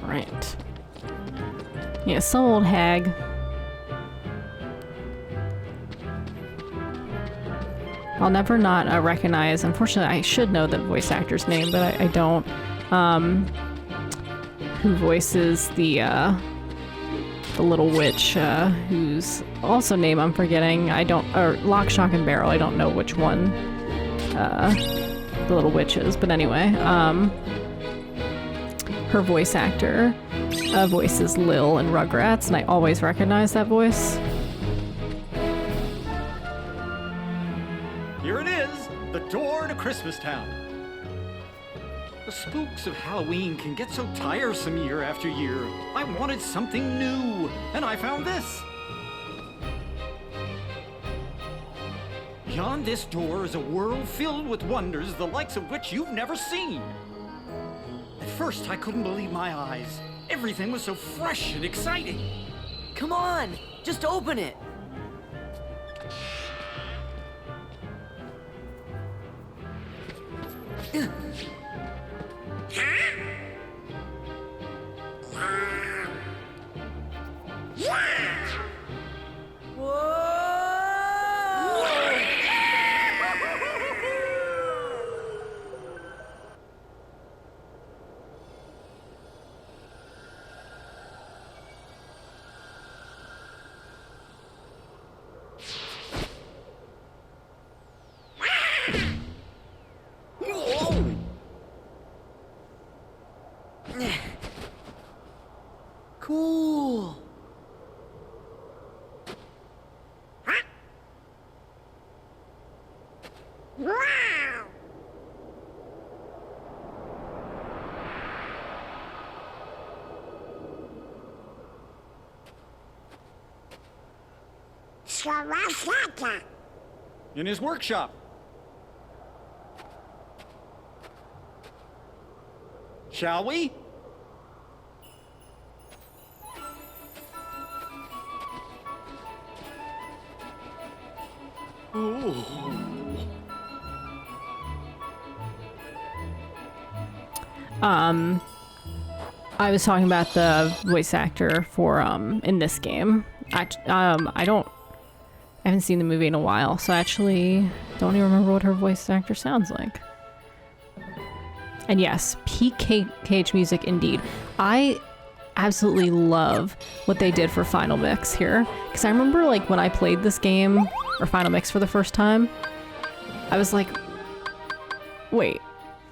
Right. Yeah, some old hag. I'll never not recognize, unfortunately I should know the voice actor's name, but I don't. Who voices the little witch, whose also name I'm forgetting. Or Lock, Shock, and Barrel, I don't know which one the little witch is, but anyway, her voice actor voices Lil in Rugrats, and I always recognize that voice. Here it is, the door to Christmastown. The spooks of Halloween can get so tiresome year after year. I wanted something new, and I found this. Beyond this door is a world filled with wonders the likes of which you've never seen. At first, I couldn't believe my eyes. Everything was so fresh and exciting. Come on, just open it. Cool. Wow! So what's that? In his workshop. Shall we? Ooh. I was talking about the voice actor for in this game. I haven't seen the movie in a while, so I actually don't even remember what her voice actor sounds like. And yes, PKH music indeed. I absolutely love what they did for Final Mix here, because I remember like when I played this game or Final Mix for the first time, I was like, wait,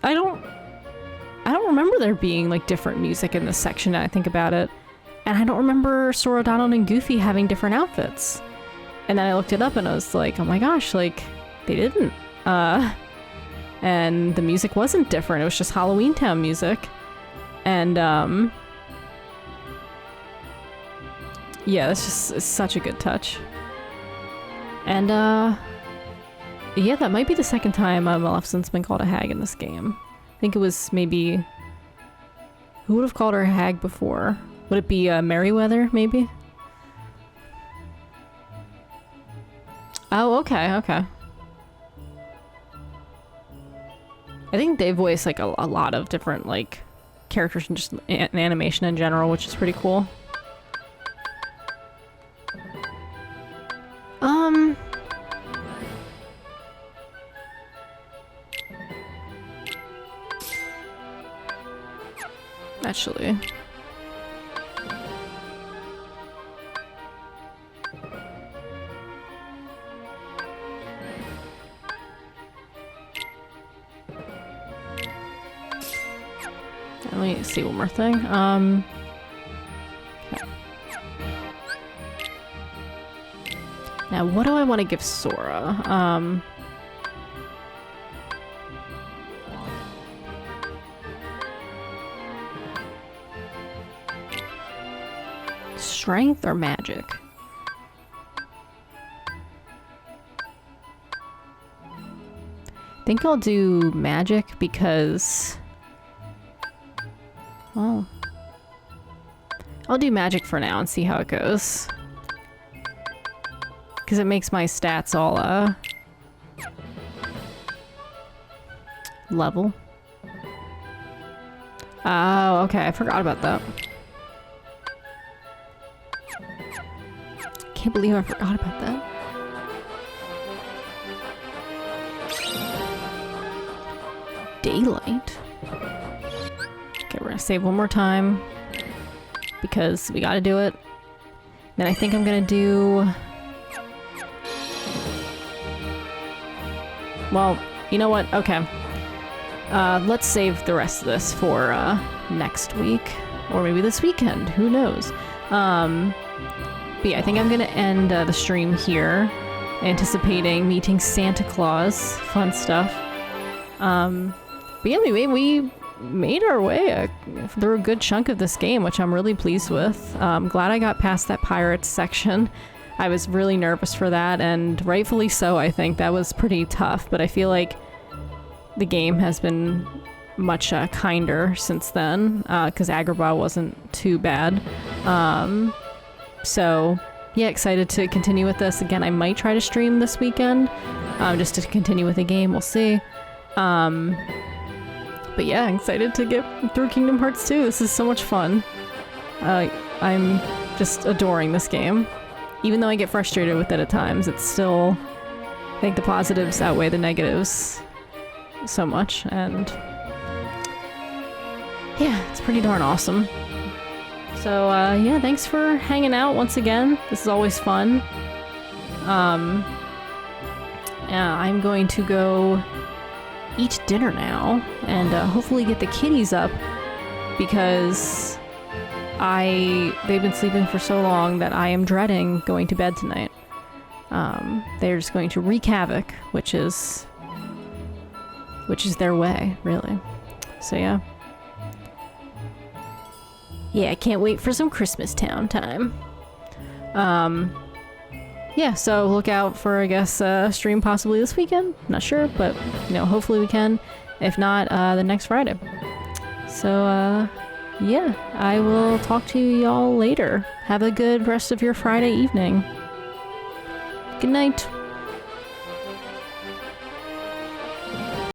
I don't remember there being like different music in this section now I think about it. And I don't remember Sora, Donald, and Goofy having different outfits. And then I looked it up and I was like, oh my gosh, like they didn't. And the music wasn't different. It was just Halloween Town music. And yeah, it's such a good touch. And yeah, that might be the second time Maleficent's been called a hag in this game. I think it was maybe... Who would have called her a hag before? Would it be Merryweather, maybe? Oh, okay, okay. I think they voice like a lot of different like characters and just animation in general, which is pretty cool. Actually. Let me see one more thing. Okay. Now, what do I want to give Sora? Strength or magic? I think I'll do magic because... Well... I'll do magic for now and see how it goes. Because it makes my stats all, level. Oh, okay, I forgot about that. Can't believe I forgot about that. Daylight. Okay, we're gonna save one more time because we gotta do it. Then I think I'm gonna do... Well, you know what? Okay. Let's save the rest of this for next week. Or maybe this weekend. Who knows? But yeah, I think I'm gonna end the stream here. Anticipating meeting Santa Claus. Fun stuff. But yeah, we made our way through a good chunk of this game, which I'm really pleased with. I'm glad I got past that pirates section. I was really nervous for that, and rightfully so, I think. That was pretty tough, but I feel like the game has been much kinder since then, because Agrabah wasn't too bad. So, yeah, excited to continue with this. Again, I might try to stream this weekend, just to continue with the game. We'll see. But yeah, I'm excited to get through Kingdom Hearts 2. This is so much fun. I'm just adoring this game. Even though I get frustrated with it at times, it's still... I think the positives outweigh the negatives so much, and... yeah, it's pretty darn awesome. So, yeah, thanks for hanging out once again. This is always fun. Yeah, I'm going to go eat dinner now, and hopefully get the kitties up, because they've been sleeping for so long that I am dreading going to bed tonight. They're just going to wreak havoc, which is their way, really. So yeah. Yeah, I can't wait for some Christmas Town time. Yeah, so look out for, I guess, a stream possibly this weekend. Not sure, but, you know, hopefully we can. If not, the next Friday. So, yeah, I will talk to y'all later. Have a good rest of your Friday evening. Good night.